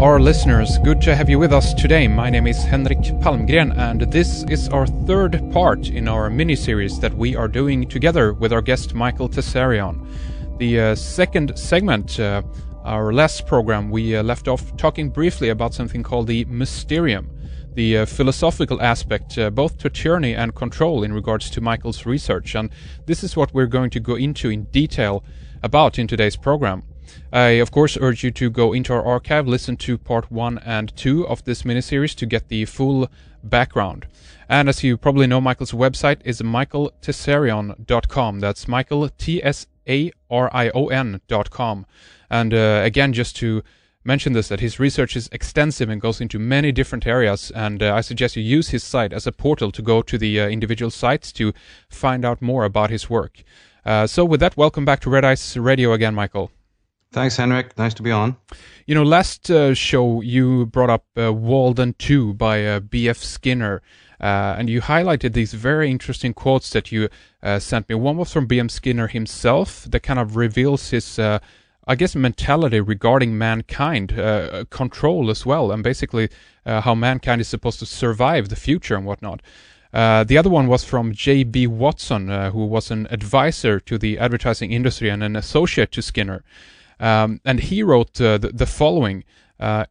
our listeners, good to have you with us today. My name is Henrik Palmgren, and this is our third part in our mini-series that we are doing together with our guest Michael Tsarion. The second segment, our last program, we left off talking briefly about something called the Mysterium, the philosophical aspect both to tyranny and control in regards to Michael's research, and this is what we're going to go into in detail about in today's program. I, of course, urge you to go into our archive, listen to part 1 and 2 of this miniseries to get the full background. And as you probably know, Michael's website is michaeltsarion.com. That's Michael, Tsarion.com. And again, just to mention this, that his research is extensive and goes into many different areas, and I suggest you use his site as a portal to go to the individual sites to find out more about his work. So with that, welcome back to Red Ice Radio again, Michael. Thanks, Henrik. Nice to be on. You know, last show you brought up Walden 2 by B.F. Skinner, and you highlighted these very interesting quotes that you sent me. One was from B.M. Skinner himself that kind of reveals his, I guess, mentality regarding mankind, control as well, and basically how mankind is supposed to survive the future and whatnot. The other one was from J.B. Watson, who was an advisor to the advertising industry and an associate to Skinner. And he wrote the following: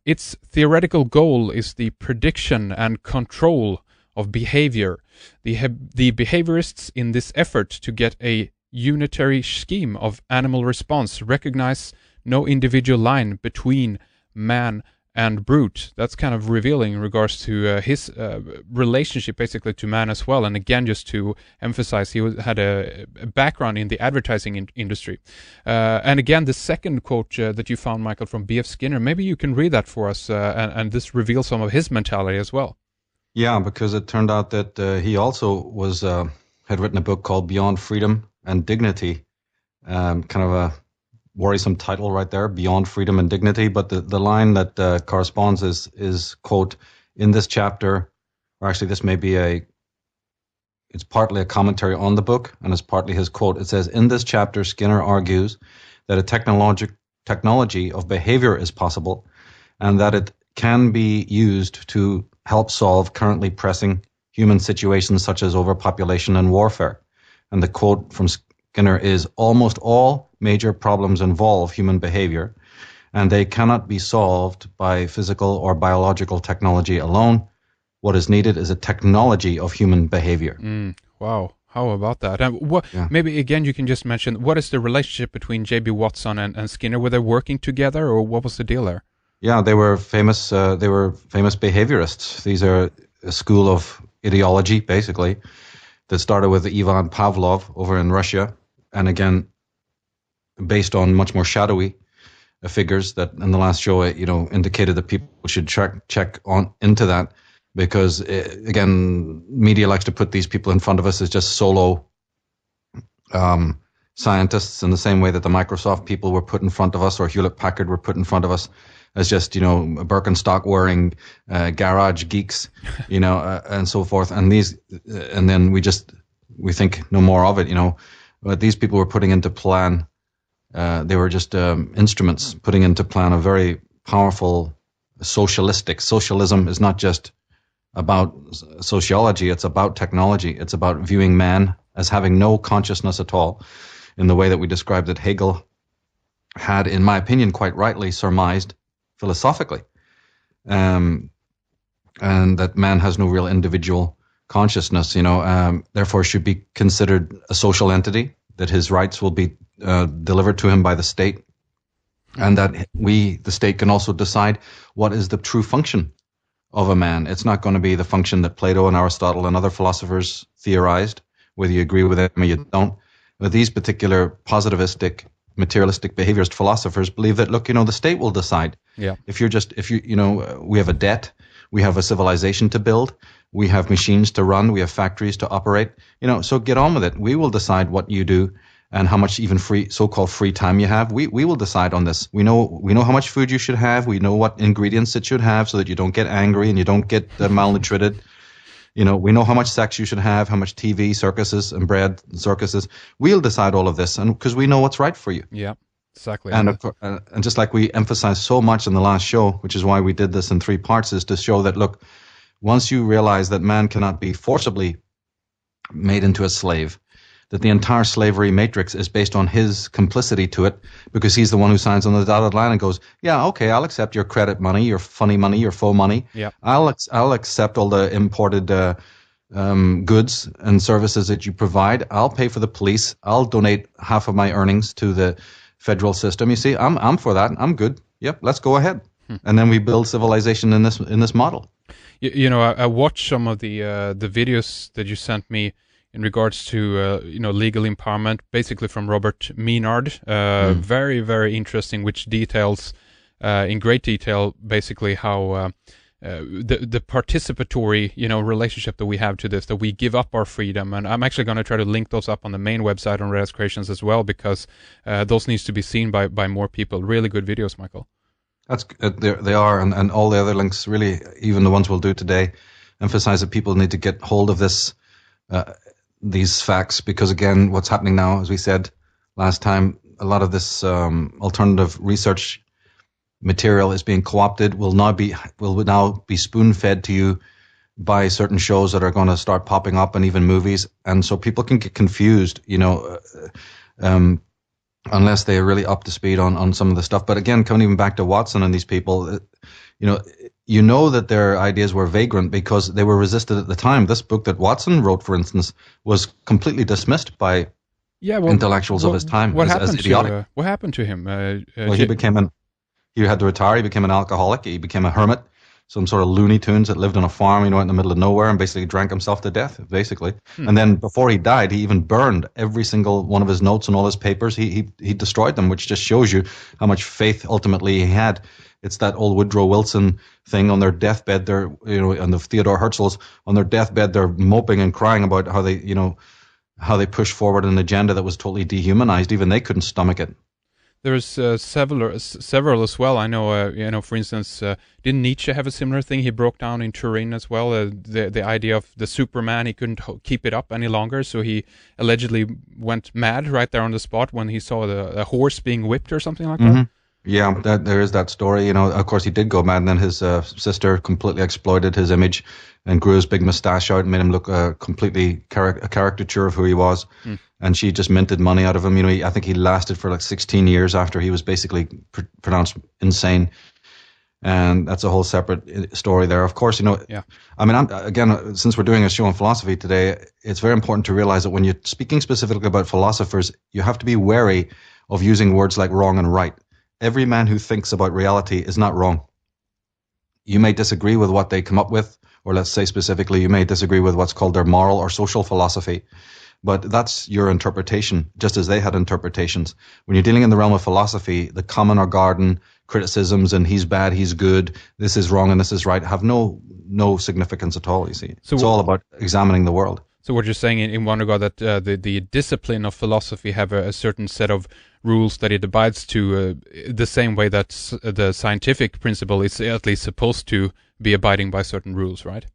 its theoretical goal is the prediction and control of behavior. The behaviorists in this effort to get a unitary scheme of animal response recognize no individual line between man and brute. That's kind of revealing in regards to his relationship basically to man as well. And again, just to emphasize, he had a background in the advertising industry. And again, the second quote that you found, Michael, from B.F. Skinner, maybe you can read that for us, and this reveals some of his mentality as well. Yeah, because it turned out that he also had written a book called Beyond Freedom and Dignity, kind of a worrisome title right there, Beyond Freedom and Dignity. But the line that corresponds is, quote, in this chapter, or actually this may be it's partly a commentary on the book, and it's partly his quote. It says, in this chapter, Skinner argues that a technology of behavior is possible, and that it can be used to help solve currently pressing human situations such as overpopulation and warfare. And the quote from Skinner is, almost all major problems involve human behavior, and they cannot be solved by physical or biological technology alone. What is needed is a technology of human behavior. Wow. How about that? And maybe, again, you can just mention, what is the relationship between J.B. Watson and Skinner? Were they working together, or what was the deal there? Yeah, they were famous behaviorists. These are a school of ideology, basically, that started with Ivan Pavlov over in Russia. And again, based on much more shadowy figures that in the last show, indicated that people should check into that, because again, media likes to put these people in front of us as just solo scientists, in the same way that the Microsoft people were put in front of us, or Hewlett Packard were put in front of us as just Birkenstock wearing garage geeks, and so forth. And then we think no more of it, But these people were putting into plan. They were just instruments putting into plan a very powerful socialism is not just about sociology, it's about technology. It's about viewing man as having no consciousness at all, in the way that we described that Hegel had, in my opinion, quite rightly surmised philosophically, and that man has no real individual consciousness, therefore should be considered a social entity, that his rights will be delivered to him by the state, and that the state, can also decide what is the true function of a man. It's not going to be the function that Plato and Aristotle and other philosophers theorized, whether you agree with them or you don't. But these particular positivistic, materialistic behaviorist philosophers believe that, look, the state will decide. Yeah. We have a debt, we have a civilization to build, we have machines to run, we have factories to operate, so get on with it. We will decide what you do and how much even so-called free time you have. We will decide on this. We know how much food you should have. We know what ingredients it should have so that you don't get angry and you don't get malnutrited. We know how much sex you should have, how much TV, circuses, and bread, circuses. We'll decide all of this, and because we know what's right for you. Yeah. Exactly. And just like we emphasized so much in the last show, which is why we did this in 3 parts, is to show that, look, once you realize that man cannot be forcibly made into a slave, that the entire slavery matrix is based on his complicity to it, because he's the one who signs on the dotted line and goes, yeah, okay, I'll accept your credit money, your funny money, your faux money. Yeah. I'll accept all the imported goods and services that you provide. I'll pay for the police. I'll donate half of my earnings to the federal system. You see, I'm for that. I'm good. Yep, let's go ahead. And then we build civilization in this model. You know, I watched some of the videos that you sent me in regards to legal empowerment, basically from Robert Menard. Very, very interesting, which details in great detail basically how the participatory relationship that we have to this, that we give up our freedom. And I'm actually going to try to link those up on the main website on Red House Creations as well, because those needs to be seen by more people. Really good videos, Michael. That's they are, and all the other links, really, even the ones we'll do today, emphasize that people need to get hold of this, these facts, because again, what's happening now, as we said last time, a lot of this alternative research material is being co-opted. Will now be spoon-fed to you by certain shows that are going to start popping up, and even movies, and so people can get confused, unless they're really up to speed on some of the stuff. But again, coming even back to Watson and these people, you know that their ideas were vagrant because they were resisted at the time. This book that Watson wrote, for instance, was completely dismissed by intellectuals of his time as idiotic. What happened to him? He had to retire. He became an alcoholic. He became a hermit, some sort of Looney Tunes that lived on a farm, out in the middle of nowhere, and basically drank himself to death, basically. And then before he died, he even burned every single one of his notes and all his papers. He destroyed them, which just shows you how much faith ultimately he had. It's that old Woodrow Wilson thing on their deathbed. And the Theodore Herzls on their deathbed, they're moping and crying about how they pushed forward an agenda that was totally dehumanized. Even they couldn't stomach it. There's several as well. I know, for instance, didn't Nietzsche have a similar thing? He broke down in Turin as well. The idea of the Superman, he couldn't keep it up any longer, so he allegedly went mad right there on the spot when he saw a horse being whipped or something like that. Yeah, there is that story. Of course, he did go mad, and then his sister completely exploited his image and grew his big mustache out and made him look completely a caricature of who he was. And she just minted money out of him. I think he lasted for like 16 years after he was basically pronounced insane. And that's a whole separate story there. Of course, Yeah. I mean, again, since we're doing a show on philosophy today, it's very important to realize that when you're speaking specifically about philosophers, you have to be wary of using words like wrong and right. Every man who thinks about reality is not wrong. You may disagree with what they come up with, or let's say specifically, you may disagree with what's called their moral or social philosophy. But that's your interpretation, just as they had interpretations. When you're dealing in the realm of philosophy, the common or garden criticisms and he's bad, he's good, this is wrong and this is right, have no significance at all, you see. So it's all about examining the world. So what you're saying in one regard, that the discipline of philosophy have a certain set of rules that it abides to, the same way that the scientific principle is at least supposed to be abiding by certain rules, right?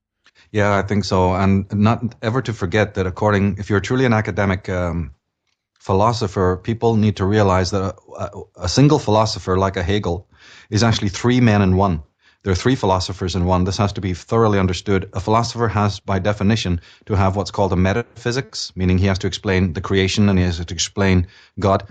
Yeah, I think so. And not ever to forget that if you're truly an academic philosopher, people need to realize that a single philosopher like a Hegel is actually 3 men in one. There are 3 philosophers in one. This has to be thoroughly understood. A philosopher has, by definition, to have what's called a metaphysics, meaning he has to explain the creation and he has to explain God.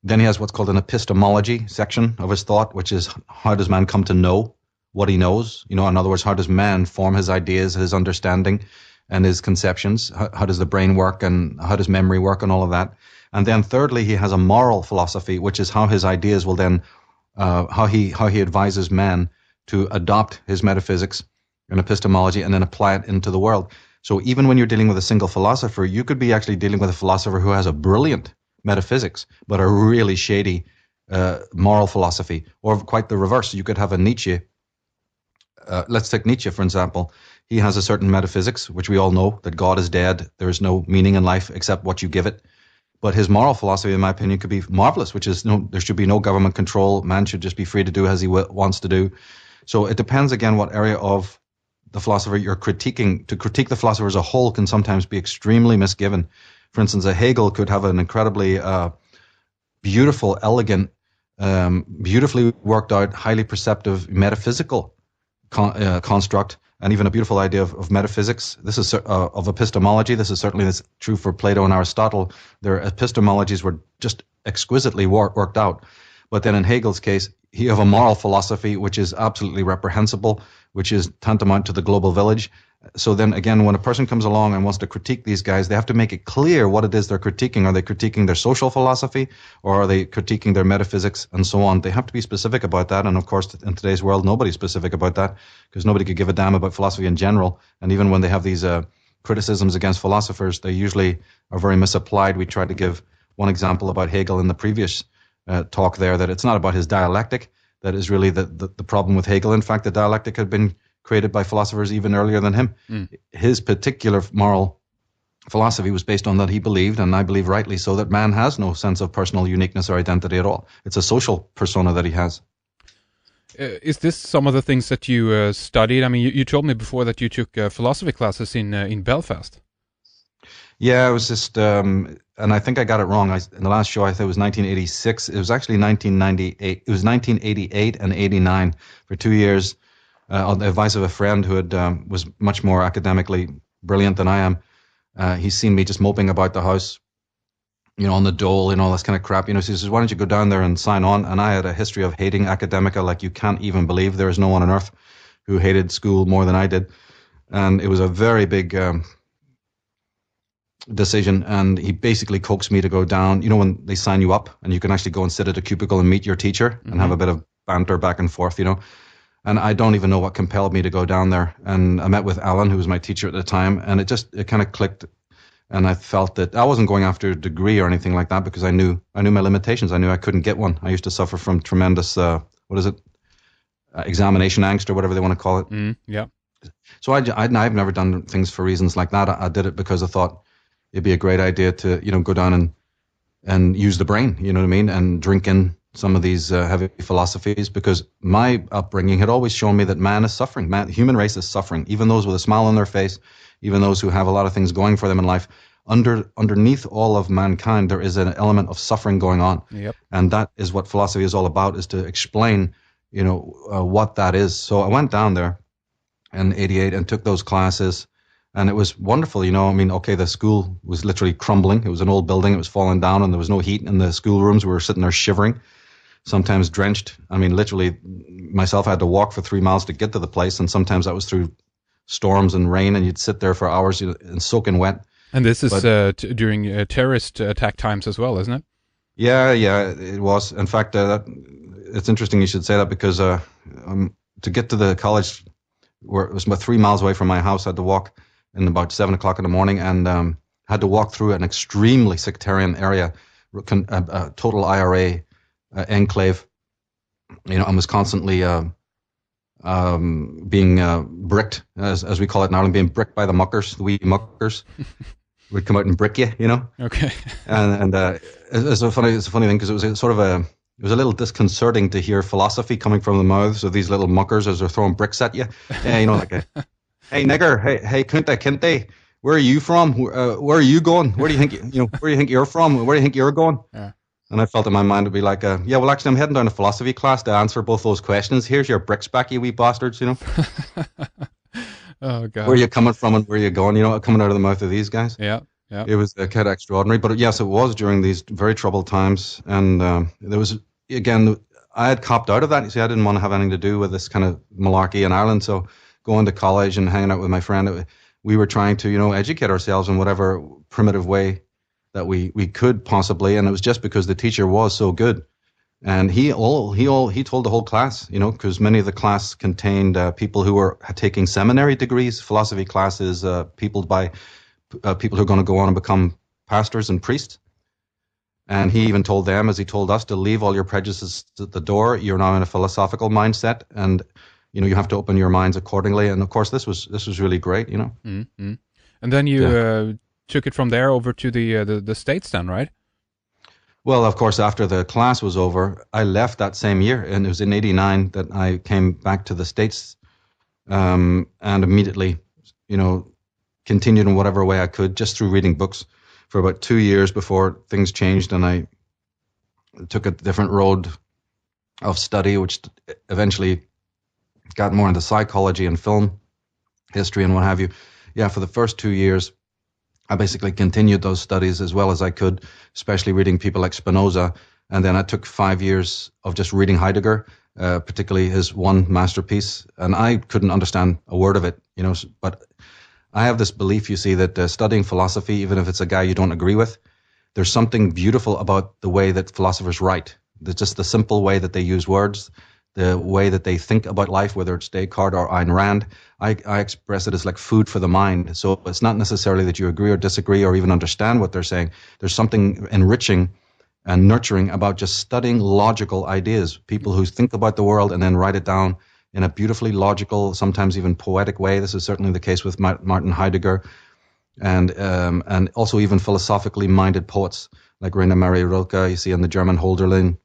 Then he has what's called an epistemology section of his thought, which is how does man come to know what he knows? In other words, how does man form his ideas, his understanding, and his conceptions? How does the brain work, and how does memory work, and all of that? And then thirdly, he has a moral philosophy, which is how his ideas will then, how he advises man to adopt his metaphysics and epistemology and then apply it into the world. So even when you're dealing with a single philosopher, you could be actually dealing with a philosopher who has a brilliant metaphysics, but a really shady moral philosophy, or quite the reverse. You could have a Nietzsche. Let's take Nietzsche, for example. He has a certain metaphysics, which we all know, that God is dead. There is no meaning in life except what you give it. But his moral philosophy, in my opinion, could be marvelous, which is there should be no government control. Man should just be free to do as he wants to do. So it depends, again, what area of the philosopher you're critiquing. To critique the philosopher as a whole can sometimes be extremely misgiven. For instance, a Hegel could have an incredibly beautiful, elegant, beautifully worked out, highly perceptive metaphysical construct, and even a beautiful idea of metaphysics. This is of epistemology. This is certainly true for Plato and Aristotle. Their epistemologies were just exquisitely worked out. But then in Hegel's case, you have a moral philosophy which is absolutely reprehensible, which is tantamount to the global village. So then again, when a person comes along and wants to critique these guys, they have to make it clear what it is they're critiquing. Are they critiquing their social philosophy, or are they critiquing their metaphysics, and so on? They have to be specific about that. And of course, in today's world, nobody's specific about that, because nobody could give a damn about philosophy in general. And even when they have these criticisms against philosophers, they usually are very misapplied. We tried to give one example about Hegel in the previous talk there, that it's not about his dialectic that is really the problem with Hegel. In fact, the dialectic had been created by philosophers even earlier than him. His particular moral philosophy was based on that he believed, and I believe rightly so, that man has no sense of personal uniqueness or identity at all. It's a social persona that he has. Is this some of the things that you studied? I mean, you told me before that you took philosophy classes in Belfast. Yeah, it was just, and I think I got it wrong. In the last show, I thought it was 1986. It was actually 1998. It was 1988 and 89 for 2 years. On the advice of a friend who had was much more academically brilliant than I am. He's seen me just moping about the house, on the dole and all this kind of crap. So he says, why don't you go down there and sign on? And I had a history of hating academica like you can't even believe. There is no one on earth who hated school more than I did. And it was a very big decision. And he basically coaxed me to go down. When they sign you up and you can actually go and sit at a cubicle and meet your teacher and have a bit of banter back and forth, And I don't even know what compelled me to go down there. And I met with Alan, who was my teacher at the time, and it kind of clicked. And I felt that I wasn't going after a degree or anything like that, because I knew my limitations. I knew I couldn't get one. I used to suffer from tremendous, examination angst or whatever they want to call it. Yeah. So I've never done things for reasons like that. I did it because I thought it'd be a great idea to, go down and use the brain, you know what I mean, and drink in some of these heavy philosophies, because my upbringing had always shown me that man is suffering. The human race is suffering. Even those with a smile on their face, even those who have a lot of things going for them in life, underneath all of mankind, there is an element of suffering going on. Yep. And that is what philosophy is all about, is to explain, what that is. So I went down there in '88 and took those classes, and it was wonderful. The school was literally crumbling. It was an old building. It was falling down, and there was no heat in the schoolrooms. We were sitting there shivering, sometimes drenched. Literally, myself, I had to walk for 3 miles to get to the place, and sometimes that was through storms and rain, and you'd sit there for hours and soaking wet. And this is during terrorist attack times as well, isn't it? Yeah, it was. In fact, it's interesting you should say that, because to get to the college, where it was about 3 miles away from my house, I had to walk in about 7 o'clock in the morning, and had to walk through an extremely sectarian area, a total IRA enclave, and was constantly being bricked, as we call it in Ireland, being bricked by the muckers, the wee muckers. Would come out and brick you, Okay. And it's a funny thing, because it was it was a little disconcerting to hear philosophy coming from the mouths of these little muckers as they're throwing bricks at you. Yeah, like hey nigger, hey kinte, where are you from? Where are you going? Where do you think where do you think you're from? Where do you think you're going? Yeah. And I felt in my mind to be like, yeah, well, actually, I'm heading down to philosophy class to answer both those questions. Here's your bricks back, you wee bastards, Oh, God. Where are you coming from and where are you going, coming out of the mouth of these guys. Yeah. It was kind of extraordinary. But yes, it was during these very troubled times. And there was, again, I had copped out of that. You see, I didn't want to have anything to do with this kind of malarkey in Ireland. So going to college and hanging out with my friend, we were trying to, educate ourselves in whatever primitive way that we could possibly. And it was just because the teacher was so good. And he told the whole class, because many of the class contained people who were taking seminary degrees. Philosophy classes, people who are going to go on and become pastors and priests. And he even told them, as he told us, to leave all your prejudices at the door. You're now in a philosophical mindset, and you have to open your minds accordingly. And of course, this was really great. Mm-hmm. And then you took it from there over to the States, then, right? Well, of course, after the class was over, I left that same year, and it was in '89 that I came back to the States, and immediately, continued in whatever way I could, just through reading books, for about 2 years before things changed, and I took a different road of study, which eventually got more into psychology and film history and what have you. Yeah, for the first 2 years, I basically continued those studies as well as I could, especially reading people like Spinoza. And then I took 5 years of just reading Heidegger, particularly his one masterpiece. And I couldn't understand a word of it, but I have this belief, you see, that studying philosophy, even if it's a guy you don't agree with, there's something beautiful about the way that philosophers write. Just the simple way that they use words, the way that they think about life, whether it's Descartes or Ayn Rand. I express it as like food for the mind. So it's not necessarily that you agree or disagree or even understand what they're saying. There's something enriching and nurturing about just studying logical ideas, people who think about the world and then write it down in a beautifully logical, sometimes even poetic way. This is certainly the case with Martin Heidegger, and also even philosophically minded poets like Rainer Maria Rilke, you see in the German Hölderlin,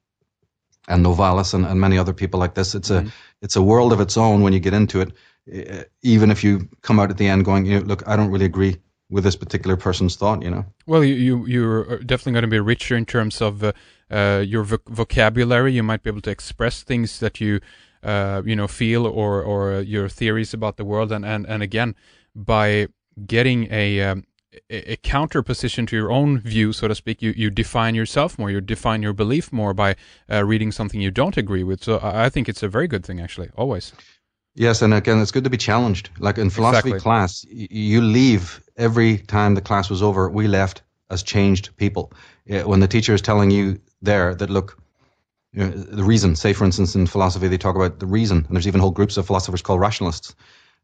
and Novalis, and many other people like this. It's a world of its own when you get into it, even if you come out at the end going, look, I don't really agree with this particular person's thought, Well, you're definitely going to be richer in terms of your vocabulary. You might be able to express things that you feel, or your theories about the world, and again, by getting a counter position to your own view, so to speak, you define yourself more, you define your belief more by reading something you don't agree with. So I think it's a very good thing, actually, always. Yes, and again, it's good to be challenged. Like in philosophy class, you leave every time the class was over. We left as changed people. When the teacher is telling you there that, look, the reason, say for instance in philosophy they talk about the reason, and there's even whole groups of philosophers called rationalists.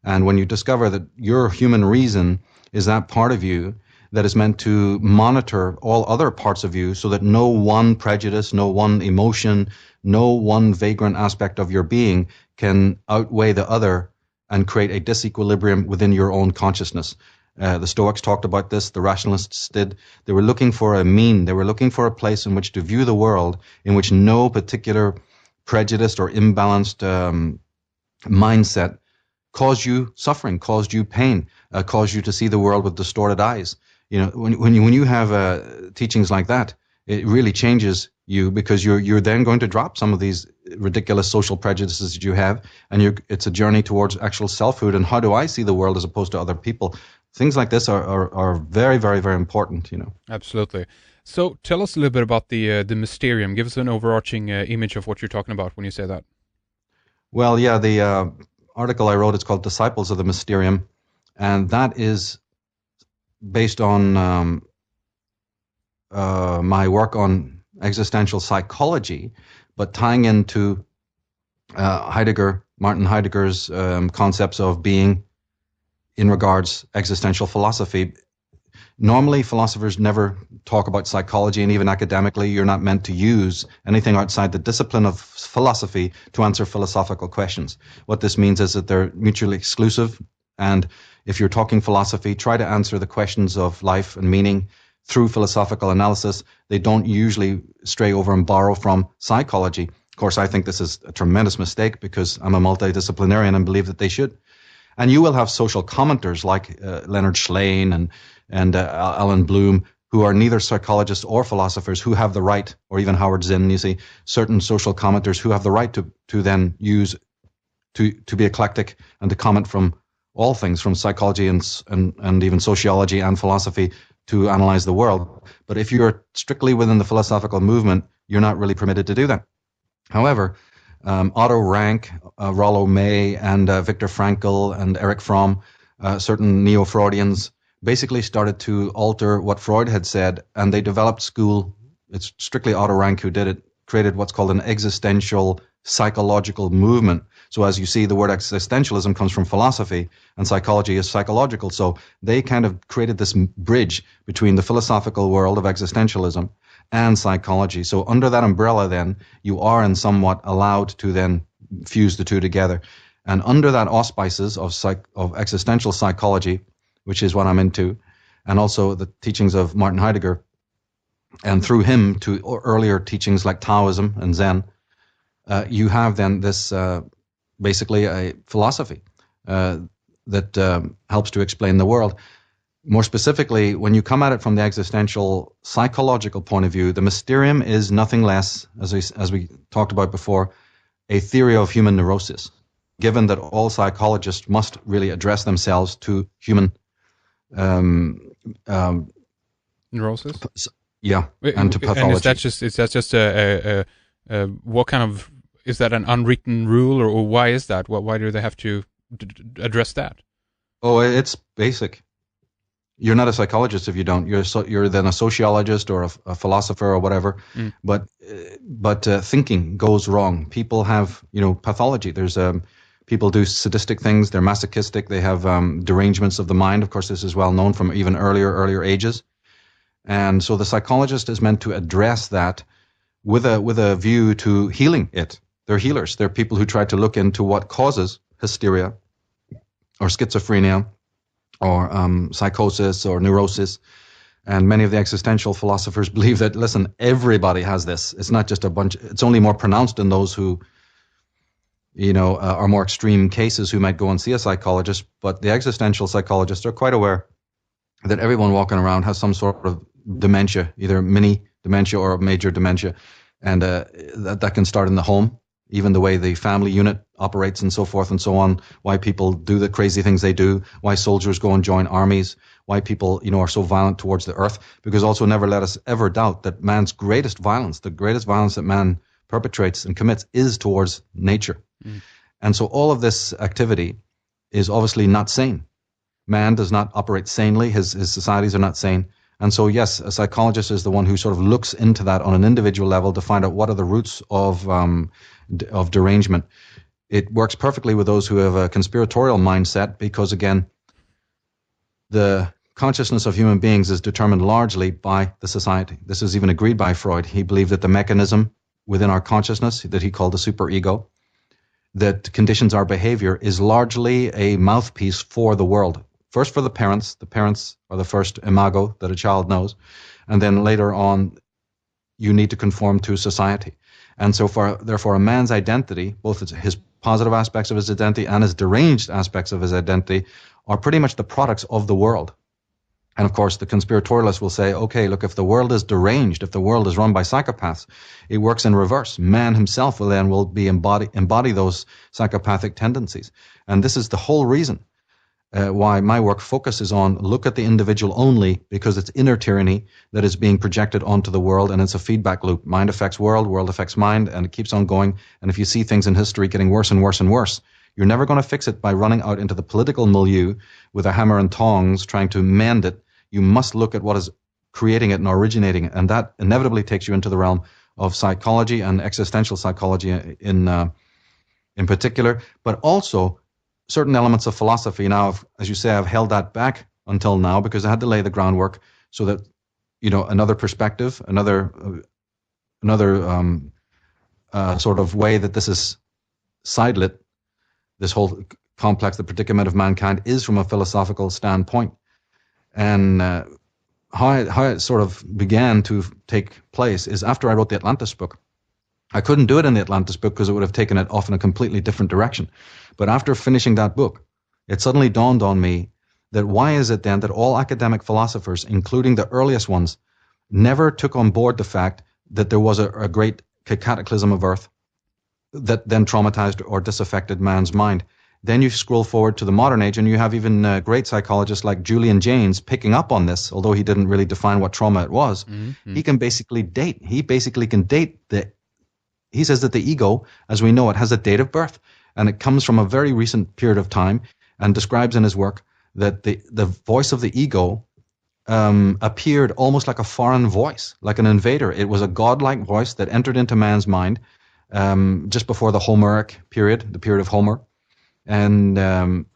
And when you discover that your human reason is that part of you that is meant to monitor all other parts of you so that no one prejudice, no one emotion, no one vagrant aspect of your being can outweigh the other and create a disequilibrium within your own consciousness. The Stoics talked about this, the rationalists did. They were looking for a mean, they were looking for a place in which to view the world in which no particular prejudiced or imbalanced mindset caused you suffering, caused you pain, caused you to see the world with distorted eyes. When you have teachings like that, it really changes you, because you're then going to drop some of these ridiculous social prejudices that you have, and it's a journey towards actual selfhood and how do I see the world as opposed to other people. Things like this are very, very, very important. Absolutely. So tell us a little bit about the Mysterium. Give us an overarching image of what you're talking about when you say that. Well, yeah, the article I wrote, it's called Disciples of the Mysterium, and that is based on my work on existential psychology, but tying into Martin Heidegger's concepts of being in regards existential philosophy. Normally, philosophers never talk about psychology, and even academically, you're not meant to use anything outside the discipline of philosophy to answer philosophical questions. What this means is that they're mutually exclusive, and if you're talking philosophy, try to answer the questions of life and meaning through philosophical analysis. They don't usually stray over and borrow from psychology. Of course, I think this is a tremendous mistake because I'm a multidisciplinarian and believe that they should. And you will have social commenters like Leonard Schlein and Alan Bloom, who are neither psychologists or philosophers, who have the right, or even Howard Zinn, you see, certain social commenters who have the right to then use, to be eclectic and to comment from all things, from psychology and even sociology and philosophy, to analyze the world. But if you're strictly within the philosophical movement, you're not really permitted to do that. However, Otto Rank, Rollo May, and Viktor Frankl and Erich Fromm, certain neo-Freudians, basically started to alter what Freud had said, and they developed school. It's strictly Otto Rank who did it, created what's called an existential psychological movement. So as you see, the word existentialism comes from philosophy, and psychology is psychological. So they kind of created this bridge between the philosophical world of existentialism and psychology. So under that umbrella, then, you are in somewhat allowed to then fuse the two together. And under that auspices of existential psychology, which is what I'm into, and also the teachings of Martin Heidegger, and through him to earlier teachings like Taoism and Zen, you have then this basically a philosophy that helps to explain the world. More specifically, when you come at it from the existential psychological point of view, the Mysterium is nothing less, as we talked about before, a theory of human neurosis, given that all psychologists must really address themselves to human Neurosis? yeah, and to pathology. And is that just what kind of, is that an unwritten rule, or why is that? Why do they have to address that? Oh, it's basic. You're not a psychologist if you don't. You're then a sociologist or a philosopher or whatever. Mm. But thinking goes wrong. People have pathology. There's people do sadistic things. They're masochistic. They have derangements of the mind. Of course, this is well known from even earlier ages. And so the psychologist is meant to address that with a view to healing it. They're healers. They're people who try to look into what causes hysteria or schizophrenia or psychosis or neurosis. And many of the existential philosophers believe that, listen, everybody has this. It's not just a bunch. It's only more pronounced in those who, are more extreme cases who might go and see a psychologist. But the existential psychologists are quite aware that everyone walking around has some sort of dementia, either mini dementia or major dementia. And that can start in the home, even the way the family unit operates and so forth and so on, why people do the crazy things they do, why soldiers go and join armies, why people, are so violent towards the earth. Because also never let us ever doubt that man's greatest violence, the greatest violence that man perpetrates and commits is towards nature. Mm. And so all of this activity is obviously not sane. Man does not operate sanely. His societies are not sane. And so, yes, a psychologist is the one who sort of looks into that on an individual level to find out what are the roots of derangement. It works perfectly with those who have a conspiratorial mindset because, again, the consciousness of human beings is determined largely by the society. This is even agreed by Freud. He believed that the mechanism within our consciousness, that he called the superego, that conditions our behavior, is largely a mouthpiece for the world. First for the parents. The parents are the first imago that a child knows. And then later on, you need to conform to society. And so therefore, a man's identity, both his positive aspects of his identity and his deranged aspects of his identity, are pretty much the products of the world. And of course, the conspiratorialists will say, okay, look, if the world is deranged, if the world is run by psychopaths, it works in reverse. Man himself will be embody those psychopathic tendencies. And this is the whole reason why my work focuses on look at the individual only, because it's inner tyranny that is being projected onto the world, and it's a feedback loop. Mind affects world, world affects mind, and it keeps on going. And if you see things in history getting worse and worse and worse, you're never going to fix it by running out into the political milieu with a hammer and tongs trying to mend it. You must look at what is creating it and originating it, and that inevitably takes you into the realm of psychology and existential psychology in particular, but also certain elements of philosophy. Now, as you say, I've held that back until now because I had to lay the groundwork so that, another perspective, another sort of way that this is sidelit, this whole complex, the predicament of mankind, is from a philosophical standpoint. And how it sort of began to take place is after I wrote the Atlantis book. I couldn't do it in the Atlantis book because it would have taken it off in a completely different direction. But after finishing that book, it suddenly dawned on me that why is it then that all academic philosophers, including the earliest ones, never took on board the fact that there was a great cataclysm of Earth that then traumatized or disaffected man's mind. Then you scroll forward to the modern age, and you have even great psychologists like Julian Jaynes picking up on this, although he didn't really define what trauma it was. Mm-hmm. He can basically date. He says that the ego, as we know it, has a date of birth, and it comes from a very recent period of time, and describes in his work that the voice of the ego appeared almost like a foreign voice, like an invader. It was a godlike voice that entered into man's mind just before the Homeric period, the period of Homer, and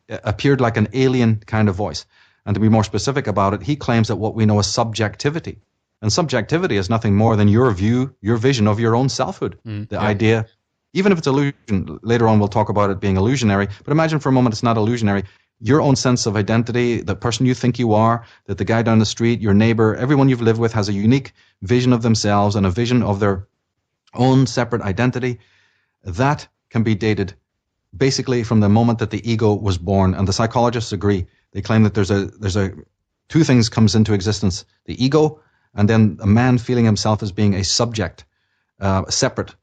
appeared like an alien kind of voice. And to be more specific about it, he claims that what we know as subjectivity. And subjectivity is nothing more than your view, your vision of your own selfhood. Idea, even if it's illusion, later on we'll talk about it being illusionary, but imagine for a moment it's not illusionary. Your own sense of identity, the person you think you are, that the guy down the street, your neighbor, everyone you've lived with has a unique vision of themselves and a vision of their own separate identity. That can be dated basically from the moment that the ego was born, and the psychologists agree. They claim that there's a two things comes into existence: the ego, and then a man feeling himself as being a subject, separate.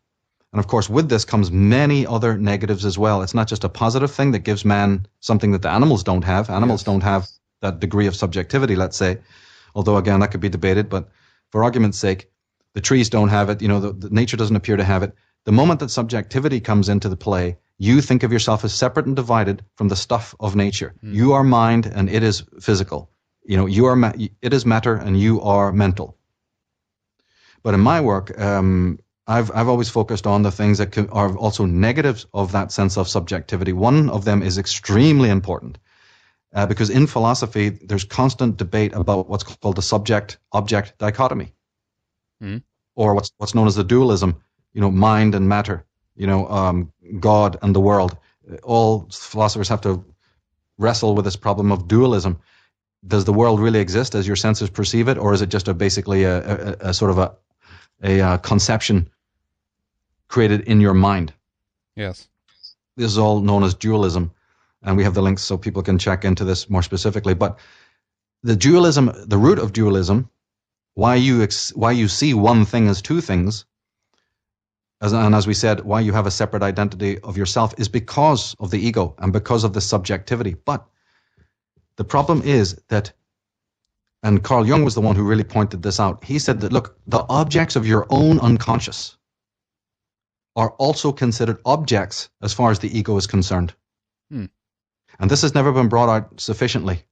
And of course, with this comes many other negatives as well. It's not just a positive thing that gives man something that the animals don't have. Animals don't have that degree of subjectivity, let's say. Although, again, that could be debated. But for argument's sake, the trees don't have it. The nature doesn't appear to have it. The moment that subjectivity comes into the play, you think of yourself as separate and divided from the stuff of nature. You are mind and it is physical. It is matter and you are mental. But in my work, I've always focused on the things that are also negatives of that sense of subjectivity. One of them is extremely important because in philosophy, there's constant debate about what's called the subject-object dichotomy, or what's known as the dualism. Mind and matter. God and the world. All philosophers have to wrestle with this problem of dualism. Does the world really exist as your senses perceive it, or is it just basically a sort of a conception created in your mind? Yes. This is all known as dualism, and we have the links so people can check into this more specifically. But the dualism, the root of dualism, why you see one thing as two things, and as we said, why you have a separate identity of yourself is because of the ego and because of the subjectivity. But the problem is that, and Carl Jung was the one who really pointed this out, he said that, look, the objects of your own unconscious are also considered objects as far as the ego is concerned. And this has never been brought out sufficiently.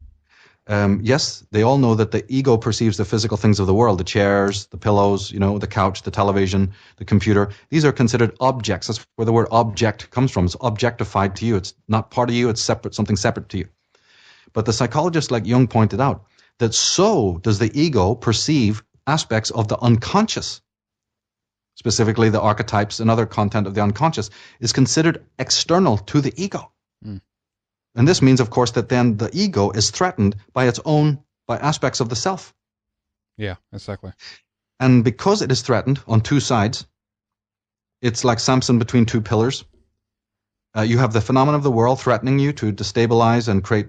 Yes, they all know that the ego perceives the physical things of the world, the chairs, the pillows, the couch, the television, the computer. These are considered objects. That's where the word object comes from. It's objectified to you. It's not part of you. It's separate, something separate to you. But the psychologist like Jung pointed out that so does the ego perceive aspects of the unconscious. Specifically, the archetypes and other content of the unconscious is considered external to the ego. And this means, of course, that then the ego is threatened by by aspects of the self. Yeah, exactly. And because it is threatened on two sides, it's like Samson between two pillars. You have the phenomenon of the world threatening you to destabilize and create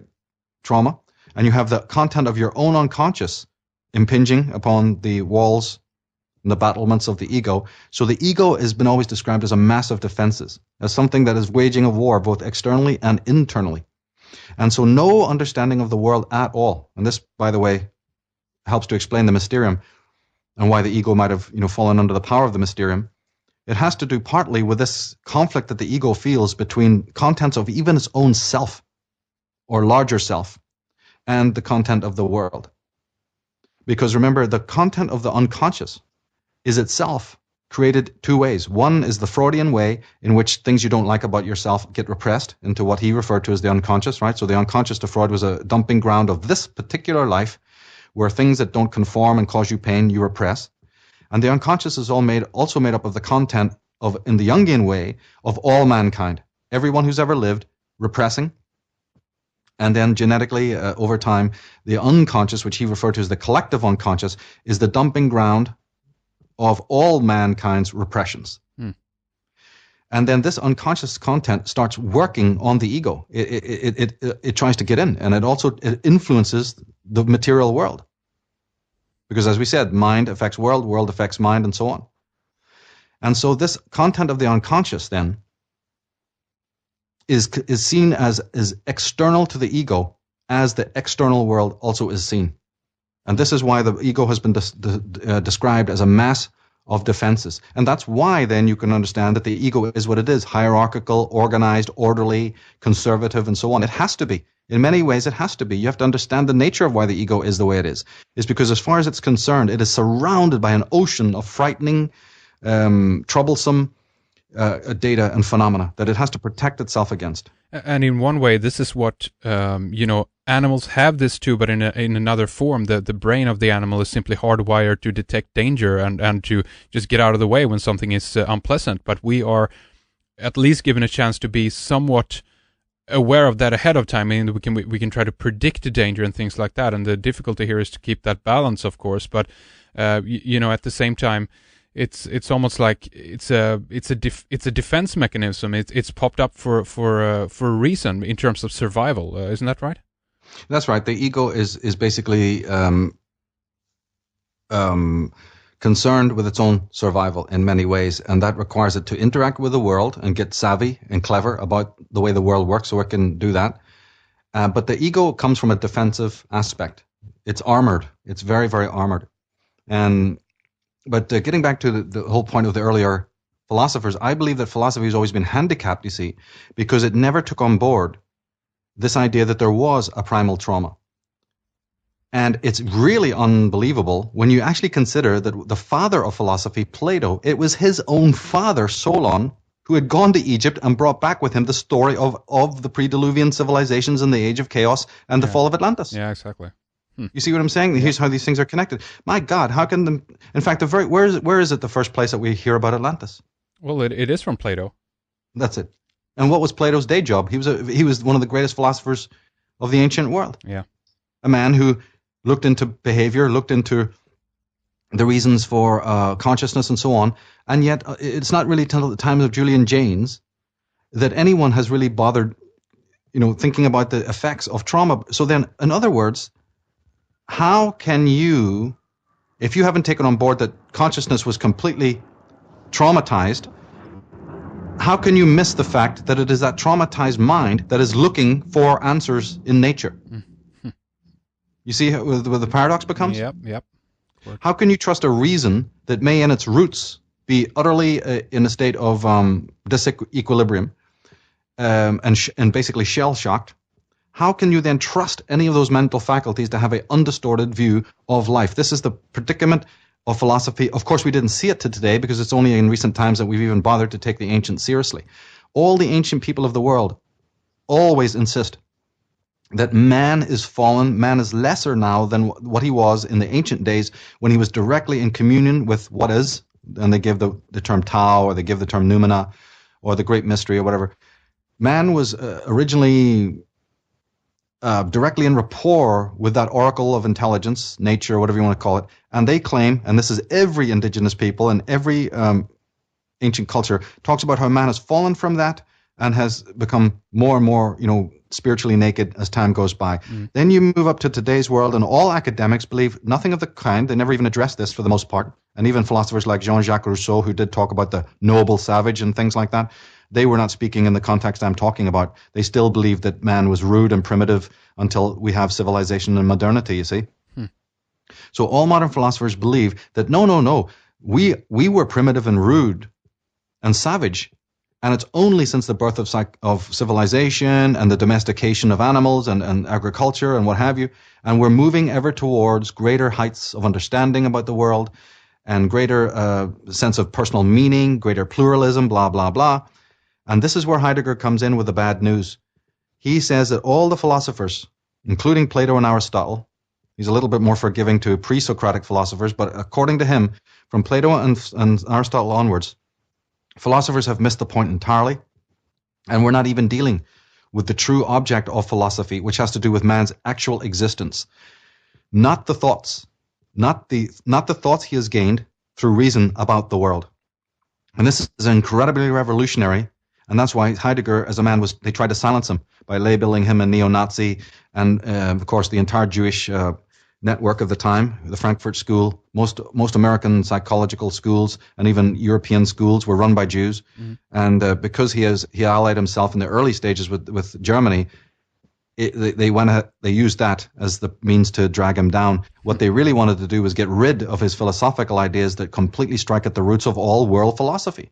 trauma. And you have the content of your own unconscious impinging upon the walls and the battlements of the ego. So the ego has been always described as a mass of defenses, as something that is waging a war both externally and internally. And so no understanding of the world at all, and this, by the way, helps to explain the Mysterium and why the ego might have fallen under the power of the Mysterium. It has to do partly with this conflict that the ego feels between contents of even its own self or larger self and the content of the world. Because remember, the content of the unconscious is itself created two ways. One is the Freudian way in which things you don't like about yourself get repressed into what he referred to as the unconscious, right? So the unconscious to Freud was a dumping ground of this particular life where things that don't conform and cause you pain, you repress. And the unconscious is also made up of the content of, in the Jungian way, of all mankind. Everyone who's ever lived, repressing. And then genetically, over time, the unconscious, which he referred to as the collective unconscious, is the dumping ground of all mankind's repressions. And then this unconscious content starts working on the ego. It tries to get in, and it influences the material world. Because as we said, mind affects world, world affects mind, and so on. And so this content of the unconscious then is seen as external to the ego, as the external world also is seen. And this is why the ego has been described as a mass of defenses. And that's why then you can understand that the ego is what it is: hierarchical, organized, orderly, conservative, and so on. It has to be. In many ways, it has to be. You have to understand the nature of why the ego is the way it is. It's because as far as it's concerned, it is surrounded by an ocean of frightening, troublesome data and phenomena that it has to protect itself against. And in one way, this is what, animals have this too, but in another form. The brain of the animal is simply hardwired to detect danger and to just get out of the way when something is unpleasant. But we are at least given a chance to be somewhat aware of that ahead of time. I mean, we can try to predict the danger and things like that. And the difficulty here is to keep that balance, of course. But at the same time, it's almost like it's a defense mechanism. It's popped up for a reason in terms of survival. Isn't that right? That's right. The ego is basically concerned with its own survival in many ways, and that requires it to interact with the world and get savvy and clever about the way the world works so it can do that. But the ego comes from a defensive aspect. It's armored. It's very, very armored. But getting back to the whole point of the earlier philosophers, I believe that philosophy has always been handicapped, you see, because it never took on board this idea that there was a primal trauma. And it's really unbelievable when you actually consider that the father of philosophy, Plato, it was his own father, Solon, who had gone to Egypt and brought back with him the story of the pre-Diluvian civilizations and the age of chaos and the fall of Atlantis. Yeah, exactly. You see what I'm saying? Here's how these things are connected. My God, how can them? In fact, where is it the first place that we hear about Atlantis? Well, it is from Plato. That's it. And what was Plato's day job? He was one of the greatest philosophers of the ancient world. Yeah. A man who looked into behavior, looked into the reasons for consciousness and so on. And yet it's not really till the times of Julian Jaynes that anyone has really bothered, thinking about the effects of trauma. So then, in other words, how can you, if you haven't taken on board that consciousness was completely traumatized, how can you miss the fact that it is that traumatized mind that is looking for answers in nature? You see where the paradox becomes? Yep. How can you trust a reason that may in its roots be utterly in a state of disequilibrium and basically shell-shocked? How can you then trust any of those mental faculties to have an undistorted view of life? This is the predicament of philosophy. Of course, we didn't see it to today because it's only in recent times that we've even bothered to take the ancients seriously. All the ancient people of the world always insist that man is fallen, man is lesser now than what he was in the ancient days when he was directly in communion with what is, and they give the term Tao, or they give the term Noumena, or the Great Mystery, or whatever. Man was originally directly in rapport with that oracle of intelligence, nature, whatever you want to call it, and they claim, and this is every indigenous people and every ancient culture, talks about how man has fallen from that and has become more and more, spiritually naked as time goes by. Then you move up to today's world, and all academics believe nothing of the kind. They never even address this for the most part. And even philosophers like Jean-Jacques Rousseau, who did talk about the noble savage and things like that, they were not speaking in the context I'm talking about. They still believe that man was rude and primitive until we have civilization and modernity, you see. So all modern philosophers believe that no, we were primitive and rude and savage. And it's only since the birth of civilization and the domestication of animals and agriculture and what have you, and we're moving ever towards greater heights of understanding about the world and greater sense of personal meaning, greater pluralism, blah, blah, blah. And this is where Heidegger comes in with the bad news. He says that all the philosophers, including Plato and Aristotle, he's a little bit more forgiving to pre-Socratic philosophers, but according to him, from Plato and Aristotle onwards, philosophers have missed the point entirely, and we're not even dealing with the true object of philosophy, which has to do with man's actual existence, not the thoughts, not the thoughts he has gained through reason about the world. And this is incredibly revolutionary, and that's why Heidegger, as a man, they tried to silence him by labeling him a neo-Nazi, and of course the entire Jewish network of the time, the Frankfurt School, most American psychological schools and even European schools were run by Jews. And because he allied himself in the early stages with Germany, they used that as the means to drag him down. What they really wanted to do was get rid of his philosophical ideas that completely strike at the roots of all world philosophy.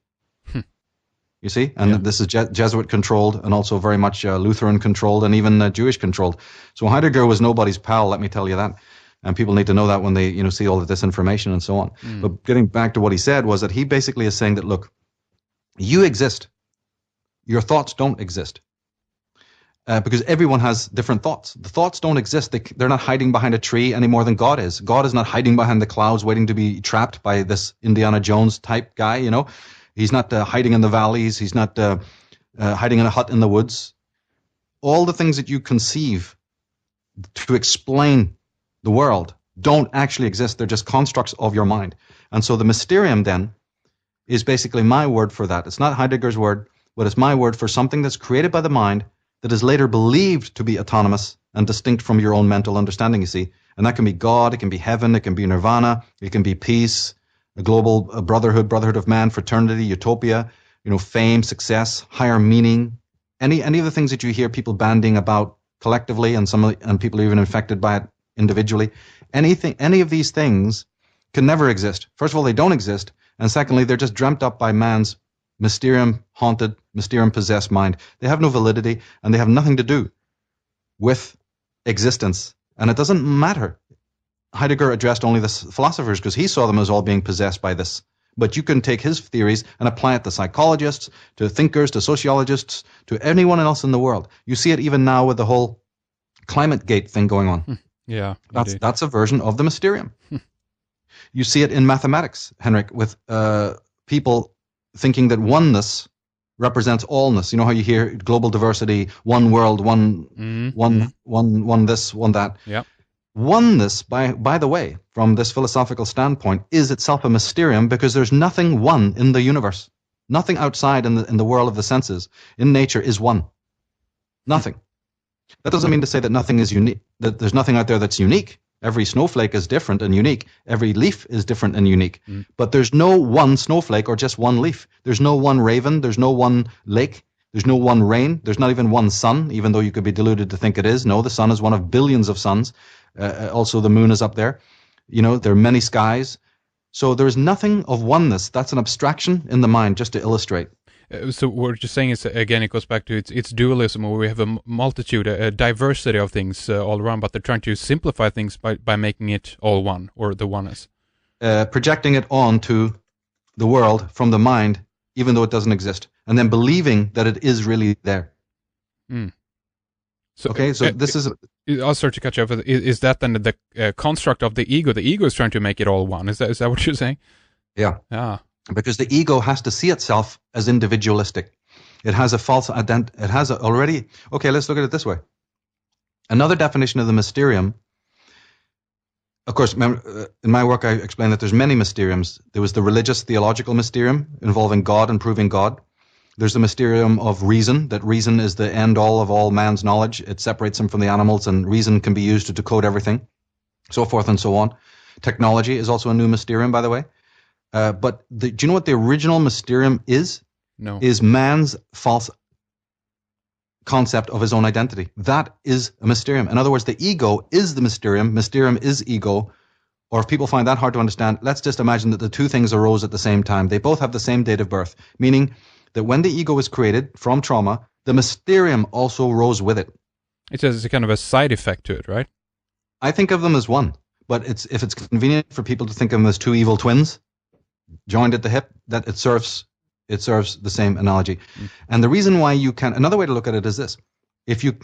You see? And this is Jesuit controlled and also very much Lutheran controlled and even Jewish controlled. So Heidegger was nobody's pal, let me tell you that. And people need to know that when they, see all of this information and so on. But getting back to what he said was that he basically is saying that, look, you exist. Your thoughts don't exist. Because everyone has different thoughts. The thoughts don't exist. They're not hiding behind a tree any more than God is. God is not hiding behind the clouds waiting to be trapped by this Indiana Jones type guy, He's not hiding in the valleys. He's not hiding in a hut in the woods. All the things that you conceive to explain the world don't actually exist. They're just constructs of your mind. And so the Mysterium then is basically my word for that. It's not Heidegger's word, but it's my word for something that's created by the mind that is later believed to be autonomous and distinct from your own mental understanding, you see. And that can be God, it can be heaven, it can be nirvana, it can be peace, a global brotherhood of man, fraternity, utopia, fame, success, higher meaning, any of the things that you hear people bandying about collectively, and people are even infected by it individually. Any of these things can never exist. First of all, they don't exist, and secondly, they're just dreamt up by man's Mysterium-haunted, Mysterium-possessed mind. They have no validity, and they have nothing to do with existence, and it doesn't matter. Heidegger addressed only the philosophers because he saw them as all being possessed by this. But you can take his theories and apply it to psychologists, to thinkers, to sociologists, to anyone else in the world. You see it even now with the whole climate gate thing going on. Yeah, that's a version of the Mysterium. You see it in mathematics, Henrik, with people thinking that oneness represents allness. You know how you hear global diversity, one world, one this, one that. Yeah. Oneness, by the way, from this philosophical standpoint, is itself a mysterium because there's nothing one in the universe. Nothing outside in the world of the senses, in nature, is one. Nothing. That doesn't mean to say that nothing is unique, that there's nothing out there that's unique. Every snowflake is different and unique. Every leaf is different and unique. But there's no one snowflake or just one leaf. There's no one raven. There's no one lake. There's no one rain. There's not even one sun, even though you could be deluded to think it is. No, the sun is one of billions of suns. Also, the moon is up there. There are many skies. So there is nothing of oneness. That's an abstraction in the mind, just to illustrate. So what you're saying is, again, it goes back to its dualism, where we have a multitude, a diversity of things all around, but they're trying to simplify things by making it all one, or the oneness. Projecting it onto the world from the mind, even though it doesn't exist, and then believing that it is really there. So this is... I'll start to catch up. Is that then the construct of the ego? The ego is trying to make it all one. Is that what you're saying? Yeah. Ah. Because the ego has to see itself as individualistic. It has a false identity. It has already... Okay, let's look at it this way. Another definition of the Mysterium... Of course, remember, in my work I explained that there's many Mysteriums. There was the religious theological Mysterium involving God and proving God. There's the Mysterium of reason, that reason is the end-all of all man's knowledge. It separates him from the animals, and reason can be used to decode everything, so forth and so on. Technology is also a new Mysterium, by the way. But do you know what the original Mysterium is? No. Is man's false concept of his own identity. That is a Mysterium. In other words, the ego is the Mysterium. Mysterium is ego. Or if people find that hard to understand, let's just imagine that the two things arose at the same time. They both have the same date of birth, meaning that when the ego was created from trauma, the Mysterium also rose with it. It says it's a kind of a side effect to it, right? I think of them as one, but if it's convenient for people to think of them as two evil twins joined at the hip, that it serves the same analogy. And the reason why another way to look at it is this. If you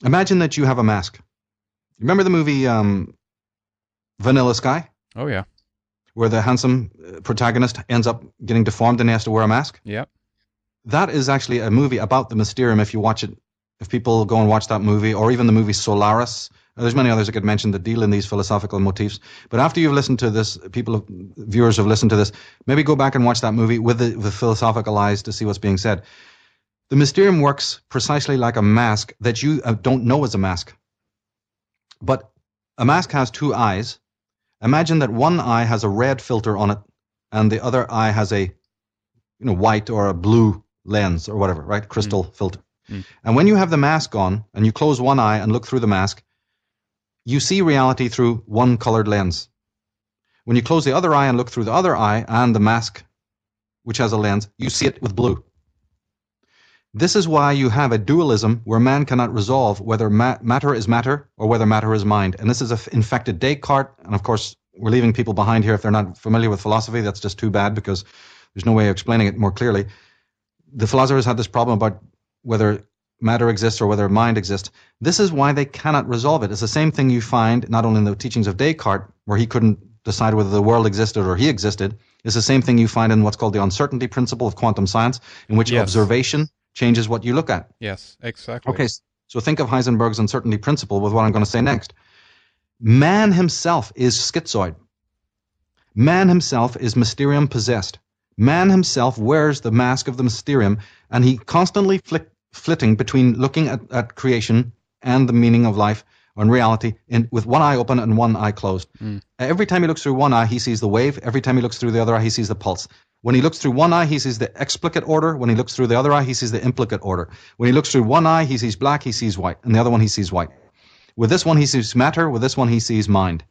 imagine that you have a mask. Remember the movie Vanilla Sky? Oh, yeah. Where the handsome protagonist ends up getting deformed and he has to wear a mask? Yeah. That is actually a movie about the Mysterium. If you watch it, if people go and watch that movie, or even the movie Solaris, there's many others I could mention that deal in these philosophical motifs. But after you've listened to this, viewers have listened to this, maybe go back and watch that movie with the philosophical eyes to see what's being said. The Mysterium works precisely like a mask that you don't know is a mask. But a mask has two eyes. Imagine that one eye has a red filter on it, and the other eye has a white or a blue lens or whatever, right? Crystal filter. And when you have the mask on and you close one eye and look through the mask, you see reality through one colored lens. When you close the other eye and look through the other eye and the mask, which has a lens, you see it with blue. This is why you have a dualism where man cannot resolve whether matter is matter or whether matter is mind. And this is infected Descartes. And of course, we're leaving people behind here if they're not familiar with philosophy. That's just too bad because there's no way of explaining it more clearly. The philosophers had this problem about whether matter exists or whether mind exists. This is why they cannot resolve it. It's the same thing you find not only in the teachings of Descartes, where he couldn't decide whether the world existed or he existed. It's the same thing you find in what's called the uncertainty principle of quantum science, in which observation changes what you look at. Yes, exactly. Okay, so think of Heisenberg's uncertainty principle with what I'm going to say next. Man himself is schizoid. Man himself is Mysterium possessed. Man himself wears the mask of the Mysterium, and he constantly flitting between looking at creation and the meaning of life and reality with one eye open and one eye closed. Every time he looks through one eye, he sees the wave. Every time he looks through the other eye, he sees the pulse. When he looks through one eye, he sees the explicate order. When he looks through the other eye, he sees the implicate order. When he looks through one eye, he sees black, he sees white. And the other one, he sees white. With this one, he sees matter. With this one, he sees mind.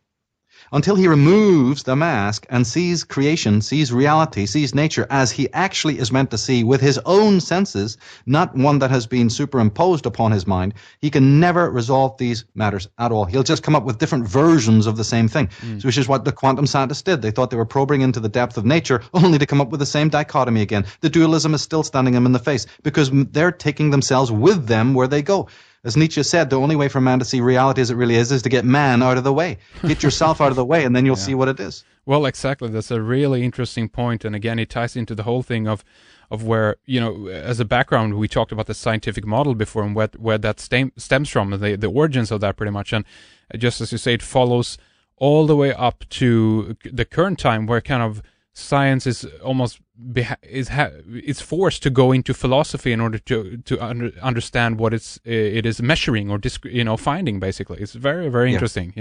Until he removes the mask and sees creation, sees reality, sees nature as he actually is meant to see with his own senses, not one that has been superimposed upon his mind, he can never resolve these matters at all. He'll just come up with different versions of the same thing, which is what the quantum scientists did. They thought they were probing into the depth of nature only to come up with the same dichotomy again. The dualism is still standing them in the face because they're taking themselves with them where they go. As Nietzsche said, the only way for man to see reality as it really is to get man out of the way. Get yourself out of the way, and then you'll see what it is. Well, exactly. That's a really interesting point. And again, it ties into the whole thing of where, as a background, we talked about the scientific model before and where that stems from, the origins of that pretty much. And just as you say, it follows all the way up to the current time where kind of science is almost is forced to go into philosophy in order to understand what it is measuring or finding. Basically, it's very, very interesting.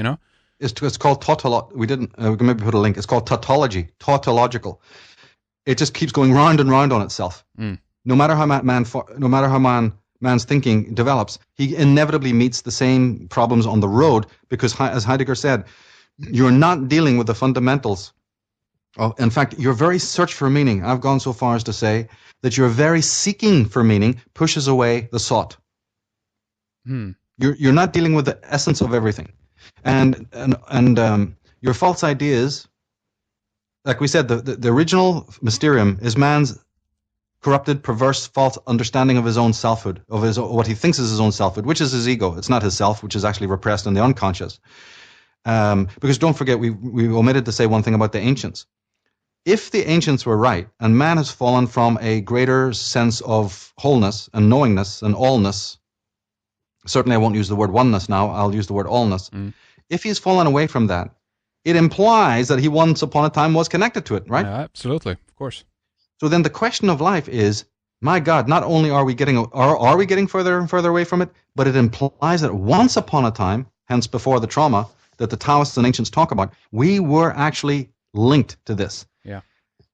It's called tautology. We can maybe put a link. It's called tautology, tautological. It just keeps going round and round on itself. No matter how man's thinking develops, he inevitably meets the same problems on the road because, as Heidegger said, you're not dealing with the fundamentals. In fact, your very search for meaning, I've gone so far as to say that your very seeking for meaning pushes away the sought. You're not dealing with the essence of everything. And your false ideas, like we said, the original Mysterium is man's corrupted, perverse, false understanding of his own selfhood, of what he thinks is his own selfhood, which is his ego. It's not his self, which is actually repressed in the unconscious. Because don't forget, we omitted to say one thing about the ancients. If the ancients were right, and man has fallen from a greater sense of wholeness and knowingness and allness, certainly I won't use the word oneness now, I'll use the word allness. If he's fallen away from that, it implies that he once upon a time was connected to it, right? Yeah, absolutely, of course. So then the question of life is, my God, not only are we getting further and further away from it, but it implies that once upon a time, hence before the trauma that the Taoists and ancients talk about, we were actually linked to this. Yeah.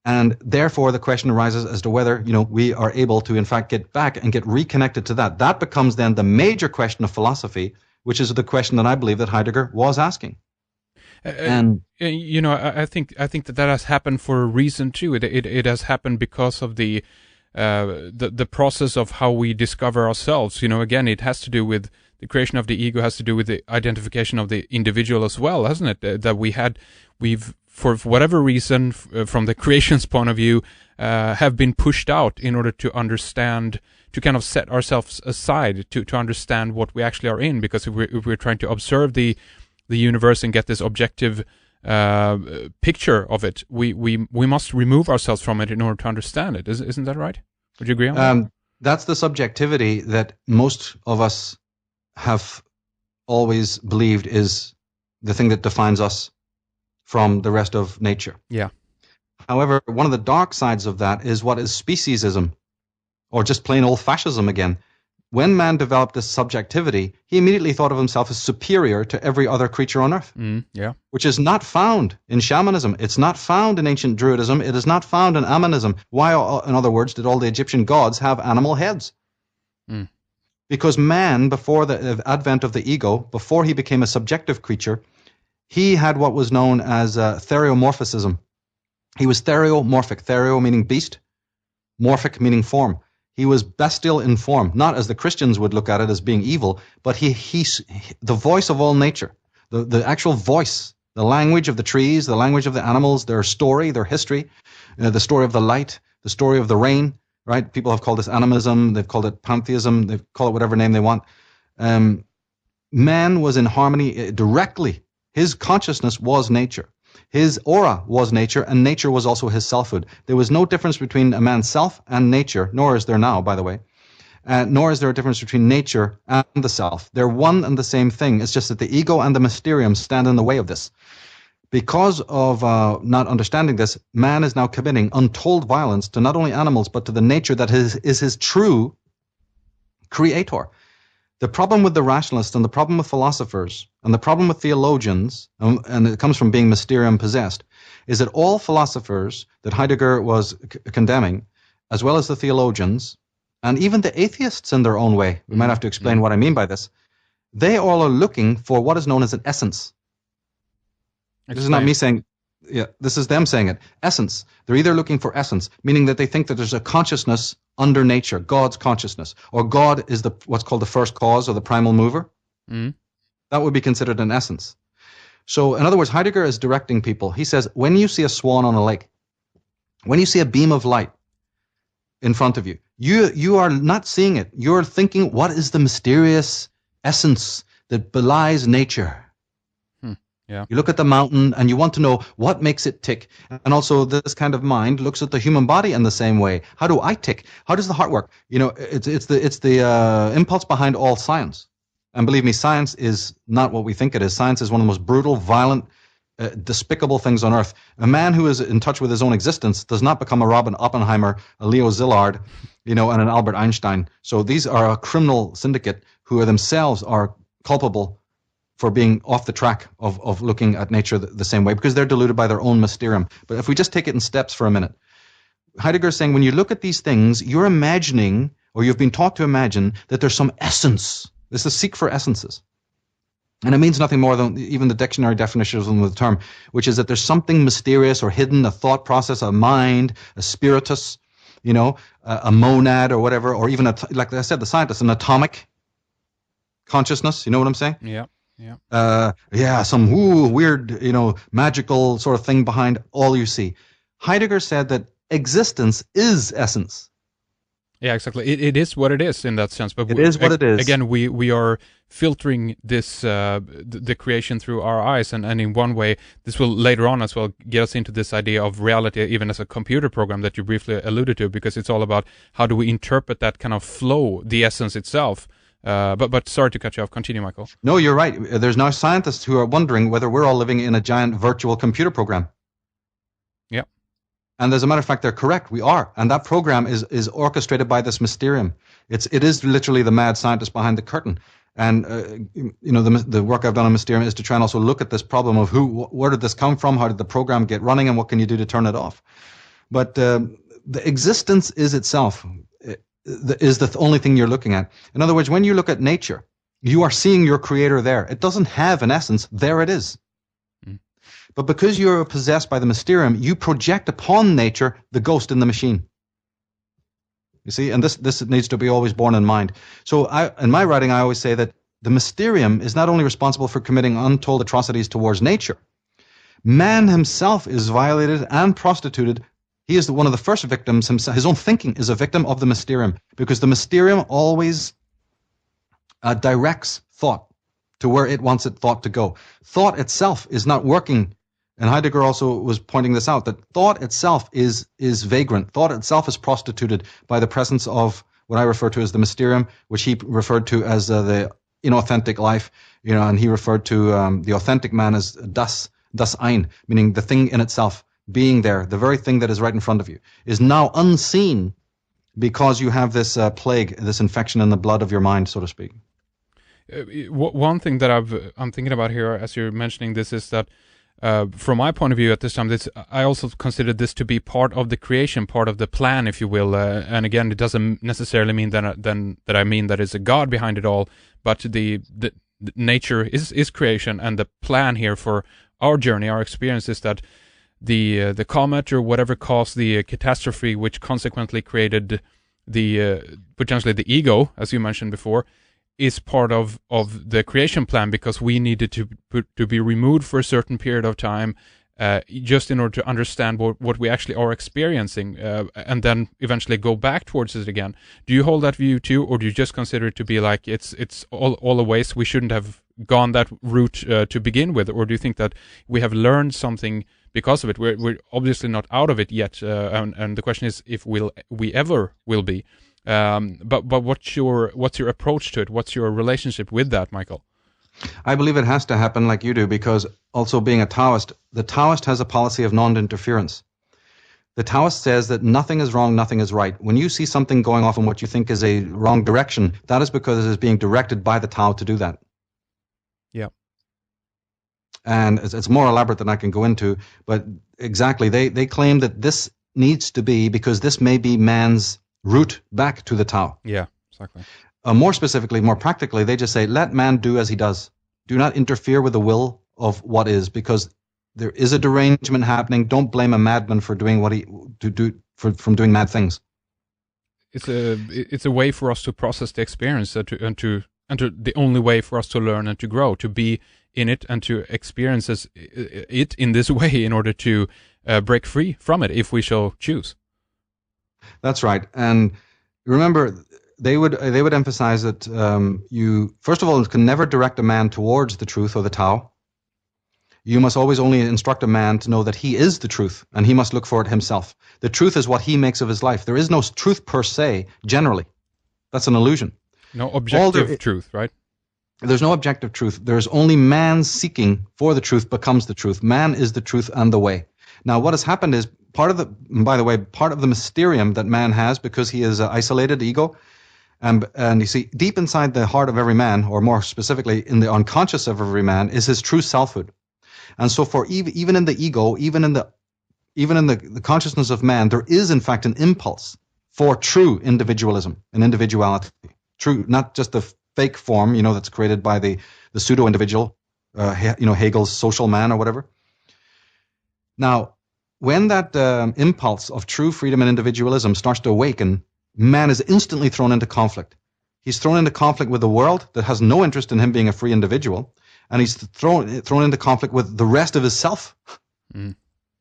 And therefore, the question arises as to whether, we are able to, in fact, get back and get reconnected to that. That becomes then the major question of philosophy, which is the question that I believe that Heidegger was asking. I think that has happened for a reason too. It has happened because of the process of how we discover ourselves. Again, it has to do with the creation of the ego, has to do with the identification of the individual as well, hasn't it? That we've for whatever reason, from the creation's point of view, have been pushed out in order to understand, to kind of set ourselves aside to understand what we actually are in. Because if we're trying to observe the universe and get this objective picture of it, we must remove ourselves from it in order to understand it. Isn't that right? Would you agree on that? That's the subjectivity that most of us have always believed is the thing that defines us from the rest of nature. Yeah. However, one of the dark sides of that is what is speciesism, or just plain old fascism again. When man developed this subjectivity, he immediately thought of himself as superior to every other creature on earth, which is not found in shamanism. It's not found in ancient Druidism. It is not found in Amanism. Why, in other words, did all the Egyptian gods have animal heads? Because man, before the advent of the ego, before he became a subjective creature, he had what was known as theriomorphism. He was theriomorphic, therio meaning beast, morphic meaning form. He was bestial in form, not as the Christians would look at it as being evil, but he's the voice of all nature, the actual voice, the language of the trees, the language of the animals, their story, their history, the story of the light, the story of the rain, right? People have called this animism, they've called it pantheism, they call it whatever name they want. Man was in harmony directly. His consciousness was nature. His aura was nature, and nature was also his selfhood. There was no difference between a man's self and nature, nor is there now, by the way. Nor is there a difference between nature and the self. They're one and the same thing. It's just that the ego and the mysterium stand in the way of this. Because of not understanding this, man is now committing untold violence to not only animals, but to the nature that is his true creator. The problem with the rationalists and the problem with philosophers and the problem with theologians, and it comes from being Mysterium possessed, is that all philosophers that Heidegger was condemning, as well as the theologians, and even the atheists in their own way, we might have to explain what I mean by this, they all are looking for what is known as an essence. This is not me saying, this is them saying it. Essence. They're either looking for essence, meaning that they think that there's a consciousness under nature, God's consciousness, or God is what's called the first cause or the primal mover. That would be considered an essence. So, in other words, Heidegger is directing people. He says, when you see a swan on a lake, when you see a beam of light in front of you, you are not seeing it. You're thinking, what is the mysterious essence that belies nature? Yeah. You look at the mountain and you want to know what makes it tick. And also this kind of mind looks at the human body in the same way. How do I tick? How does the heart work? It's the impulse behind all science. And believe me, science is not what we think it is. Science is one of the most brutal, violent, despicable things on earth. A man who is in touch with his own existence does not become a Robin Oppenheimer, a Leo Szilard, and an Albert Einstein. So these are a criminal syndicate who themselves are culpable for being off the track of looking at nature the same way, because they're deluded by their own mysterium. But if we just take it in steps for a minute, Heidegger is saying when you look at these things, you're imagining, or you've been taught to imagine, that there's some essence. This is seek for essences. And it means nothing more than even the dictionary definition of the term, which is that there's something mysterious or hidden, a thought process, a mind, a spiritus, a monad or whatever, or even, like I said, the scientists, an atomic consciousness. You know what I'm saying? Yeah. Yeah. Some weird, magical sort of thing behind all you see. Heidegger said that existence is essence. Yeah, exactly. It is what it is in that sense. But it is what it is. Again, we are filtering this the creation through our eyes, and in one way, this will later on as well get us into this idea of reality, even as a computer program that you briefly alluded to, because it's all about how do we interpret that kind of flow, the essence itself. But sorry to cut you off. Continue, Michael. No, you're right. There's now scientists who are wondering whether we're all living in a giant virtual computer program. Yeah. And as a matter of fact, they're correct. We are. And that program is orchestrated by this Mysterium. It is literally the mad scientist behind the curtain. And, the work I've done on Mysterium is to try and also look at this problem of where did this come from? How did the program get running? And what can you do to turn it off? But the existence is itself. Is the only thing you're looking at. In other words, when you look at nature, you are seeing your creator there. It doesn't have an essence. There it is. But because you're possessed by the Mysterium, you project upon nature the ghost in the machine. You see, and this needs to be always borne in mind. So in my writing, I always say that the Mysterium is not only responsible for committing untold atrocities towards nature, man himself is violated and prostituted. He is one of the first victims himself. His own thinking is a victim of the Mysterium, because the Mysterium always directs thought to where it wants thought to go. Thought itself is not working, and Heidegger also was pointing this out, that thought itself is vagrant. Thought itself is prostituted by the presence of what I refer to as the Mysterium, which he referred to as the inauthentic life, and he referred to the authentic man as das Ein, meaning the thing in itself. Being there, the very thing that is right in front of you, is now unseen because you have this plague, this infection in the blood of your mind, so to speak. One thing that I'm thinking about here, as you're mentioning this, is that from my point of view at this time, I also consider this to be part of the creation, part of the plan, if you will. And again, it doesn't necessarily mean that I mean that it's a God behind it all, but the nature is creation, and the plan here for our journey, our experience, is that the comet or whatever caused the catastrophe, which consequently created the potentially the ego, as you mentioned before, is part of the creation plan, because we needed to be removed for a certain period of time, just in order to understand what we actually are experiencing, and then eventually go back towards it again. Do you hold that view too, or do you just consider it to be like it's all a waste? We shouldn't have gone that route to begin with, or do you think that we have learned something because of it? We're obviously not out of it yet, and the question is if we ever will be. But what's your approach to it? What's your relationship with that, Michael? I believe it has to happen like you do, because also being a Taoist, the Taoist has a policy of non-interference. The Taoist says that nothing is wrong, nothing is right. When you see something going off in what you think is a wrong direction, that is because it is being directed by the Tao to do that. Yeah. And it's more elaborate than I can go into, but exactly, they claim that this needs to be because this may be man's route back to the Tao. Yeah, exactly. More specifically, more practically, they just say, let man do as he does. Do not interfere with the will of what is, because there is a derangement happening. Don't blame a madman for doing what from doing mad things. It's a way for us to process the experience and the only way for us to learn and to grow, to be in it and to experience it in this way in order to break free from it if we shall choose. That's right. And remember, they would emphasize that you, first of all, can never direct a man towards the truth or the Tao. You must always only instruct a man to know that he is the truth, and he must look for it himself. The truth is what he makes of his life. There is no truth per se, generally. That's an illusion. No objective truth, right? There's no objective truth. There's only man seeking for the truth becomes the truth. Man is the truth and the way. Now, what has happened is part of the mysterium that man has, because he is an isolated ego, and you see, deep inside the heart of every man, or more specifically in the unconscious of every man, is his true selfhood. And so, for even in the ego, even in the consciousness of man, there is in fact an impulse for true individualism and individuality. True, not just the fake form, that's created by the pseudo individual, Hegel's social man or whatever. Now, when that impulse of true freedom and individualism starts to awaken, man is instantly thrown into conflict. He's thrown into conflict with the world that has no interest in him being a free individual, and he's thrown into conflict with the rest of his self,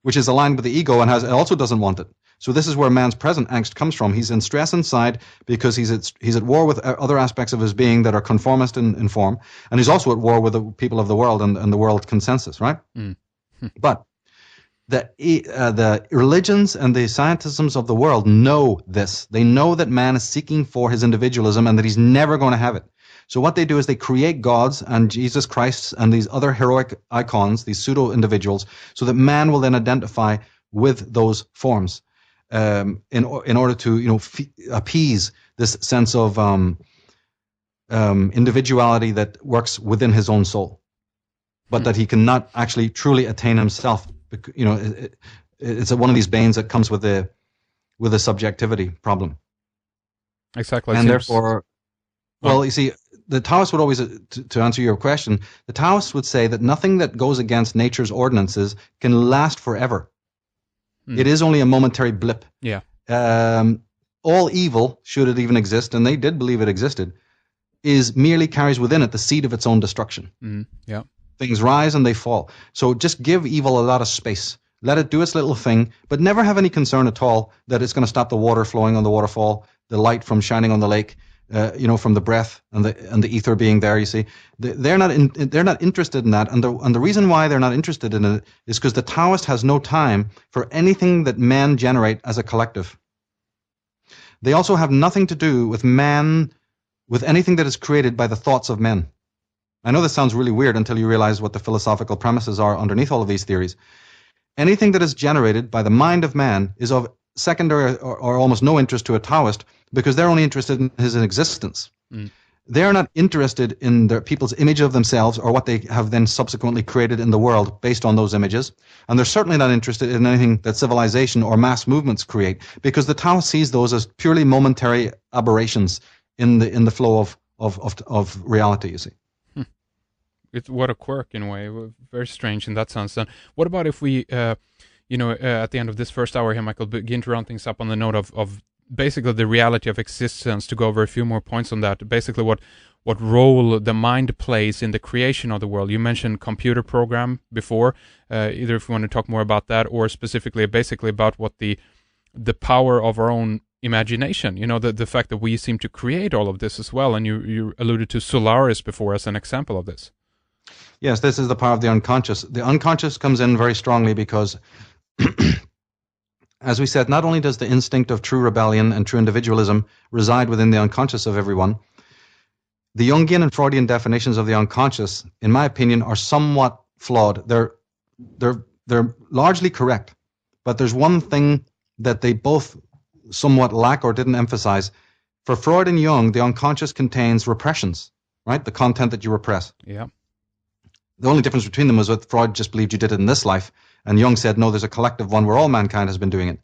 which is aligned with the ego and also doesn't want it. So this is where man's present angst comes from. He's in stress inside because he's at war with other aspects of his being that are conformist in form, and he's also at war with the people of the world and the world consensus, right? But the religions and the scientisms of the world know this. They know that man is seeking for his individualism and that he's never going to have it. So what they do is they create gods and Jesus Christ and these other heroic icons, these pseudo-individuals, so that man will then identify with those forms in order to appease this sense of individuality that works within his own soul, but that he cannot actually truly attain himself. It's one of these banes that comes with a subjectivity problem. Exactly. And therefore, well, you see, the Taoists would always, to answer your question, the Taoists would say that nothing that goes against nature's ordinances can last forever. It is only a momentary blip. Yeah. All evil, should it even exist, and they did believe it existed, merely carries within it the seed of its own destruction. Yeah. Things rise and they fall. So just give evil a lot of space. Let it do its little thing, but never have any concern at all that it's going to stop the water flowing on the waterfall, the light from shining on the lake, from the breath and the ether being there. You see, they're not interested in that, and the reason why they're not interested in it is because the Taoist has no time for anything that men generate as a collective. They also have nothing to do with man, with anything that is created by the thoughts of men. I know this sounds really weird until you realize what the philosophical premises are underneath all of these theories. Anything that is generated by the mind of man is of secondary or almost no interest to a Taoist, because they're only interested in his existence. They're not interested in their people's image of themselves or what they have then subsequently created in the world based on those images. And they're certainly not interested in anything that civilization or mass movements create, because the Tao sees those as purely momentary aberrations in the flow of reality, you see. It's what a quirk in a way. Very strange in that sense. And what about if we, at the end of this first hour here, Michael, begin to round things up on the note of basically the reality of existence, to go over a few more points on that. Basically what role the mind plays in the creation of the world. You mentioned computer program before, either if you want to talk more about that, or specifically basically about what the power of our own imagination, the fact that we seem to create all of this as well. And you alluded to Solaris before as an example of this. Yes, this is the power of the unconscious. The unconscious comes in very strongly because, as we said, not only does the instinct of true rebellion and true individualism reside within the unconscious of everyone, the Jungian and Freudian definitions of the unconscious, in my opinion, are somewhat flawed. They're largely correct, but there's one thing that they both somewhat lack or didn't emphasize. For Freud and Jung, the unconscious contains repressions, right? The content that you repress. Yeah. The only difference between them was that Freud just believed you did it in this life, and Jung said, no, there's a collective one where all mankind has been doing it.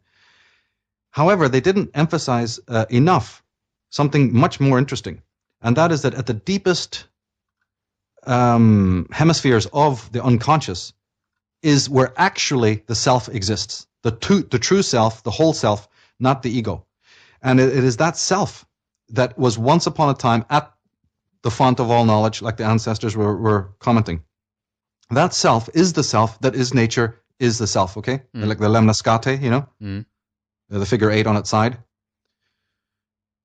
However, they didn't emphasize enough something much more interesting, and that is that at the deepest hemispheres of the unconscious is where actually the self exists, the true self, the whole self, not the ego. And it is that self that was once upon a time at the font of all knowledge, like the ancestors were commenting. That self is the self that is nature, is the self, okay? Like the lemniscate, you know? The figure 8 on its side.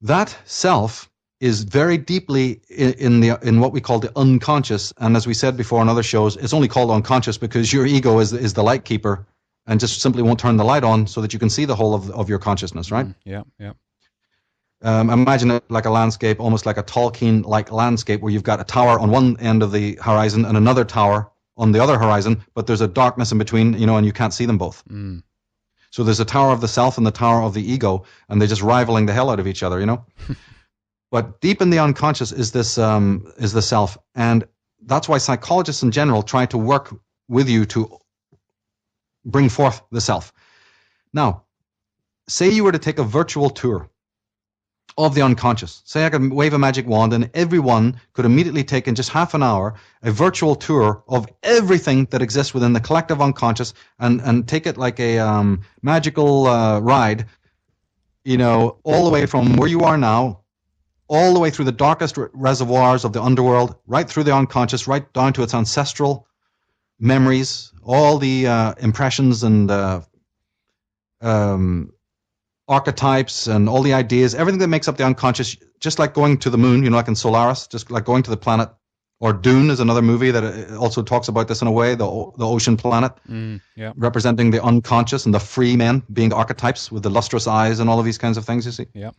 That self is very deeply in what we call the unconscious, and as we said before on other shows, it's only called unconscious because your ego is the light keeper and just simply won't turn the light on so that you can see the whole of your consciousness, right? Yeah, yeah. Imagine it like a landscape, almost like a Tolkien-like landscape where you've got a tower on one end of the horizon and another tower on the other horizon, but there's a darkness in between, you know, and you can't see them both. So there's a tower of the self and the tower of the ego, and they're just rivaling the hell out of each other, you know? But deep in the unconscious is this is the self, and that's why psychologists in general try to work with you to bring forth the self. Now, say you were to take a virtual tour of the unconscious. Say I could wave a magic wand and everyone could immediately take in just half an hour a virtual tour of everything that exists within the collective unconscious and take it like a magical ride, you know, all the way from where you are now, all the way through the darkest reservoirs of the underworld, right through the unconscious, right down to its ancestral memories, all the impressions and archetypes and all the ideas, everything that makes up the unconscious, just like going to the moon, you know, like in Solaris, just like going to the planet. Or Dune is another movie that also talks about this in a way, the ocean planet, representing the unconscious and the free men being the archetypes with the lustrous eyes and all of these kinds of things, you see. Yeah.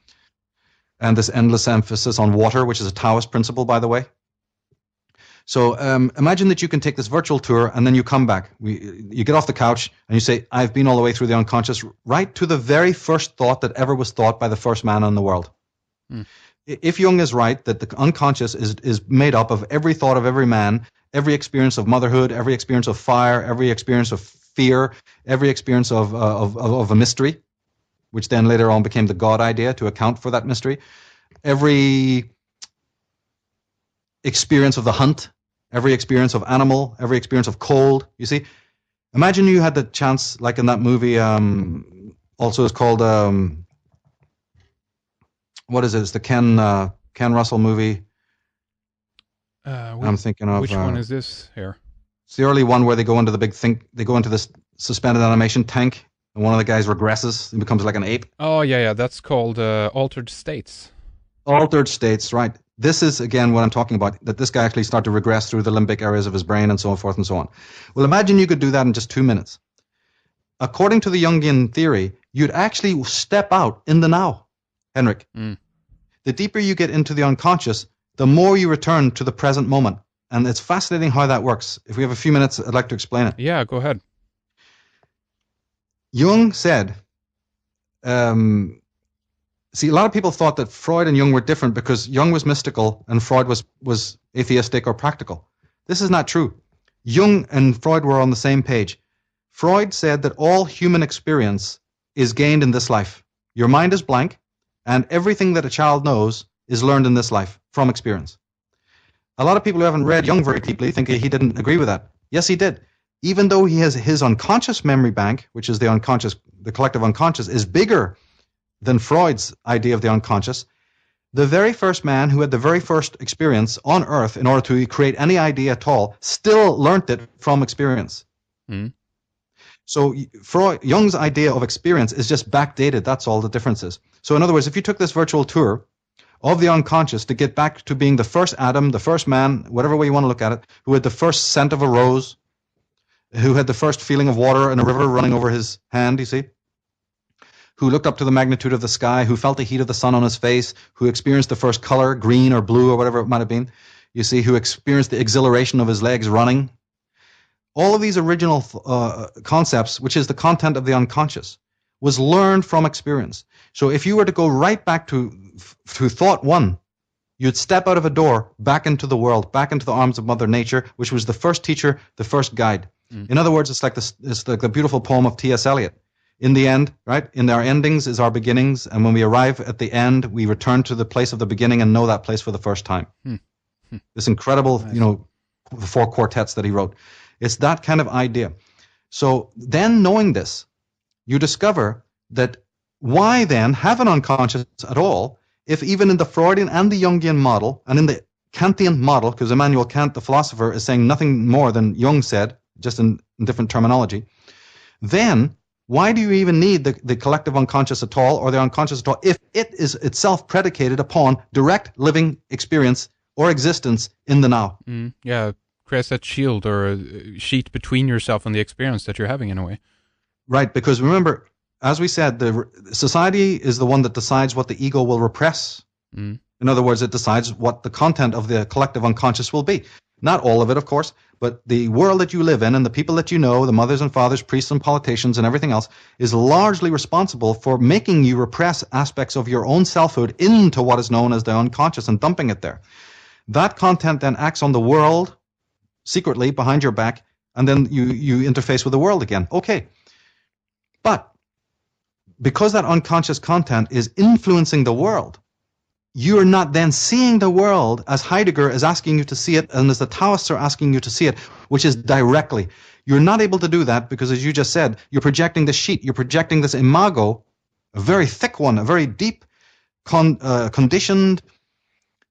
And this endless emphasis on water, which is a Taoist principle, by the way. So imagine that you can take this virtual tour and then you come back. You get off the couch and you say, I've been all the way through the unconscious, right to the very first thought that ever was thought by the first man in the world. If Jung is right, that the unconscious is made up of every thought of every man, every experience of motherhood, every experience of fire, every experience of fear, every experience of a mystery, which then later on became the God idea to account for that mystery, every experience of the hunt, every experience of animal, every experience of cold, you see. Imagine you had the chance, like in that movie, also it's called, what is it? It's the Ken Russell movie. I'm thinking of... Which one is this here? It's the early one where they go into the big thing, they go into this suspended animation tank, and one of the guys regresses and becomes like an ape. Oh, yeah, that's called Altered States. Altered States, right. This is, again, what I'm talking about, that this guy actually started to regress through the limbic areas of his brain and so forth and so on. Well, imagine you could do that in just 2 minutes. According to the Jungian theory, you'd actually step out in the now, Henrik. The deeper you get into the unconscious, the more you return to the present moment. And it's fascinating how that works. If we have a few minutes, I'd like to explain it. Yeah, go ahead. Jung said... See, a lot of people thought that Freud and Jung were different because Jung was mystical and Freud was atheistic or practical. This is not true. Jung and Freud were on the same page. Freud said that all human experience is gained in this life. Your mind is blank, and everything that a child knows is learned in this life from experience. A lot of people who haven't read Jung very deeply think he didn't agree with that. Yes, he did. Even though he has his unconscious memory bank, which is the unconscious, the collective unconscious, is bigger than Freud's idea of the unconscious, the very first man who had the very first experience on Earth in order to create any idea at all still learnt it from experience. So Jung's idea of experience is just backdated. That's all the difference is. So in other words, if you took this virtual tour of the unconscious to get back to being the first Adam, the first man, whatever way you want to look at it, who had the first scent of a rose, who had the first feeling of water in a river running over his hand, you see, who looked up to the magnitude of the sky, who felt the heat of the sun on his face, who experienced the first color, green or blue or whatever it might have been, you see, who experienced the exhilaration of his legs running. All of these original concepts, which is the content of the unconscious, was learned from experience. So if you were to go right back to thought one, you'd step out of a door back into the world, back into the arms of Mother Nature, which was the first teacher, the first guide. In other words, it's like the beautiful poem of T.S. Eliot. In the end, right? In our endings is our beginnings, and when we arrive at the end, we return to the place of the beginning and know that place for the first time. This incredible, Nice. The 4 quartets that he wrote. It's that kind of idea. So then knowing this, you discover that why then have an unconscious at all if even in the Freudian and the Jungian model and in the Kantian model, because Immanuel Kant, the philosopher, is saying nothing more than Jung said, just in different terminology, then why do you even need the collective unconscious at all or the unconscious at all if it is itself predicated upon direct living experience or existence in the now? Yeah, creates that shield or a sheet between yourself and the experience that you're having in a way. Right, because remember, as we said, the society is the one that decides what the ego will repress. In other words, it decides what the content of the collective unconscious will be. Not all of it, of course, but the world that you live in and the people that you know, the mothers and fathers, priests and politicians and everything else, is largely responsible for making you repress aspects of your own selfhood into what is known as the unconscious and dumping it there. That content then acts on the world secretly behind your back, and then you interface with the world again. Okay. But because that unconscious content is influencing the world, you're not then seeing the world as Heidegger is asking you to see it and as the Taoists are asking you to see it, which is directly. You're not able to do that because, as you just said, you're projecting this sheet, you're projecting this imago, a very thick one, a very deep, conditioned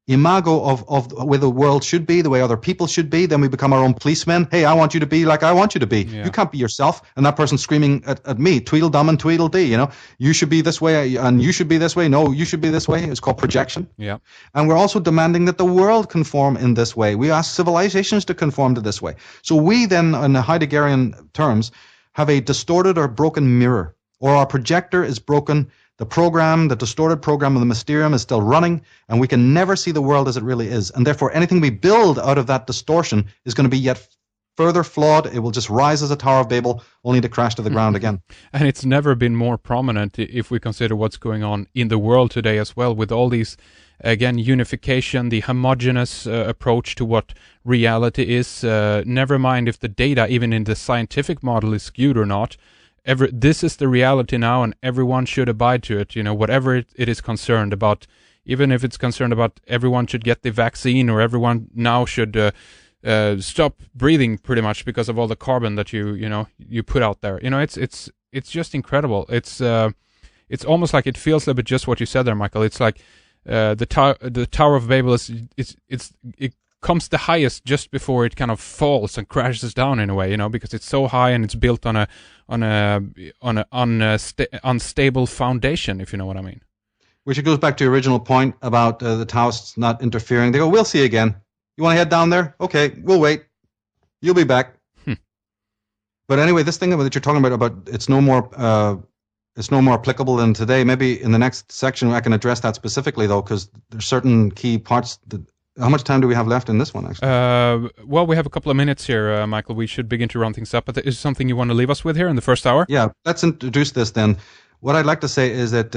imago of where the world should be, the way other people should be. Then we become our own policemen. Hey, I want you to be like I want you to be. Yeah. You can't be yourself. And that person screaming at me, Tweedledum and Tweedledee, you should be this way and you should be this way. No, you should be this way. It's called projection. Yeah. And we're also demanding that the world conform in this way. We ask civilizations to conform to this way. So we then, in the Heideggerian terms, have a distorted or broken mirror, or our projector is broken. The distorted program of the Mysterium is still running, and we can never see the world as it really is. And therefore, anything we build out of that distortion is going to be yet further flawed. It will just rise as a Tower of Babel, only to crash to the ground again. And it's never been more prominent if we consider what's going on in the world today as well, with all these, again, unification, the homogeneous approach to what reality is. Never mind if the data, even in the scientific model, is skewed or not. This is the reality now, and everyone should abide to it. Whatever it is concerned about, even if it's concerned about everyone should get the vaccine or everyone now should stop breathing, pretty much because of all the carbon that you put out there. It's just incredible. It's almost like it feels a little bit just what you said there, Michael. It's like the Tower of Babel it comes the highest just before it kind of falls and crashes down in a way, because it's so high and it's built on a unstable foundation, if you know what I mean. Which goes back to your original point about the Taoists not interfering. They go, we'll see again. You want to head down there? Okay, we'll wait. You'll be back. But anyway, this thing that you're talking about it's no more applicable than today. Maybe in the next section I can address that specifically, though, because there's certain key parts that. How much time do we have left in this one, actually? Well, we have a couple of minutes here, Michael. We should begin to round things up. But is there something you want to leave us with here in the first hour? Yeah, let's introduce this then. What I'd like to say is that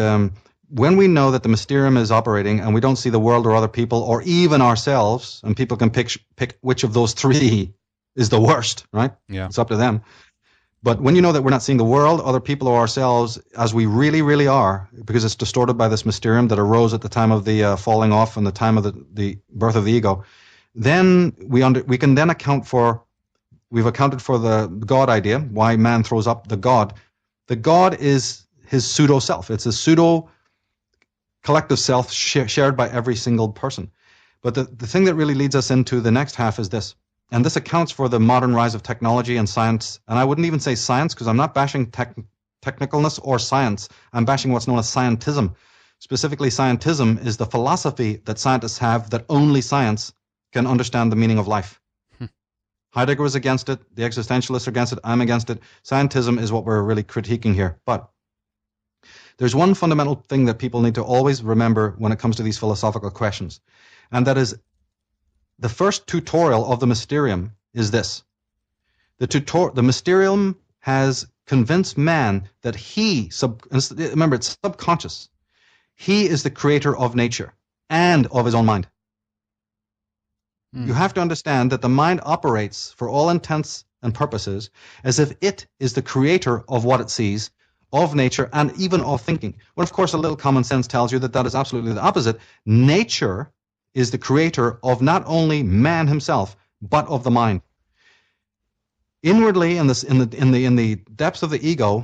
when we know that the Mysterium is operating and we don't see the world or other people or even ourselves, and people can pick which of those three is the worst, right? Yeah. It's up to them. But when you know that we're not seeing the world, other people, or ourselves as we really, really are, because it's distorted by this Mysterium that arose at the time of the falling off and the time of the birth of the ego, then we can then we've accounted for the God idea, why man throws up the God. The God is his pseudo-self. It's a pseudo-collective self shared by every single person. But the thing that really leads us into the next half is this. And this accounts for the modern rise of technology and science. And I wouldn't even say science, because I'm not bashing technicalness or science. I'm bashing what's known as scientism. Specifically, scientism is the philosophy that scientists have that only science can understand the meaning of life. Heidegger was against it. The existentialists are against it. I'm against it. Scientism is what we're really critiquing here. But there's one fundamental thing that people need to always remember when it comes to these philosophical questions. And that is, the first tutorial of the Mysterium is this. The Mysterium has convince man that remember, it's subconscious. He is the creator of nature and of his own mind. You have to understand that the mind operates, for all intents and purposes, as if it is the creator of what it sees, of nature, and even of thinking. Well, of course, a little common sense tells you that that is absolutely the opposite. Nature is the creator of not only man himself, but of the mind. Inwardly, in the depths of the ego,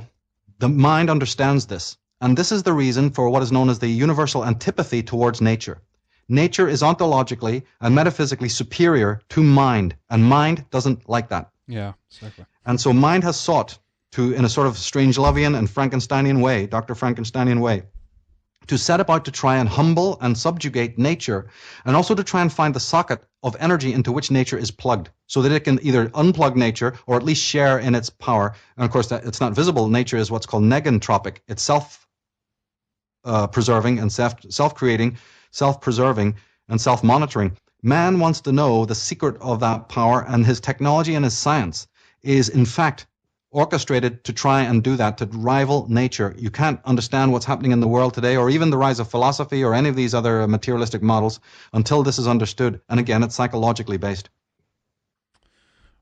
the mind understands this. And this is the reason for what is known as the universal antipathy towards nature. Nature is ontologically and metaphysically superior to mind, and mind doesn't like that. Yeah, exactly. And so mind has sought to, in a sort of Strangelovian and Frankensteinian way, Dr. Frankensteinian way, to set about to try and humble and subjugate nature, and also to try and find the socket of energy into which nature is plugged, so that it can either unplug nature or at least share in its power. And of course, that it's not visible. Nature is what's called negentropic. It's self-preserving and self-creating, self-preserving, and self-monitoring. Man wants to know the secret of that power, and his technology and his science is, in fact, orchestrated to try and do that, to rival nature. You can't understand what's happening in the world today, or even the rise of philosophy or any of these other materialistic models, until this is understood. And again, it's psychologically based.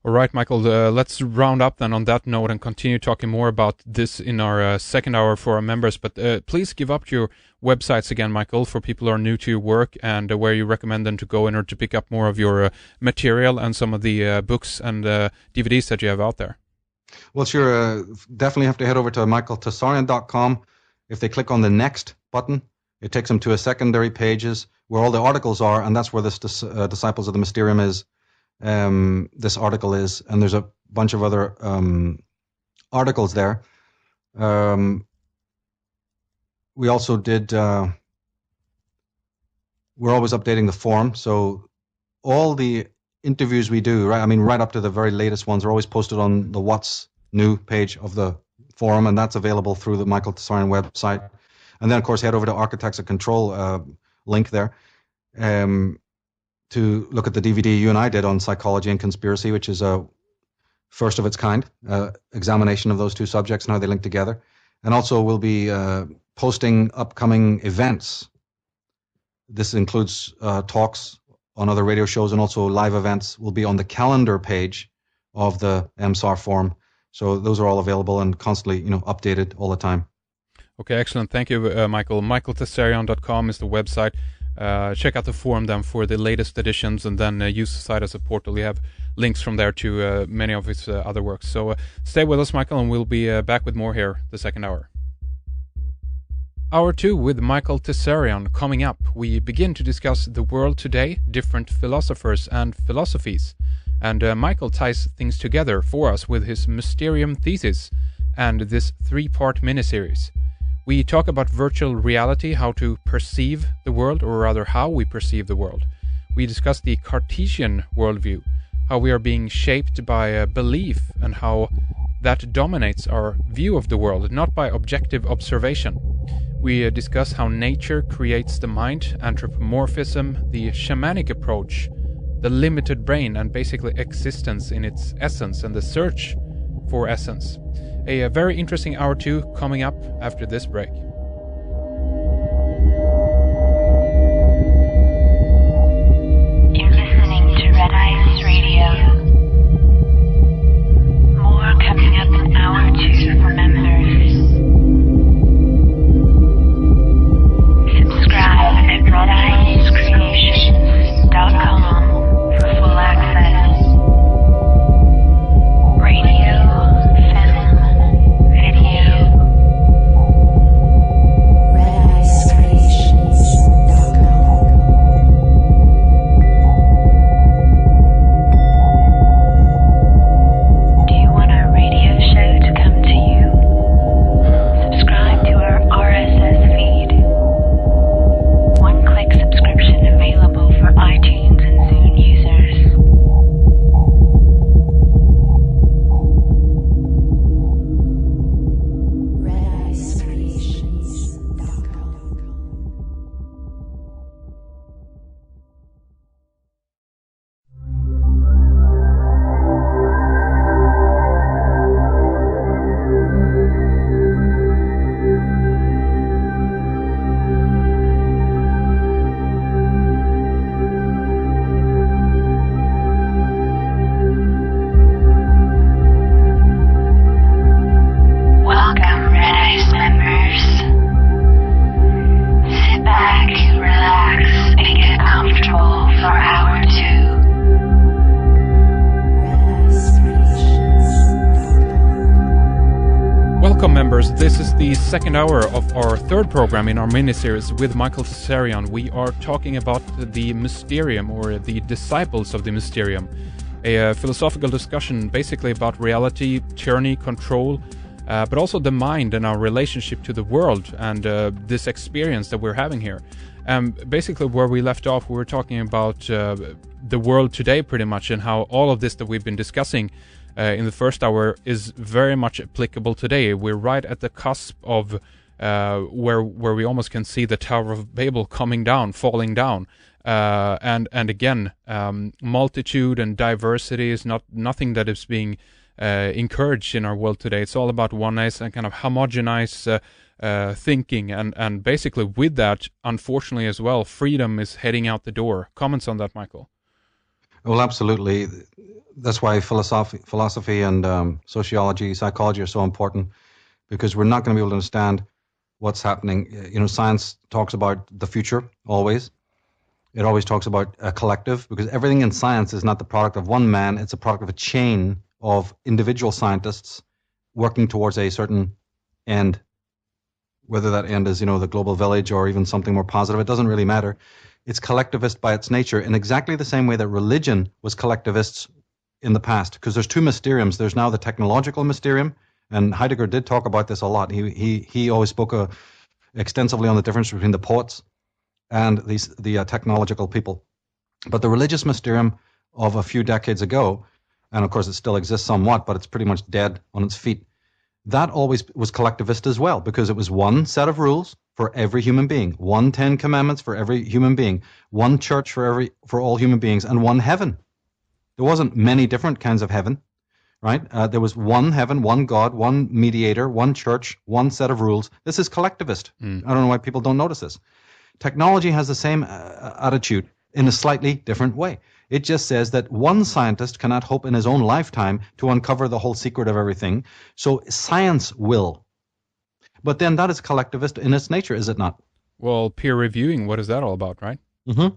All right, Michael, let's round up then on that note and continue talking more about this in our second hour for our members. But please give up your websites again, Michael, for people who are new to your work, and where you recommend them to go in order to pick up more of your material and some of the books and DVDs that you have out there. Well, sure. Definitely have to head over to michaeltsarion.com. If they click on the next button, it takes them to a secondary pages where all the articles are, and that's where this Disciples of the Mysterium is. This article is, and there's a bunch of other articles there. We also did, we're always updating the forum, so all the interviews we do, right? I mean, right up to the very latest ones are always posted on the What's New page of the forum, and that's available through the Michael Tsarion website. And then, of course, head over to Architects of Control link there to look at the DVD you and I did on psychology and conspiracy, which is a first of its kind examination of those two subjects and how they link together. And also we'll be posting upcoming events. This includes talks on other radio shows, and also live events will be on the calendar page of the MSAR forum. So those are all available and constantly, updated all the time. Okay, excellent. Thank you, Michael. michaeltsarion.com is the website. Check out the forum then for the latest editions, and then use the site as a portal. We have links from there to many of his other works. So stay with us, Michael, and we'll be back with more here the second hour. Hour 2 with Michael Tsarion coming up. We begin to discuss the world today, different philosophers and philosophies. And Michael ties things together for us with his Mysterium thesis and this 3-part miniseries. We talk about virtual reality, how to perceive the world, or rather how we perceive the world. We discuss the Cartesian worldview, how we are being shaped by belief and how that dominates our view of the world, not by objective observation. We discuss how nature creates the mind, anthropomorphism, the shamanic approach, the limited brain, and basically existence in its essence and the search for essence. A very interesting hour 2 coming up after this break. You're listening to Red Eyes Radio. More coming up in hour 2 for members. Subscribe at redeyescreations.com for full access. Radio, film, video. members, this is the second hour of our third program in our mini-series with Michael Tsarion. We are talking about the Mysterium, or the disciples of the Mysterium, a philosophical discussion basically about reality, tyranny, control, but also the mind and our relationship to the world and this experience that we're having here. Basically, where we left off, we were talking about the world today pretty much, and how all of this that we've been discussing in the first hour is very much applicable today. We're right at the cusp of where we almost can see the Tower of Babel coming down, falling down. And again, multitude and diversity is nothing that is being encouraged in our world today. It's all about oneness and kind of homogenized thinking. And basically with that, unfortunately as well, freedom is heading out the door. Comments on that, Michael? Well, absolutely. That's why philosophy and sociology, psychology are so important, because we're not going to be able to understand what's happening. You know, science talks about the future always. It always talks about a collective, because everything in science is not the product of one man. It's a product of a chain of individual scientists working towards a certain end. Whether that end is, you know, the global village or even something more positive, it doesn't really matter. It's collectivist by its nature, in exactly the same way that religion was collectivists in the past, because there's two mysteriums. There's now the technological mysterium, and Heidegger did talk about this a lot. He always spoke extensively on the difference between the poets and the technological people. But the religious mysterium of a few decades ago, and of course it still exists somewhat, but it's pretty much dead on its feet, that always was collectivist as well, because it was one set of rules for every human being, 10 commandments for every human being, one church for all human beings, and one heaven. There wasn't many different kinds of heaven, right? There was one heaven, one God, one mediator, one church, one set of rules. This is collectivist. I don't know why people don't notice this. Technology has the same attitude in a slightly different way. It just says that one scientist cannot hope in his own lifetime to uncover the whole secret of everything. So science will. But then that is collectivist in its nature, is it not? Well, peer reviewing, what is that all about, right? Mm-hmm.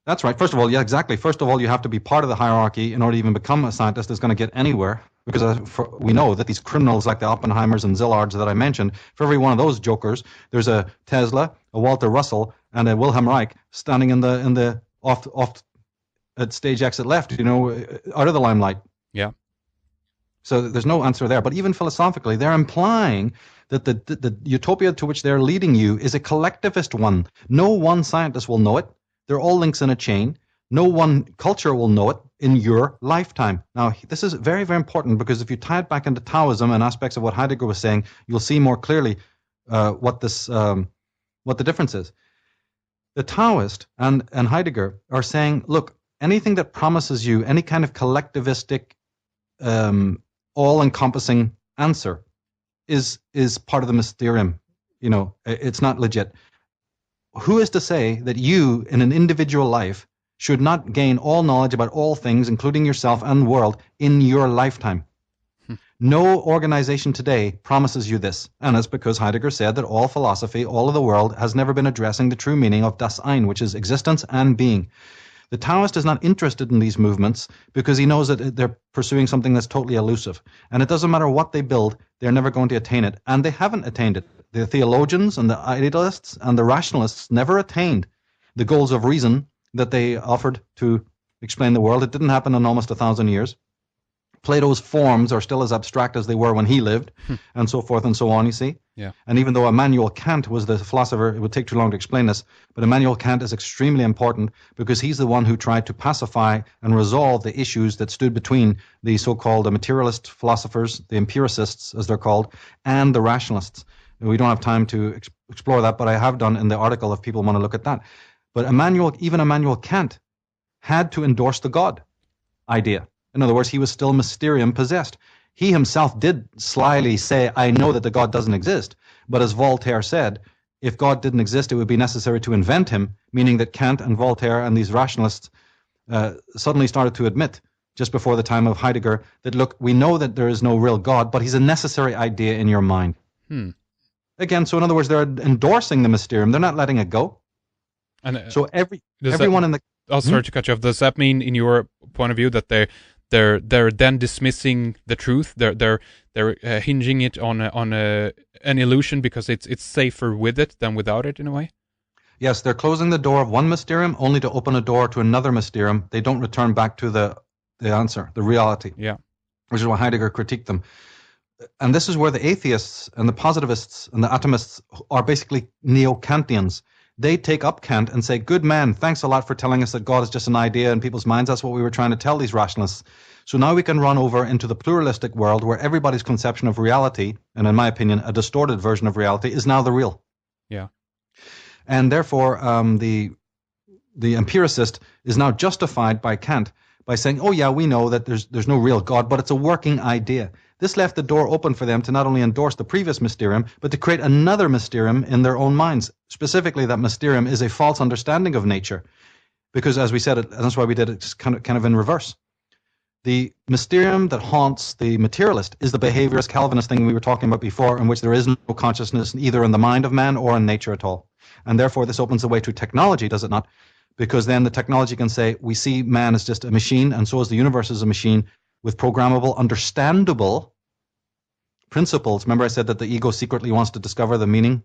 That's right. First of all, yeah, exactly. First of all, you have to be part of the hierarchy in order to even become a scientist that's going to get anywhere. Because we know that these criminals like the Oppenheimers and Zillards that I mentioned, for every one of those jokers, there's a Tesla, a Walter Russell, and a Wilhelm Reich standing in the off at stage exit left, you know, out of the limelight. Yeah. So there's no answer there. But even philosophically, they're implying that the utopia to which they're leading you is a collectivist one. No one scientist will know it. They're all links in a chain. No one culture will know it in your lifetime. Now, this is very, very important, because if you tie it back into Taoism and aspects of what Heidegger was saying, you'll see more clearly what the difference is. The Taoist and Heidegger are saying, look, anything that promises you any kind of collectivistic, all-encompassing answer is part of the Mysterium. You know, it's not legit. Who is to say that you, in an individual life, should not gain all knowledge about all things, including yourself and the world, in your lifetime? No organization today promises you this. And it's because Heidegger said that all philosophy, all of the world, has never been addressing the true meaning of Das Ein, which is existence and being. The Taoist is not interested in these movements because he knows that they're pursuing something that's totally elusive. And it doesn't matter what they build, they're never going to attain it. And they haven't attained it. The theologians and the idealists and the rationalists never attained the goals of reason that they offered to explain the world. It didn't happen in almost 1,000 years. Plato's forms are still as abstract as they were when he lived, and so forth and so on, you see? Yeah. And even though Immanuel Kant was the philosopher, it would take too long to explain this, but Immanuel Kant is extremely important because he's the one who tried to pacify and resolve the issues that stood between the so-called materialist philosophers, the empiricists, as they're called, and the rationalists. We don't have time to explore that, but I have done in the article if people want to look at that. But even Immanuel Kant had to endorse the God idea. In other words, he was still Mysterium possessed. He himself did slyly say, I know that the God doesn't exist. But as Voltaire said, if God didn't exist, it would be necessary to invent him, meaning that Kant and Voltaire and these rationalists suddenly started to admit, just before the time of Heidegger, that, look, we know that there is no real God, but he's a necessary idea in your mind. Again, so in other words, they're endorsing the Mysterium. They're not letting it go. And so everyone in the... Oh, sorry to cut you off. Does that mean, in your point of view, that they're then dismissing the truth. They're hinging it on an illusion because it's safer with it than without it in a way. Yes, they're closing the door of one mysterium only to open a door to another mysterium. They don't return back to the answer, the reality. Yeah. Which is why Heidegger critiqued them. And this is where the atheists and the positivists and the atomists are basically neo-Kantians. They take up Kant and say, good man, thanks a lot for telling us that God is just an idea in people's minds. That's what we were trying to tell these rationalists. So now we can run over into the pluralistic world where everybody's conception of reality, and in my opinion, a distorted version of reality, is now the real. Yeah. And therefore, the empiricist is now justified by Kant by saying, oh yeah, we know that there's no real God, but it's a working idea. This left the door open for them to not only endorse the previous Mysterium, but to create another Mysterium in their own minds. Specifically, that Mysterium is a false understanding of nature. Because as we said, and that's why we did it kind of in reverse. The Mysterium that haunts the materialist is the behaviorist Calvinist thing we were talking about before, in which there is no consciousness either in the mind of man or in nature at all. And therefore, this opens the way to technology, does it not? Because then the technology can say, we see man as just a machine, and so is the universe as a machine, with programmable, understandable principles. Remember I said that the ego secretly wants to discover the meaning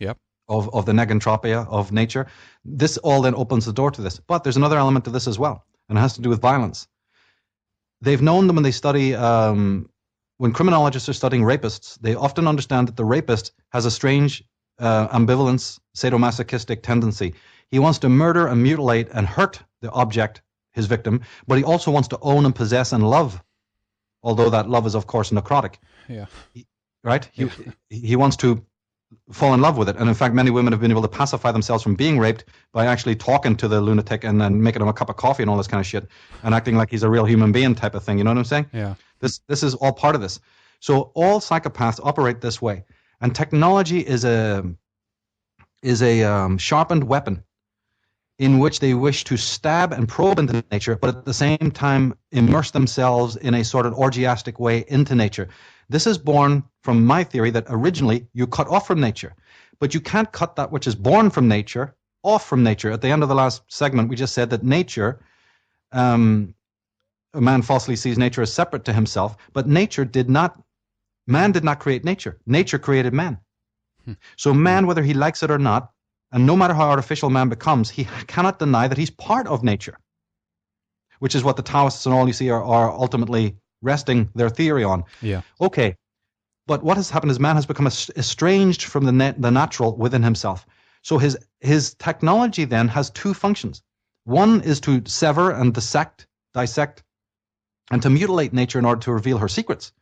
Yep. of the negentropia of nature. This all then opens the door to this. But there's another element to this as well, and it has to do with violence. They've known that when they study, when criminologists are studying rapists, they often understand that the rapist has a strange ambivalence, sadomasochistic tendency. He wants to murder and mutilate and hurt the object, his victim, but he also wants to own and possess and love, although that love is, of course, necrotic. Yeah. Right? He wants to fall in love with it. And in fact, many women have been able to pacify themselves from being raped by actually talking to the lunatic and then making him a cup of coffee and all this kind of shit and acting like he's a real human being type of thing. You know what I'm saying? Yeah. This is all part of this. So all psychopaths operate this way. And technology is a sharpened weapon in which they wish to stab and probe into nature, but at the same time immerse themselves in a sort of orgiastic way into nature. This is born from my theory that originally you cut off from nature, but you can't cut that which is born from nature off from nature. At the end of the last segment, we just said that nature, a man falsely sees nature as separate to himself, but man did not create nature. Nature created man. So man, whether he likes it or not, and no matter how artificial man becomes, he cannot deny that he's part of nature, which is what the Taoists and all you see are ultimately resting their theory on. Yeah. Okay, but what has happened is man has become estranged from the natural within himself. So his technology then has two functions. One is to sever and dissect, and to mutilate nature in order to reveal her secrets.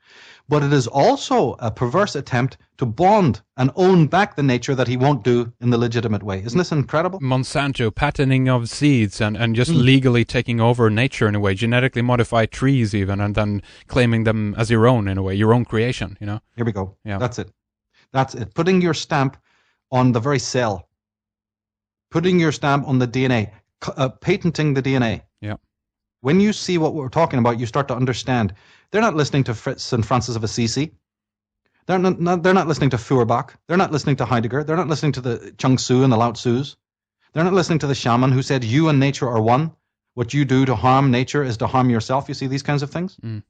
But it is also a perverse attempt to bond and own back the nature that he won't do in the legitimate way. Isn't this incredible? Monsanto, patenting of seeds and just legally taking over nature in a way, genetically modify trees even, and then claiming them as your own in a way, your own creation, you know? Here we go. Yeah. That's it. Putting your stamp on the very cell. Putting your stamp on the DNA. Patenting the DNA. Yeah. When you see what we're talking about, you start to understand. They're not listening to Fritz and Francis of Assisi. They're not listening to Feuerbach. They're not listening to Heidegger. They're not listening to the Chung Tzu and the Lao Tzus. They're not listening to the shaman who said, you and nature are one. What you do to harm nature is to harm yourself. You see these kinds of things? Mm.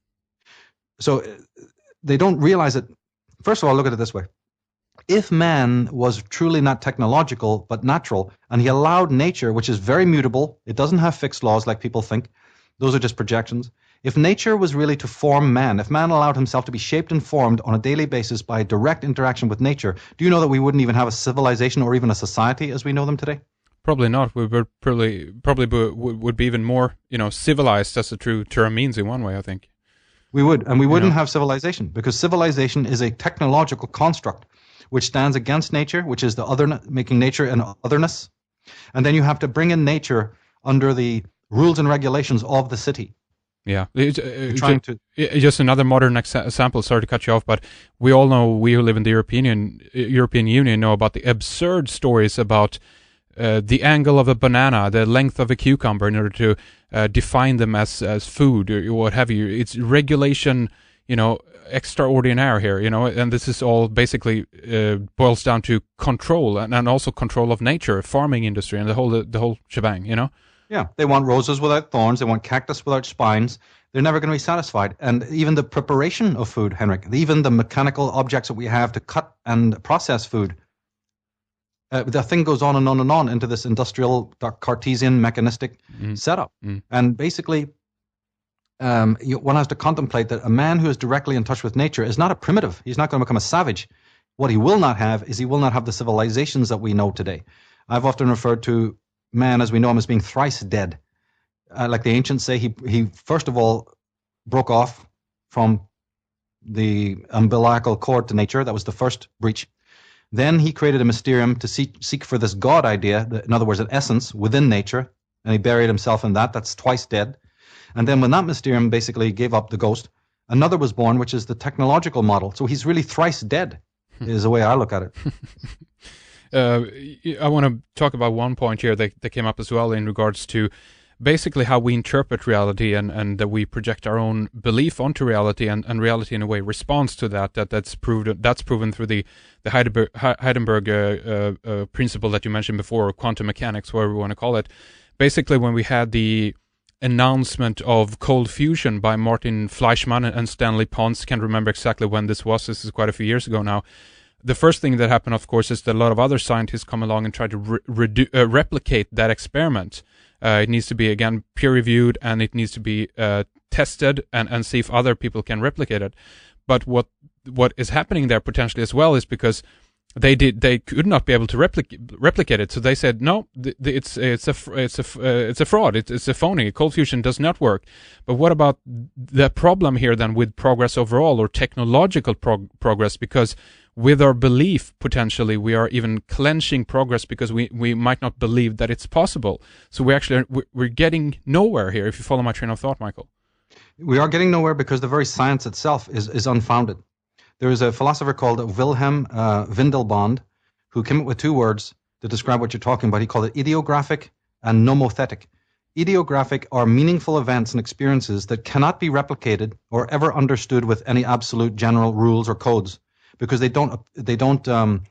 So they don't realize it. First of all, look at it this way. If man was truly not technological but natural, and he allowed nature, which is very mutable, it doesn't have fixed laws like people think, those are just projections. If nature was really to form man, if man allowed himself to be shaped and formed on a daily basis by direct interaction with nature, do you know that we wouldn't even have a civilization or even a society as we know them today? Probably not. We would would be even more, civilized, as the true term means in one way, I think. We would, and we wouldn't have civilization, because civilization is a technological construct which stands against nature, which is the other, making nature an otherness. And then you have to bring in nature under the rules and regulations of the city. Yeah, just another modern example. Sorry to cut you off, but we all know, we who live in the European Union know about the absurd stories about the angle of a banana, the length of a cucumber, in order to define them as food or what have you. It's regulation, extraordinaire here, and this is all basically boils down to control and also control of nature, farming industry, and the whole shebang, Yeah, they want roses without thorns. They want cactus without spines. they're never going to be satisfied. And even the preparation of food, Henrik, even the mechanical objects that we have to cut and process food, the thing goes on and on and on into this industrial, Cartesian, mechanistic setup. And basically, one has to contemplate that a man who is directly in touch with nature is not a primitive. He's not going to become a savage. What he will not have is he will not have the civilizations that we know today. I've often referred to man as we know him as being thrice dead. Like the ancients say, he first of all broke off from the umbilical cord to nature. That was the first breach. Then he created a mysterium to seek for this God idea, in other words, an essence within nature, and he buried himself in that. That's twice dead. And then when that mysterium basically gave up the ghost, another was born, which is the technological model. So he's really thrice dead, is the way I look at it. I want to talk about one point here that came up as well in regards to basically how we interpret reality and that we project our own belief onto reality, and reality in a way responds to that's proven through the Heisenberg principle that you mentioned before, or quantum mechanics, whatever we want to call it. Basically, when we had the announcement of cold fusion by Martin Fleischmann and Stanley Pons, can't remember exactly when this was. This is quite a few years ago now. The first thing that happened, of course, is that a lot of other scientists come along and try to replicate that experiment. It needs to be, again, peer-reviewed, and it needs to be tested and see if other people can replicate it. But what is happening there potentially as well is because they could not be able to replicate it, so they said no, it's a fraud, it's a phony. Cold fusion does not work. But what about the problem here then with progress overall, or technological progress? Because with our belief, potentially, we are even clenching progress because we might not believe that it's possible. So we're getting nowhere here, if you follow my train of thought, Michael. We are getting nowhere because the very science itself is unfounded. There is a philosopher called Wilhelm Windelband who came up with two words to describe what you're talking about. He called it ideographic and nomothetic. Ideographic are meaningful events and experiences that cannot be replicated or ever understood with any absolute general rules or codes, because ideographic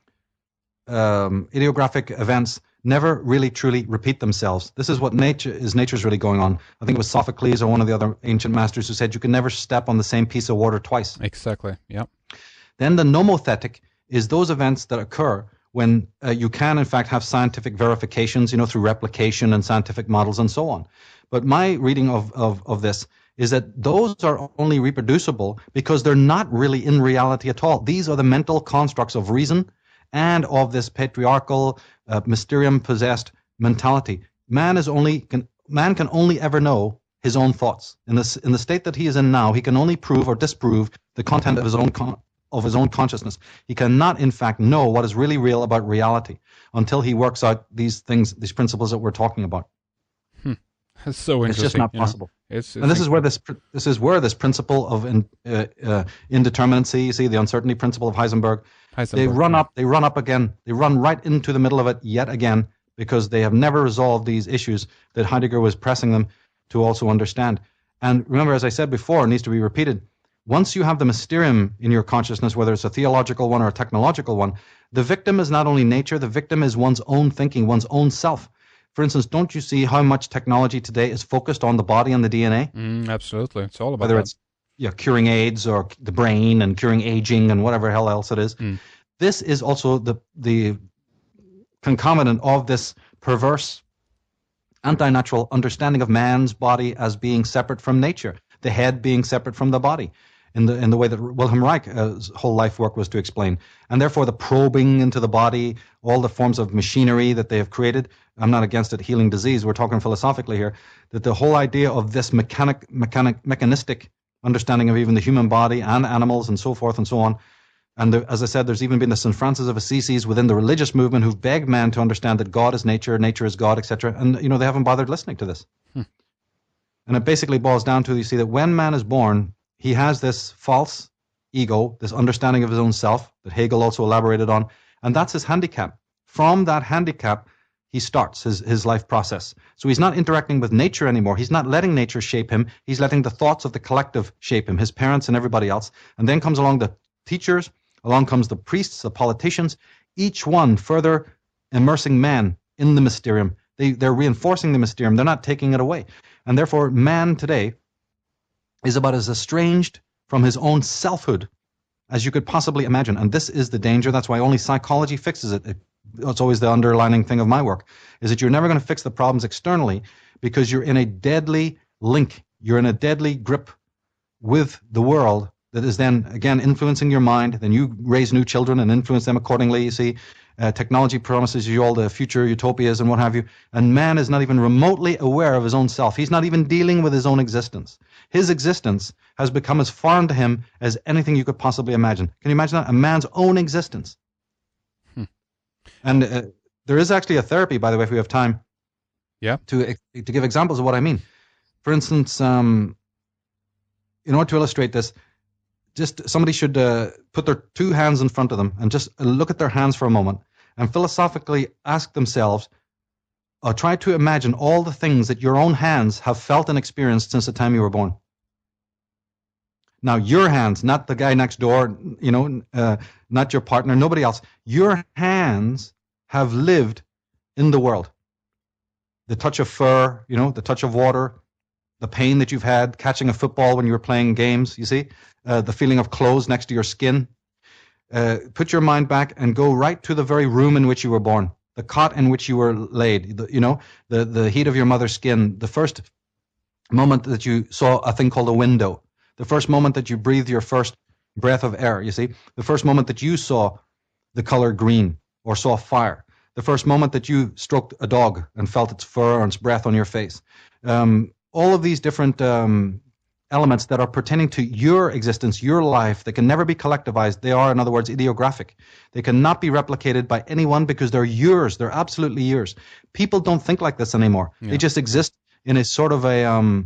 events never really truly repeat themselves. This is what nature's really going on. I think it was Sophocles or one of the other ancient masters who said you can never step on the same piece of water twice. Exactly, yeah. Then the nomothetic is those events that occur when you can in fact have scientific verifications, through replication and scientific models and so on. But my reading of this is that those are only reproducible because they're not really in reality at all. These are the mental constructs of reason and of this patriarchal, mysterium-possessed mentality. Man can only ever know his own thoughts. In the state that he is in now, he can only prove or disprove the content of his own consciousness. He cannot, in fact, know what is really real about reality until he works out these principles that we're talking about. It's so interesting. It's just not possible. It's and this is where this principle of indeterminacy, you see, the uncertainty principle of Heisenberg, they run up again. They run right into the middle of it yet again, because they have never resolved these issues that Heidegger was pressing them to also understand. And remember, as I said before, it needs to be repeated. Once you have the mysterium in your consciousness, whether it's a theological one or a technological one, the victim is not only nature, the victim is one's own thinking, one's own self. For instance, don't you see how much technology today is focused on the body and the DNA? Absolutely. It's all about whether it's curing AIDS or the brain and curing aging and whatever hell else it is. This is also the concomitant of this perverse, anti-natural understanding of man's body as being separate from nature, the head being separate from the body, in the way that Wilhelm Reich's whole life work was to explain. And therefore the probing into the body, all the forms of machinery that they have created. I'm not against it healing disease. We're talking philosophically here, that the whole idea of this mechanistic understanding of even the human body and animals and so forth and so on. And as I said, there's even been the St. Francis of Assisi within the religious movement who've begged man to understand that God is nature, nature is God, etc. And, they haven't bothered listening to this. And it basically boils down to, you see, that when man is born, he has this false ego, this understanding of his own self that Hegel also elaborated on, and that's his handicap. From that handicap, he starts his life process. So he's not interacting with nature anymore. He's not letting nature shape him. He's letting the thoughts of the collective shape him, his parents and everybody else. And then comes along the teachers, along comes the priests, the politicians, each one further immersing man in the mysterium. They're reinforcing the mysterium. They're not taking it away. And therefore, man today is about as estranged from his own selfhood as you could possibly imagine. And this is the danger. That's why only psychology fixes it. It's always the underlining thing of my work, is that you're never going to fix the problems externally because you're in a deadly link. You're in a deadly grip with the world that is then, again, influencing your mind. Then you raise new children and influence them accordingly, you see. Technology promises you all the future utopias and what have you. And man is not even remotely aware of his own self. He's not even dealing with his own existence. His existence has become as foreign to him as anything you could possibly imagine. Can you imagine that? A man's own existence. And there is actually a therapy, by the way, if we have time, to give examples of what I mean. For instance, in order to illustrate this, just somebody should put their two hands in front of them and just look at their hands for a moment and philosophically ask themselves, or try to imagine all the things that your own hands have felt and experienced since the time you were born. Now, your hands, not the guy next door, not your partner, nobody else. Your hands have lived in the world. The touch of fur, the touch of water, the pain that you've had catching a football when you were playing games, you see, the feeling of clothes next to your skin. Put your mind back and go right to the very room in which you were born, the cot in which you were laid, the heat of your mother's skin, the first moment that you saw a thing called a window, the first moment that you breathed your first breath of air, you see, the first moment that you saw the color green or saw fire, the first moment that you stroked a dog and felt its fur and its breath on your face. All of these different elements that are pertaining to your existence, your life, that can never be collectivized. They are, in other words, ideographic. They cannot be replicated by anyone because they're yours. They're absolutely yours. People don't think like this anymore. Yeah. They just exist in a sort of a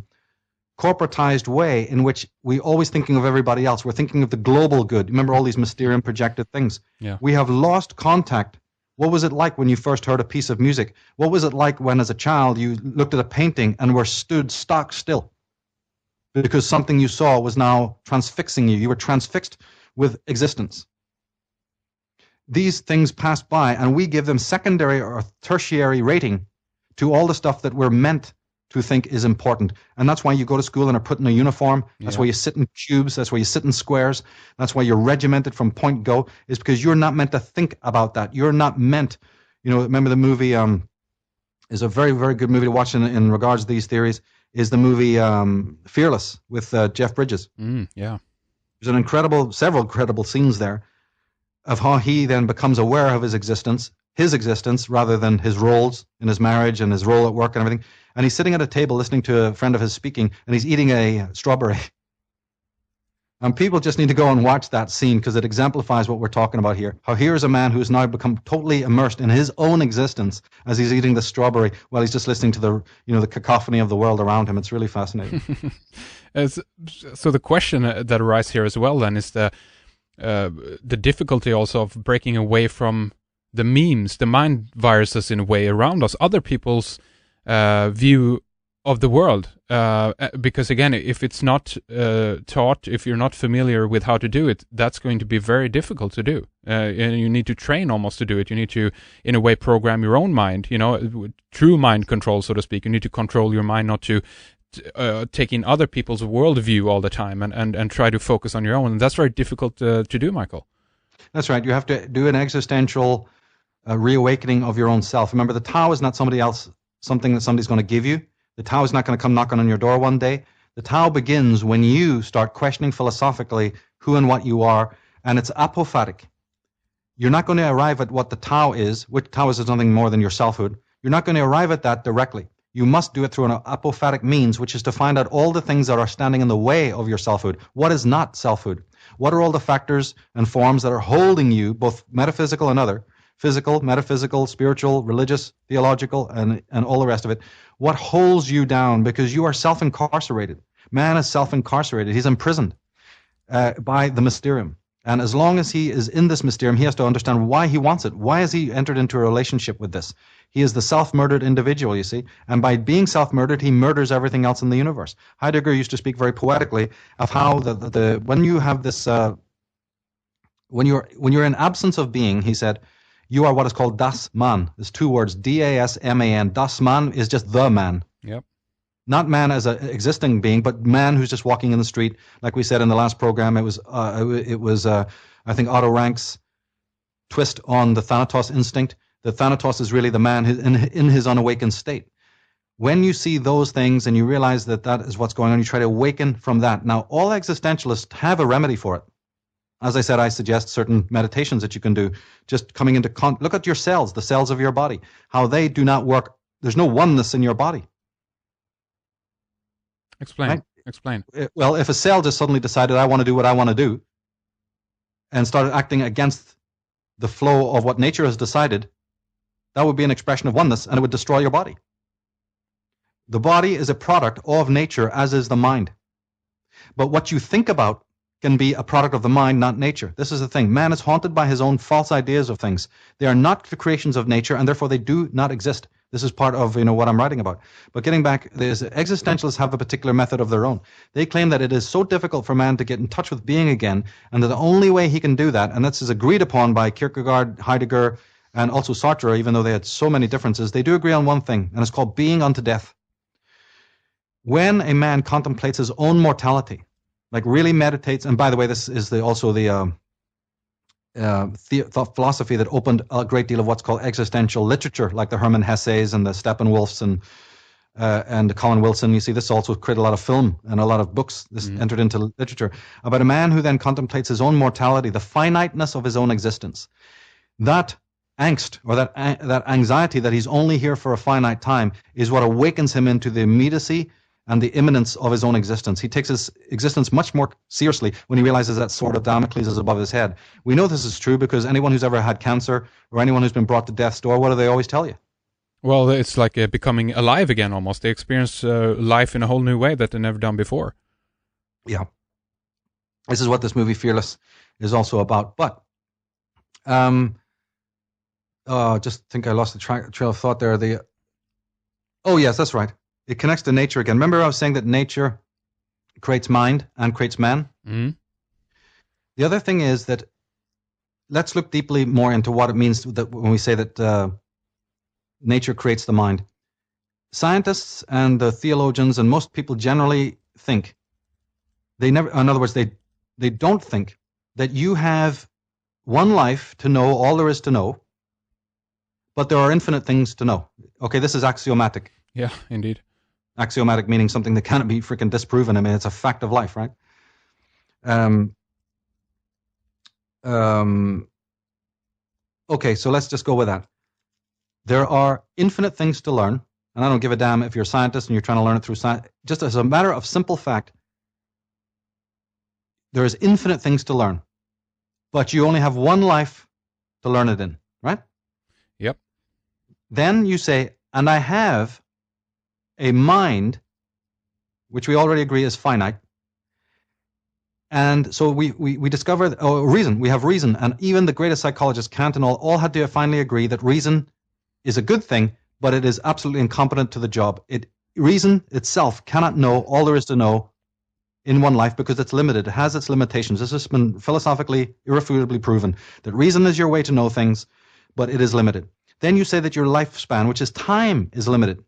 corporatized way in which we always thinking of everybody else. We're thinking of the global good. Remember all these Mysterium projected things? Yeah. We have lost contact. What was it like when you first heard a piece of music? What was it like when, as a child, you looked at a painting and were stood stock still? Because something you saw was now transfixing you. You were transfixed with existence. These things pass by, and we give them secondary or tertiary rating to all the stuff that we're meant to think is important. And that's why you go to school and are put in a uniform. That's why you sit in cubes. That's why you sit in squares. That's why you're regimented from point go, is because you're not meant to think about that. You're not meant, remember the movie, is a very, very good movie to watch in regards to these theories, is the movie Fearless with Jeff Bridges. Yeah. There's several incredible scenes there of how he then becomes aware of his existence rather than his roles in his marriage and his role at work and everything. And he's sitting at a table listening to a friend of his speaking, and he's eating a strawberry. And people just need to go and watch that scene because it exemplifies what we're talking about here. How here is a man who has now become totally immersed in his own existence as he's eating the strawberry while he's just listening to the cacophony of the world around him. It's really fascinating. So the question that arises here as well then is the difficulty also of breaking away from the memes, the mind viruses in a way around us, other people's view of the world, because again, if it's not taught, if you're not familiar with how to do it, that's going to be very difficult to do, and you need to train almost to do it. You need to, in a way, program your own mind, true mind control, so to speak. You need to control your mind not to take in other people's worldview all the time and try to focus on your own, and that's very difficult to do, Michael. That's right. You have to do an existential reawakening of your own self. Remember, the Tao is not something that somebody's going to give you. The Tao is not going to come knocking on your door one day. The Tao begins when you start questioning philosophically who and what you are, and it's apophatic. You're not going to arrive at what the Tao is, which Tao is nothing more than your selfhood. You're not going to arrive at that directly. You must do it through an apophatic means, which is to find out all the things that are standing in the way of your selfhood. What is not selfhood? What are all the factors and forms that are holding you, both metaphysical and other, physical, metaphysical, spiritual, religious, theological, and all the rest of it? What holds you down? Because you are self-incarcerated. Man is self-incarcerated. He's imprisoned by the Mysterium. And as long as he is in this Mysterium, he has to understand why he wants it. Why has he entered into a relationship with this? He is the self-murdered individual, you see. And by being self-murdered, he murders everything else in the universe. Heidegger used to speak very poetically of how when you have this, when you're in absence of being, he said, you are what is called das Man. There's two words, D-A-S-M-A-N. Das Man is just the man. Yep. Not man as an existing being, but man who's just walking in the street. Like we said in the last program, it was I think Otto Rank's twist on the Thanatos instinct. The Thanatos is really the man in his unawakened state. When you see those things and you realize that that is what's going on, you try to awaken from that. Now, all existentialists have a remedy for it. As I said, I suggest certain meditations that you can do. Just coming into look at your cells, the cells of your body, how they do not work. There's no oneness in your body. Explain. Right? Explain. Well, if a cell just suddenly decided, I want to do what I want to do, and started acting against the flow of what nature has decided, that would be an expression of oneness, and it would destroy your body. The body is a product of nature, as is the mind. But what you think about can be a product of the mind, not nature. This is the thing. Man is haunted by his own false ideas of things. They are not the creations of nature, and therefore they do not exist. This is part of what I'm writing about. But getting back, existentialists have a particular method of their own. They claim that it is so difficult for man to get in touch with being again, and that the only way he can do that, and this is agreed upon by Kierkegaard, Heidegger, and also Sartre, even though they had so many differences, they do agree on one thing, and it's called being unto death. When a man contemplates his own mortality, like really meditates, and by the way, this is also the philosophy that opened a great deal of what's called existential literature, like the Hermann Hesses and the Steppenwolfs and Colin Wilson. You see, this also created a lot of film and a lot of books. This entered into literature about a man who then contemplates his own mortality, the finiteness of his own existence. That angst or that anxiety that he's only here for a finite time is what awakens him into the immediacy and the imminence of his own existence. He takes his existence much more seriously when he realizes that sword of Damocles is above his head. We know this is true because anyone who's ever had cancer or anyone who's been brought to death's door, what do they always tell you? Well, it's like becoming alive again almost. They experience life in a whole new way that they've never done before. Yeah. This is what this movie Fearless is also about. But just think I lost the trail of thought there. Oh, yes, that's right. It connects to nature again. Remember I was saying that nature creates mind and creates man? Mm-hmm. The other thing is that let's look deeply more into what it means that when we say that nature creates the mind. Scientists and the theologians and most people generally think, in other words, they don't think that you have one life to know all there is to know, but there are infinite things to know. Okay, this is axiomatic. Yeah, indeed. Axiomatic meaning something that cannot be freaking disproven. I mean, it's a fact of life, right? Okay, so let's just go with that. There are infinite things to learn, and I don't give a damn if you're a scientist and you're trying to learn it through science. Just as a matter of simple fact, there is infinite things to learn, but you only have one life to learn it in, right? Yep. Then you say, and I have a mind, which we already agree is finite. And so we discovered reason. We have reason. And even the greatest psychologists, Kant and all had to finally agree that reason is a good thing, but it is absolutely incompetent to the job. Reason itself cannot know all there is to know in one life because it's limited. It has its limitations. This has been philosophically, irrefutably proven, that reason is your way to know things, but it is limited. Then you say that your lifespan, which is time, is limited.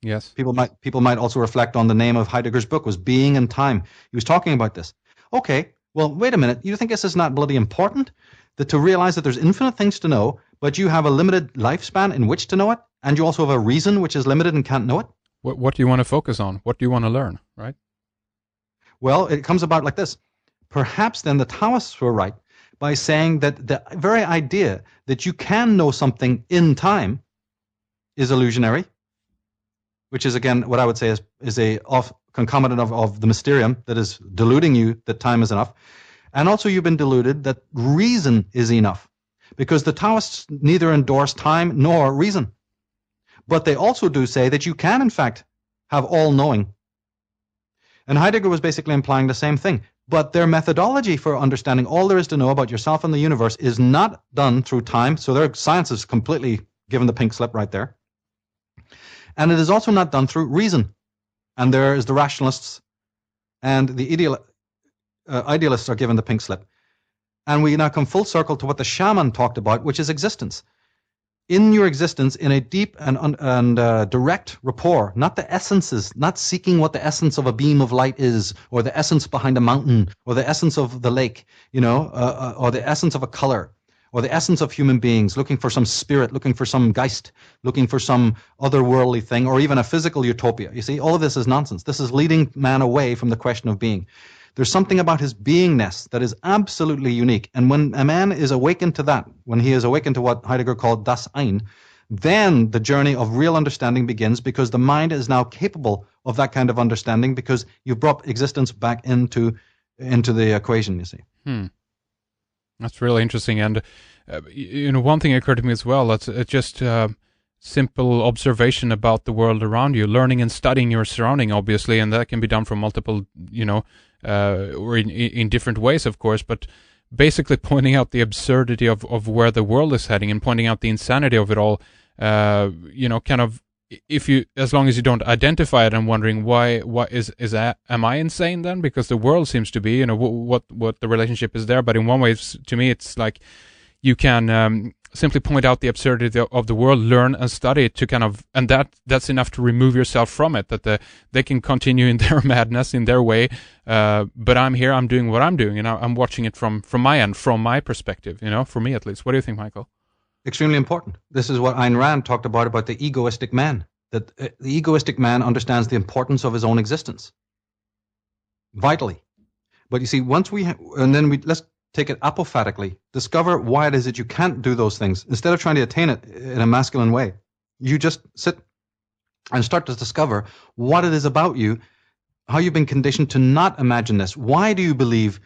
Yes. People might also reflect on the name of Heidegger's book was Being and Time. He was talking about this. Okay, well, wait a minute. You think this is not bloody important? That to realize that there's infinite things to know, but you have a limited lifespan in which to know it, and you also have a reason which is limited and can't know it? What do you want to focus on? What do you want to learn, right? Well, it comes about like this. Perhaps then the Taoists were right by saying that the very idea that you can know something in time is illusionary, which is, again, what I would say is a concomitant of the Mysterium that is deluding you that time is enough. And also you've been deluded that reason is enough, because the Taoists neither endorse time nor reason. But they also do say that you can, in fact, have all-knowing. And Heidegger was basically implying the same thing. But their methodology for understanding all there is to know about yourself and the universe is not done through time. So their science is completely given the pink slip right there. And it is also not done through reason. And there is the rationalists and the idealists are given the pink slip. And we now come full circle to what the shaman talked about, which is existence. in your existence in a deep and direct rapport, not the essences, not seeking what the essence of a beam of light is, or the essence behind a mountain, or the essence of the lake, or the essence of a color, or the essence of human beings, looking for some spirit, looking for some Geist, looking for some otherworldly thing, or even a physical utopia. You see, all of this is nonsense. This is leading man away from the question of being. There's something about his beingness that is absolutely unique. And when a man is awakened to that, when he is awakened to what Heidegger called das Ein, then the journey of real understanding begins, because the mind is now capable of that kind of understanding, because you've brought existence back into the equation, you see. That's really interesting. And, one thing occurred to me as well. It's just simple observation about the world around you, learning and studying your surrounding, obviously, and that can be done from multiple, or in different ways, of course, but basically pointing out the absurdity of where the world is heading and pointing out the insanity of it all, kind of, as long as you don't identify it and wondering am I insane then? Because the world seems to be, what the relationship is there. But in one way, to me, it's like you can simply point out the absurdity of the world, learn and study it to kind of, and that's enough to remove yourself from it, that they can continue in their madness, in their way, but I'm here, I'm doing what I'm doing, I'm watching it from my end, from my perspective, for me at least. What do you think, Michael? Extremely important. This is what Ayn Rand talked about the egoistic man, that the egoistic man understands the importance of his own existence, vitally. But you see, let's take it apophatically, discover why it is that you can't do those things. Instead of trying to attain it in a masculine way, you just sit and start to discover what it is about you, how you've been conditioned to not imagine this. Why do you believe,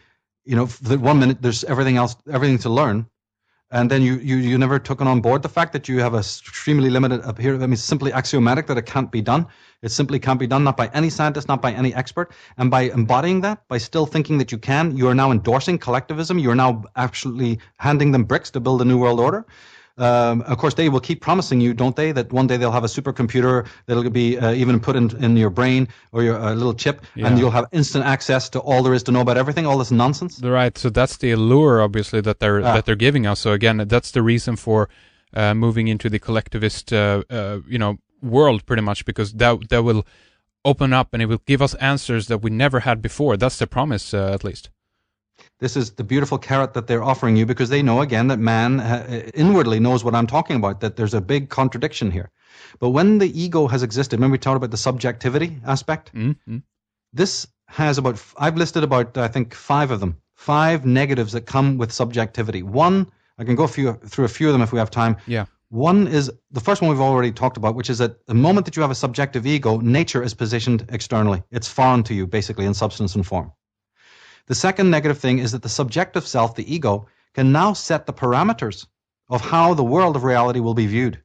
that 1 minute there's everything to learn, and then you never took on board the fact that you have a extremely limited appearance. I mean, it's simply axiomatic that it can't be done. It simply can't be done, not by any scientist, not by any expert. And by embodying that, by still thinking that you can, you are now endorsing collectivism. You are now actually handing them bricks to build a new world order. Of course, they will keep promising you, don't they, that one day they'll have a supercomputer that'll be even put in your brain, or your little chip, and you'll have instant access to all there is to know about everything, all this nonsense. Right, so that's the allure, obviously, that they're giving us. So again, that's the reason for moving into the collectivist, world, pretty much, because that will open up and it will give us answers that we never had before. That's the promise, at least. This is the beautiful carrot that they're offering you, because they know, again, that man inwardly knows what I'm talking about, that there's a big contradiction here. But when the ego has existed, remember we talked about the subjectivity aspect? Mm-hmm. This has I've listed about, I think, 5 of them, 5 negatives that come with subjectivity. One, I can go through a few of them if we have time. Yeah. One is, the first one we've already talked about, which is that the moment that you have a subjective ego, nature is positioned externally. It's foreign to you, basically, in substance and form. The second negative thing is that the subjective self, the ego, can now set the parameters of how the world of reality will be viewed.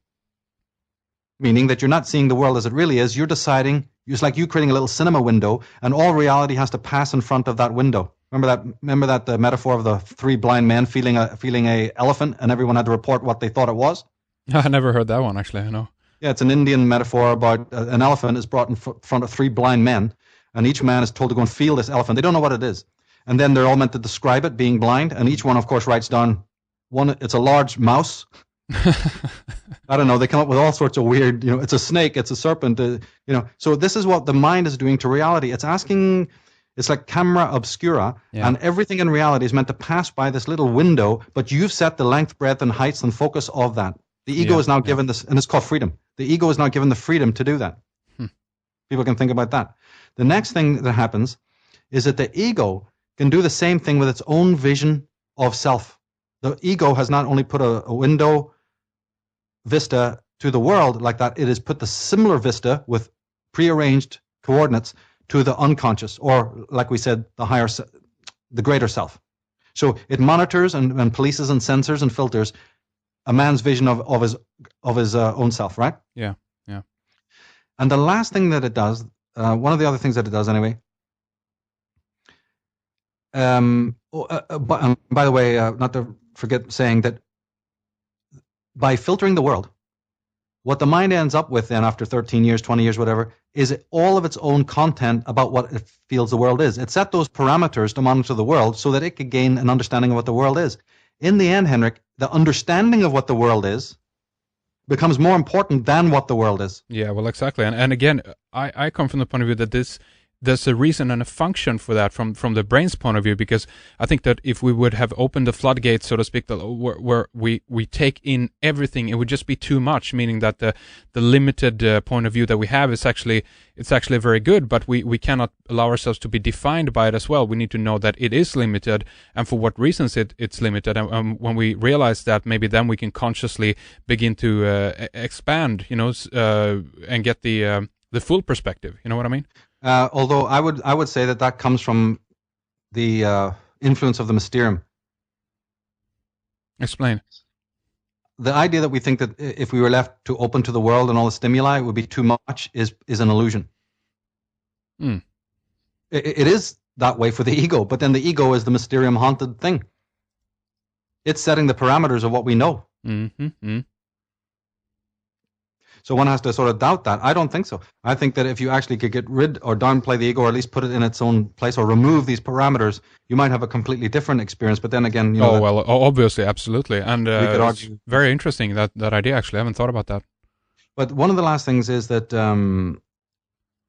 Meaning that you're not seeing the world as it really is, you're deciding, it's like you creating a little cinema window, and all reality has to pass in front of that window. Remember that the metaphor of the 3 blind men feeling a elephant, and everyone had to report what they thought it was? I never heard that one, actually, I know. Yeah, it's an Indian metaphor about an elephant is brought in front of 3 blind men, and each man is told to go and feel this elephant. They don't know what it is. And then they're all meant to describe it, being blind, and each one, of course, writes down it's a large mouse. I don't know, they come up with all sorts of weird, it's a snake, it's a serpent, So this is what the mind is doing to reality. It's like camera obscura, and everything in reality is meant to pass by this little window, but you've set the length, breadth, and heights and focus of that. The ego is now given this, and it's called freedom. The ego is now given the freedom to do that. People can think about that. The next thing that happens is that the ego can do the same thing with its own vision of self. The ego has not only put a window vista to the world like that, it has put the similar vista with prearranged coordinates to the unconscious, or like we said, the greater self. So it monitors and polices and censors and filters a man's vision of his own self, right? Yeah. And the last thing that it does, one of the other things that it does anyway, by the way, not to forget saying that by filtering the world, what the mind ends up with then after 13 years, 20 years, whatever, is all of its own content about what it feels the world is. It set those parameters to monitor the world so that it could gain an understanding of what the world is. In the end, Henrik, the understanding of what the world is becomes more important than what the world is. Yeah, well, exactly. And again, I come from the point of view that there's a reason and a function for that from the brain's point of view, because I think that if we would have opened the floodgates, so to speak, where we take in everything, it would just be too much, meaning that the limited point of view that we have is actually very good, but we cannot allow ourselves to be defined by it as well. We need to know that it is limited and for what reasons it's limited. And when we realize that, maybe then we can consciously begin to expand, and get the full perspective. You know what I mean? Although I would say that comes from the influence of the Mysterium. Explain. The idea that we think that if we were left to open to the world and all the stimuli, it would be too much is an illusion. Mm. It is that way for the ego, but then the ego is the Mysterium haunted thing. It's setting the parameters of what we know. Mm-hmm. Mm-hmm. So one has to sort of doubt that. I don't think so. I think that if you actually could get rid or downplay the ego, or at least put it in its own place, or remove these parameters, you might have a completely different experience. But then again, obviously, absolutely, and we could argue. Very interesting that idea. Actually, I haven't thought about that. But one of the last things is that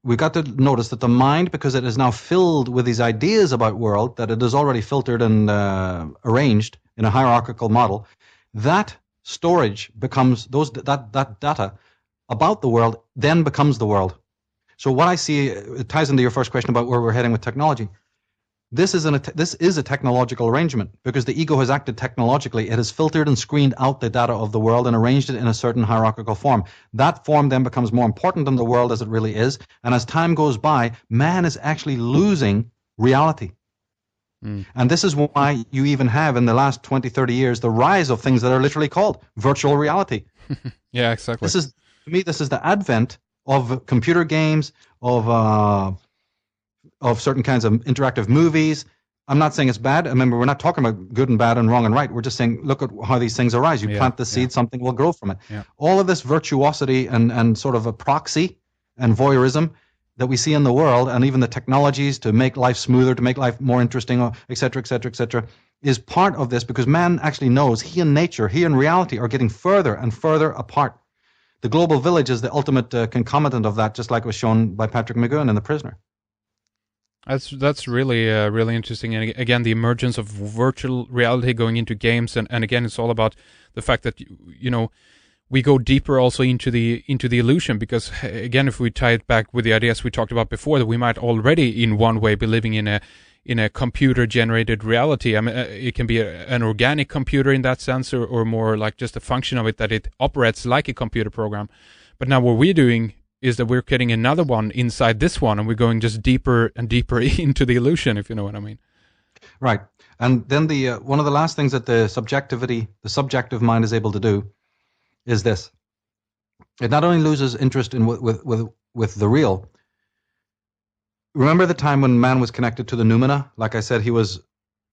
we've got to notice that the mind, because it is now filled with these ideas about world that it is already filtered and arranged in a hierarchical model, that storage becomes that data about the world then becomes the world. So what I see, it ties into your first question about where we're heading with technology. This is a technological arrangement, because the ego has acted technologically. It has filtered and screened out the data of the world and arranged it in a certain hierarchical form. That form then becomes more important than the world as it really is. And as time goes by, man is actually losing reality. Mm. And this is why you even have in the last 20, 30 years the rise of things that are literally called virtual reality. Yeah, exactly. To me, this is the advent of computer games, of certain kinds of interactive movies. I'm not saying it's bad. Remember, we're not talking about good and bad and wrong and right. We're just saying, look at how these things arise. You plant the seed, something will grow from it. Yeah. All of this virtuosity and sort of a proxy and voyeurism that we see in the world, and even the technologies to make life smoother, to make life more interesting, et cetera, is part of this, because man actually knows he and nature, he and reality are getting further and further apart. The global village is the ultimate concomitant of that, just like was shown by Patrick McGowan in The Prisoner. That's really really interesting. And again, the emergence of virtual reality going into games, and again, it's all about the fact that we go deeper also into the illusion, because again, if we tie it back with the ideas we talked about before, that we might already in one way be living in a computer generated reality. I mean, it can be an organic computer in that sense, or more like just a function of it, that it operates like a computer program. But now what we're doing is that we're getting another one inside this one, and we're going just deeper and deeper into the illusion, if you know what I mean. Right. And then the one of the last things that the subjective mind is able to do is this. It not only loses interest in with the real. Remember the time when man was connected to the noumena? Like I said, he was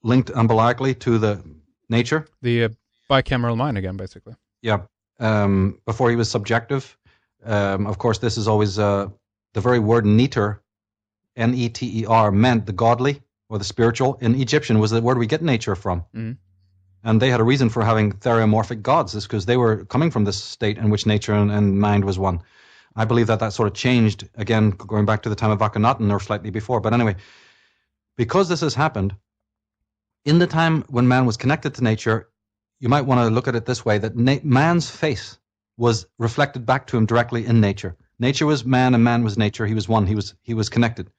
linked umbilically to the nature. The bicameral mind again, basically. Yeah. Before he was subjective. Of course, this is always the very word neter, N-E-T-E-R, meant the godly or the spiritual. In Egyptian was the word we get nature from. Mm-hmm. And they had a reason for having theriomorphic gods. It's because they were coming from this state in which nature and mind was one. I believe that sort of changed, again, going back to the time of Akhenaten or slightly before. But anyway, because this has happened, in the time when man was connected to nature, you might want to look at it this way, that man's face was reflected back to him directly in nature. Nature was man and man was nature. He was one. He was connected.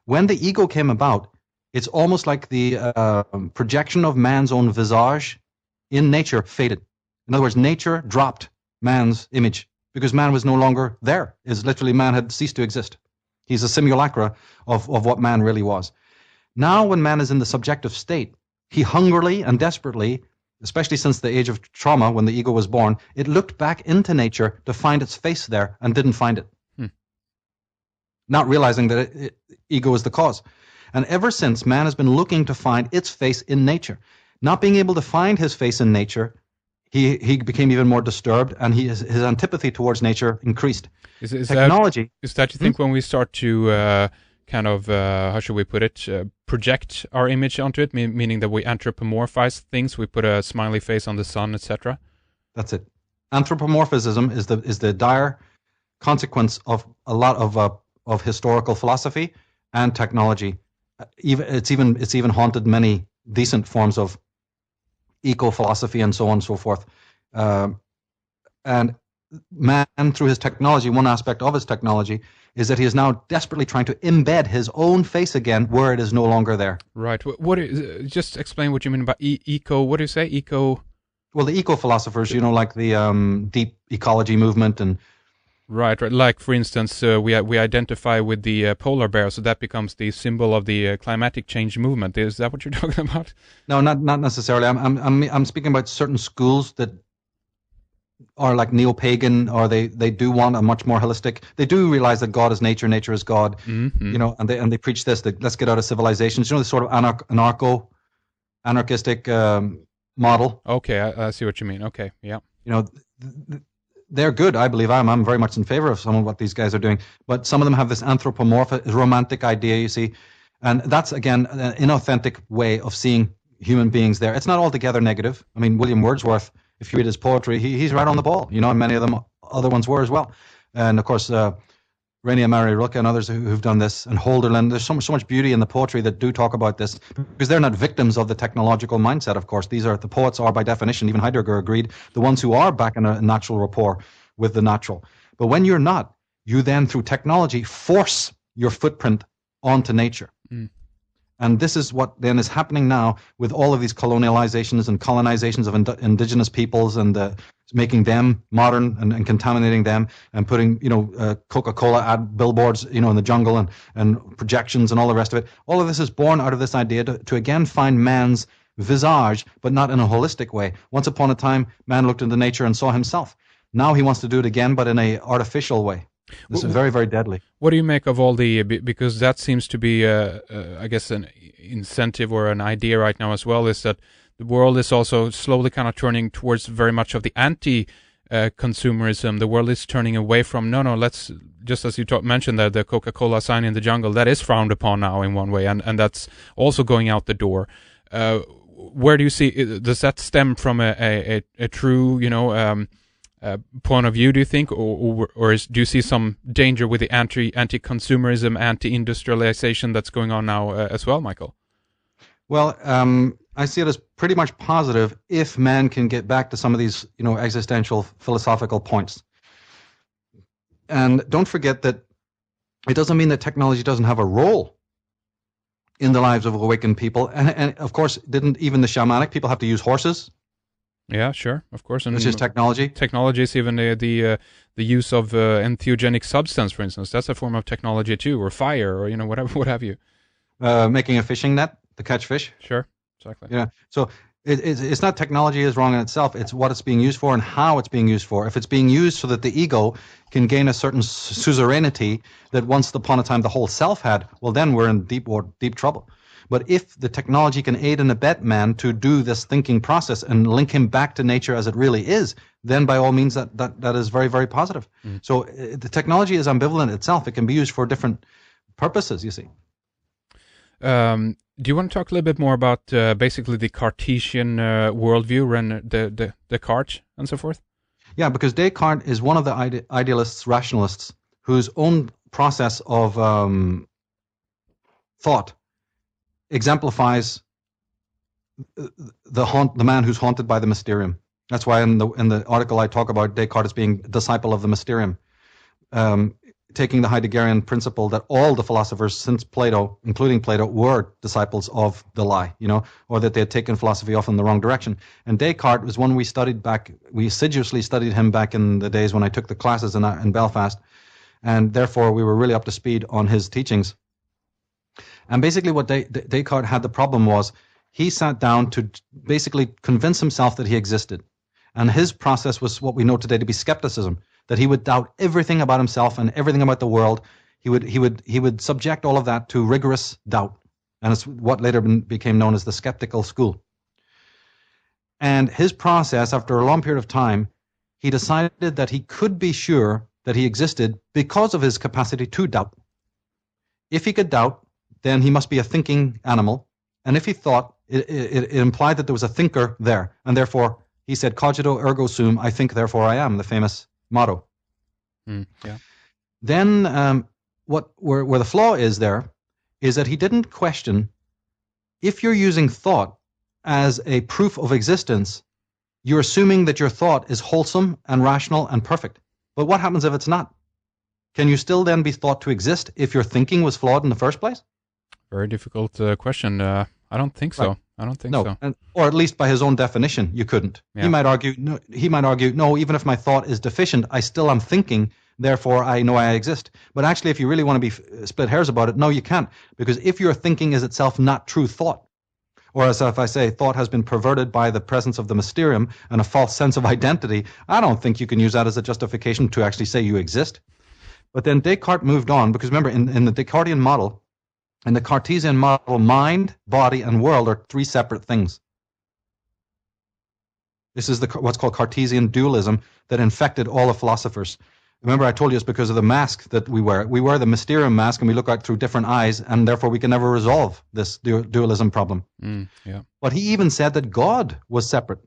When the ego came about, it's almost like the projection of man's own visage in nature faded. In other words, nature dropped man's image because man was no longer there. It's literally man had ceased to exist. He's a simulacra of what man really was. Now when man is in the subjective state, he hungrily and desperately, especially since the age of trauma when the ego was born, it looked back into nature to find its face there and didn't find it. Not realizing that ego is the cause. And ever since, man has been looking to find its face in nature. Not being able to find his face in nature, he became even more disturbed, and his antipathy towards nature increased. Technology. Is that you think when we start to kind of, how should we put it, project our image onto it, meaning that we anthropomorphize things, we put a smiley face on the sun, etc.? That's it. Anthropomorphism is the dire consequence of a lot of historical philosophy and technology. It's even haunted many decent forms of eco philosophy and so on and so forth. And man, through his technology, one aspect of his technology is that he is now desperately trying to embed his own face again where it is no longer there. Right. What is, just explain what you mean by eco. What do you say? Eco. Well, the eco philosophers, like the deep ecology movement and. Right. Like, for instance, we identify with the polar bear, so that becomes the symbol of the climatic change movement. Is that what you're talking about? No, not necessarily. I'm speaking about certain schools that are like neo-pagan, or they do want a much more holistic. They do realize that God is nature, nature is God. Mm-hmm. And they preach this: that let's get out of civilizations. The sort of anarchistic model. Okay, I see what you mean. Okay, yeah. They're good, I believe. I'm very much in favor of some of what these guys are doing. But some of them have this anthropomorphic, romantic idea, you see. And that's, again, an inauthentic way of seeing human beings there. It's not altogether negative. I mean, William Wordsworth, if you read his poetry, he's right on the ball, and many of them, other ones were as well. And, of course, Rainier Mary Rilke and others who've done this, and Holderlin. There's so much beauty in the poetry that do talk about this, because they're not victims of the technological mindset, of course. The poets are, by definition, even Heidegger agreed, the ones who are back in a natural rapport with the natural. But when you're not, you then, through technology, force your footprint onto nature. Mm. And this is what then is happening now with all of these colonializations and colonizations of indigenous peoples, and making them modern and contaminating them, and putting Coca-Cola ad billboards in the jungle and projections and all the rest of it. All of this is born out of this idea to again find man's visage, but not in a holistic way. Once upon a time, man looked into nature and saw himself. Now he wants to do it again, but in an artificial way. This is very, very deadly. What do you make of all the, because that seems to be, I guess, an incentive or an idea right now as well, is that the world is also slowly kind of turning towards very much of the anti-consumerism. The world is turning away from, let's, just as you mentioned, that the Coca-Cola sign in the jungle, that is frowned upon now in one way, and that's also going out the door. Where do you see, does that stem from a true, point of view, do you think, or do you see some danger with the anti-consumerism, anti-industrialization that's going on now as well, Michael? Well, I see it as pretty much positive if man can get back to some of these, existential philosophical points. And don't forget that it doesn't mean that technology doesn't have a role in the lives of awakened people. And of course, didn't even the shamanic people have to use horses? Yeah, sure, of course. And it's just technology. Technology is even the use of entheogenic substance, for instance. That's a form of technology too, or fire, or whatever, what have you. Making a fishing net to catch fish. Sure, exactly. Yeah. So it's not technology is wrong in itself. It's what it's being used for and how it's being used for. If it's being used so that the ego can gain a certain suzerainty that once upon a time the whole self had, well, then we're in deep trouble. But if the technology can aid and abet man to do this thinking process and link him back to nature as it really is, then by all means that is very, very positive. Mm. So the technology is ambivalent itself. It can be used for different purposes, you see. Do you want to talk a little bit more about basically the Cartesian worldview and the Descartes and so forth? Yeah, because Descartes is one of the idealists, rationalists, whose own process of thought exemplifies the man who's haunted by the Mysterium. That's why in the article I talk about Descartes as being disciple of the Mysterium, taking the Heideggerian principle that all the philosophers since Plato, including Plato, were disciples of the lie, or that they had taken philosophy off in the wrong direction. And Descartes was one we assiduously studied him back in the days when I took the classes in Belfast, and therefore we were really up to speed on his teachings. And basically what Descartes had the problem was he sat down to basically convince himself that he existed. And his process was what we know today to be skepticism, that he would doubt everything about himself and everything about the world. He would subject all of that to rigorous doubt. And it's what later became known as the skeptical school. And his process, after a long period of time, he decided that he could be sure that he existed because of his capacity to doubt. If he could doubt, then he must be a thinking animal. And if he thought, it implied that there was a thinker there, and therefore He said, "Cogito ergo sum, I think, therefore I am," the famous motto. Yeah. Then where the flaw is there is that he didn't question, if you're using thought as a proof of existence, you're assuming that your thought is wholesome and rational and perfect. But what happens if it's not? Can you still then be thought to exist if your thinking was flawed in the first place? Very difficult question. I don't think so. Right. I don't think so. Or at least by his own definition, you couldn't. Yeah. He might argue, no, even if my thought is deficient, I still am thinking, therefore I know I exist. But actually, if you really want to be split hairs about it, no, you can't. Because if your thinking is itself not true thought, or as if I say, thought has been perverted by the presence of the Mysterium and a false sense of identity, I don't think you can use that as a justification to actually say you exist. But then Descartes moved on, because remember, in the Descartesian model, in the Cartesian model, mind, body, and world are three separate things. This is what's called Cartesian dualism that infected all the philosophers. Remember, I told you it's because of the mask that we wear. We wear the Mysterium mask and we look out through different eyes, and therefore we can never resolve this dualism problem. Yeah. But he even said that God was separate.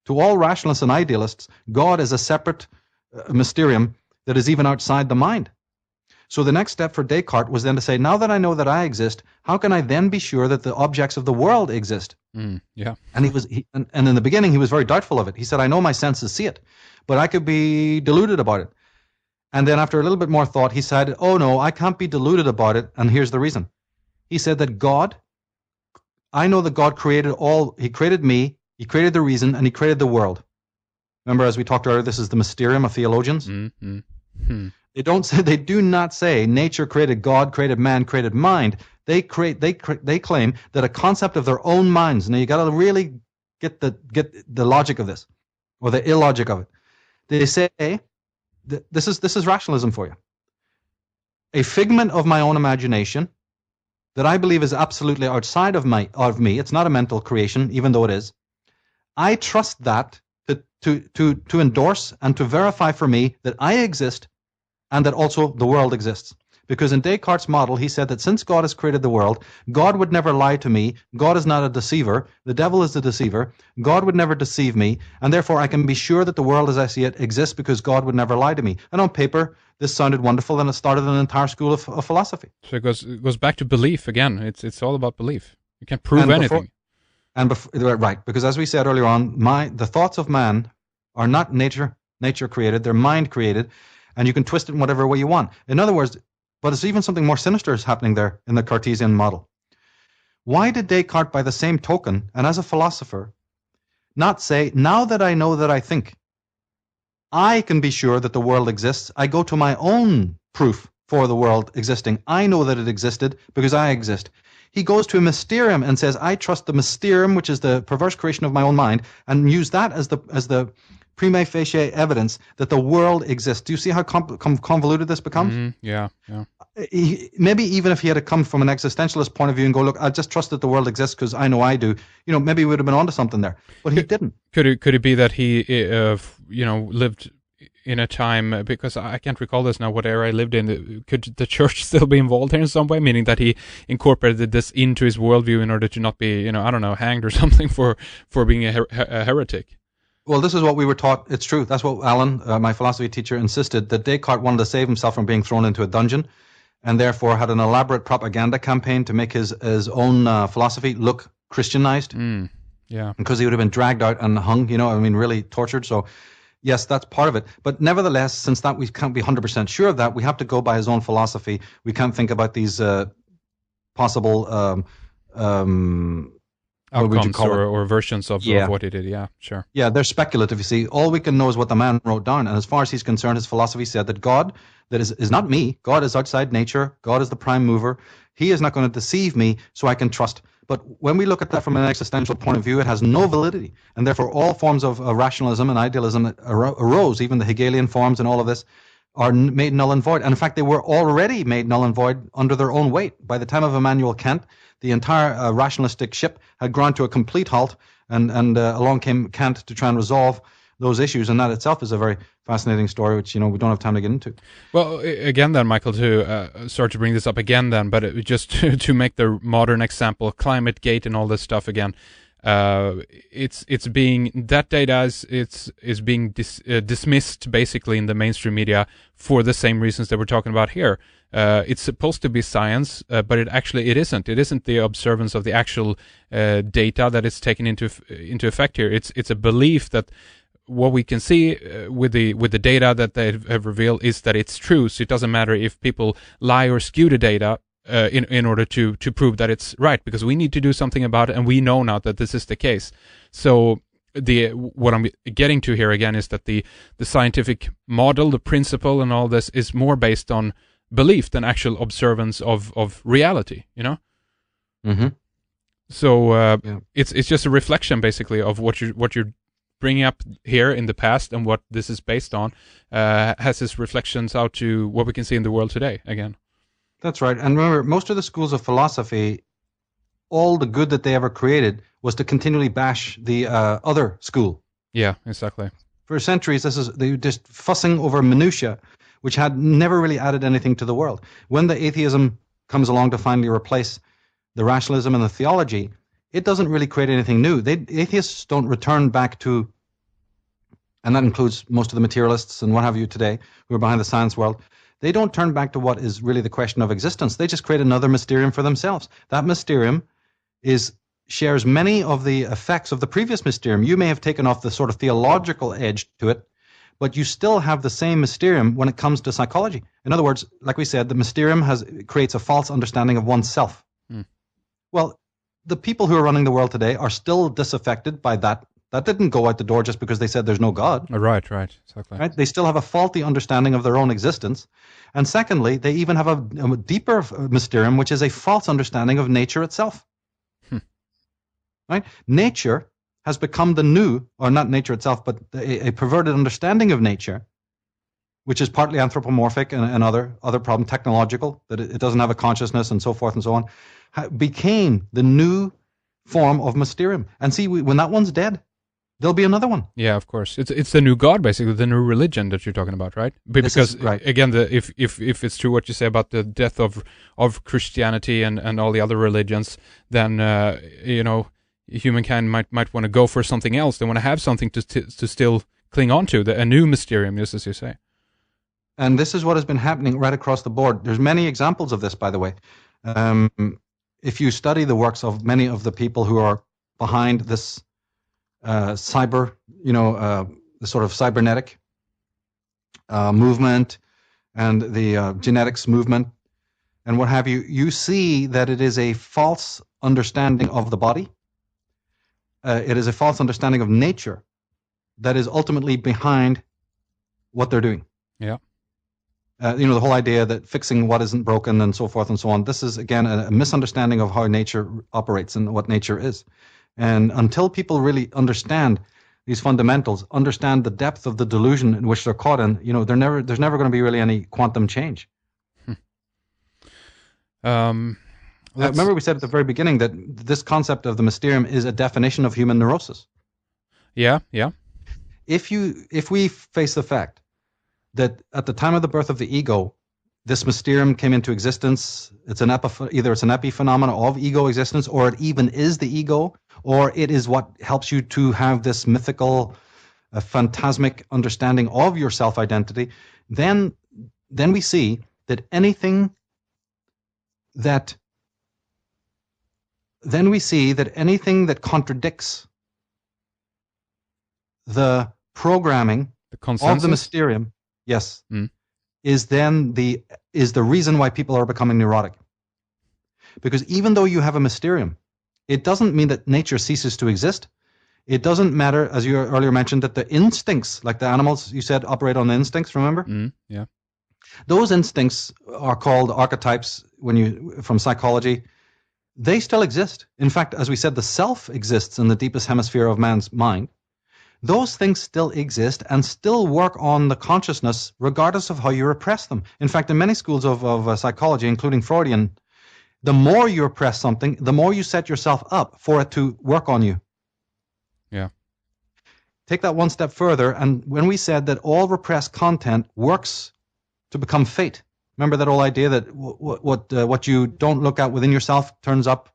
To all rationalists and idealists, God is a separate Mysterium that is even outside the mind. So the next step for Descartes was then to say, now that I know that I exist, how can I then be sure that the objects of the world exist? Yeah. And and in the beginning, he was very doubtful of it. He said, I know my senses see it, but I could be deluded about it. And then after a little bit more thought, he said, oh no, I can't be deluded about it. And here's the reason. He said that I know that God created all. He created me, he created the reason, and he created the world. Remember, as we talked earlier, this is the Mysterium of theologians. They do not say nature created God, created man, created mind. They claim that a concept of their own minds. Now you got to really get the logic of this, or the illogic of it. They say this is rationalism for you. A figment of my own imagination that I believe is absolutely outside of me. It's not a mental creation, even though it is. I trust that to endorse and to verify for me that I exist, and that also the world exists. Because in Descartes' model, he said that since God has created the world, God would never lie to me. God is not a deceiver. The devil is the deceiver. God would never deceive me, and therefore I can be sure that the world as I see it exists because God would never lie to me. And on paper, this sounded wonderful, and it started an entire school of philosophy. So it goes back to belief again. It's all about belief. You can't prove anything. Right, because as we said earlier on, the thoughts of man are not nature created. They're mind created. And you can twist it in whatever way you want. In other words, but it's even something more sinister is happening there in the Cartesian model. Why did Descartes, by the same token, and as a philosopher, not say, now that I know that I think, I can be sure that the world exists. I go to my own proof for the world existing. I know that it existed because I exist. He goes to a Mysterium and says, I trust the Mysterium, which is the perverse creation of my own mind, and use that as the prima facie evidence that the world exists. Do you see how convoluted this becomes? Yeah. Maybe even if he had come from an existentialist point of view and go, look, I just trust that the world exists because I know I do. Maybe he would have been onto something there, but he didn't. Could it be that he, lived in a time, because I can't recall this now, what era I lived in? Could the church still be involved here in some way? Meaning that he incorporated this into his worldview in order to not be, hanged or something for being a heretic. Well, this is what we were taught. It's true. That's what Alan, my philosophy teacher, insisted, that Descartes wanted to save himself from being thrown into a dungeon, and therefore had an elaborate propaganda campaign to make his own philosophy look Christianized. Yeah. Because he would have been dragged out and hung, really tortured. So, yes, that's part of it. But nevertheless, since that we can't be 100% sure of that, we have to go by his own philosophy. We can't think about these possible outcomes or versions of what he did. Yeah, sure. Yeah, they're speculative, you see. All we can know is what the man wrote down. And as far as he's concerned, his philosophy said that God, that is not me. God is outside nature. God is the prime mover. He is not going to deceive me, so I can trust. But when we look at that from an existential point of view, it has no validity. And therefore, all forms of rationalism and idealism that arose, even the Hegelian forms and all of this, are made null and void. And in fact, they were already made null and void under their own weight. By the time of Immanuel Kant, the entire rationalistic ship had ground to a complete halt, and along came Kant to try and resolve those issues, and that itself is a very fascinating story, which we don't have time to get into. Well, again then, Michael, to sorry to bring this up again then, but just to make the modern example, climate gate and all this stuff again, it's being that data is being dismissed basically in the mainstream media for the same reasons that we're talking about here. It's supposed to be science, but it isn't. It isn't the observance of the actual data that is taken into effect here. It's a belief that what we can see with the data that they have revealed is that it's true. So it doesn't matter if people lie or skew the data in order to prove that it's right, because we need to do something about it, and we know now that this is the case. So what I'm getting to here again is that the scientific model, the principle, and all this is more based on belief than actual observance of reality. You know. Mm-hmm. So it's just a reflection basically of what you're bringing up here in the past, and what this is based on has its reflections out to what we can see in the world today again. That's right. And remember, most of the schools of philosophy, all the good that they ever created was to continually bash the other school. Yeah, exactly. For centuries, they were just fussing over minutiae, which had never really added anything to the world. When the atheism comes along to finally replace the rationalism and the theology, it doesn't really create anything new. Atheists don't return back to, and that includes most of the materialists and what have you today, who are behind the science world. They don't turn back to what is really the question of existence. They just create another mysterium for themselves. That mysterium shares many of the effects of the previous mysterium. You may have taken off the sort of theological edge to it, but you still have the same mysterium when it comes to psychology. In other words, like we said, the mysterium creates a false understanding of oneself. Well, the people who are running the world today are still disaffected by that. That didn't go out the door just because they said there's no God. Right, exactly. Right? They still have a faulty understanding of their own existence. And secondly, they even have a deeper mysterium, which is a false understanding of nature itself. Right? Nature has become the new, or not nature itself, but a perverted understanding of nature, which is partly anthropomorphic and other problem, technological, that it doesn't have a consciousness and so forth and so on, became the new form of mysterium. And see, when that one's dead, there'll be another one. Yeah, of course. It's the new God, basically, the new religion that you're talking about, right? Because right. Again, if it's true what you say about the death of Christianity and all the other religions, then humankind might want to go for something else. They want to have something to still cling on to, a new mysterium, just as you say. And this is what has been happening right across the board. There's many examples of this, by the way. If you study the works of many of the people who are behind this cyber, the sort of cybernetic movement and the genetics movement and what have you, you see that it is a false understanding of the body. It is a false understanding of nature that is ultimately behind what they're doing. Yeah. The whole idea that fixing what isn't broken and so forth and so on. This is, again, a misunderstanding of how nature operates and what nature is. And until people really understand these fundamentals, understand the depth of the delusion in which they're caught in, there's never going to be really any quantum change. Remember we said at the very beginning that this concept of the mysterium is a definition of human neurosis. Yeah. If we face the fact that at the time of the birth of the ego, this mysterium came into existence, either it's an epiphenomena of ego existence, or it even is the ego, or it is what helps you to have this mythical, phantasmic understanding of your self-identity, then we see that anything that contradicts the programming of the mysterium, yes, is the reason why people are becoming neurotic. Because even though you have a mysterium, it doesn't mean that nature ceases to exist. It doesn't matter, as you earlier mentioned, that the instincts, like the animals you said operate on the instincts, remember? Yeah. Those instincts are called archetypes from psychology. They still exist. In fact, as we said, the self exists in the deepest hemisphere of man's mind. Those things still exist and still work on the consciousness regardless of how you repress them. In fact, in many schools of psychology, including Freudian, the more you repress something, the more you set yourself up for it to work on you. Yeah. Take that one step further, and when we said that all repressed content works to become fate, remember that whole idea that what you don't look at within yourself turns up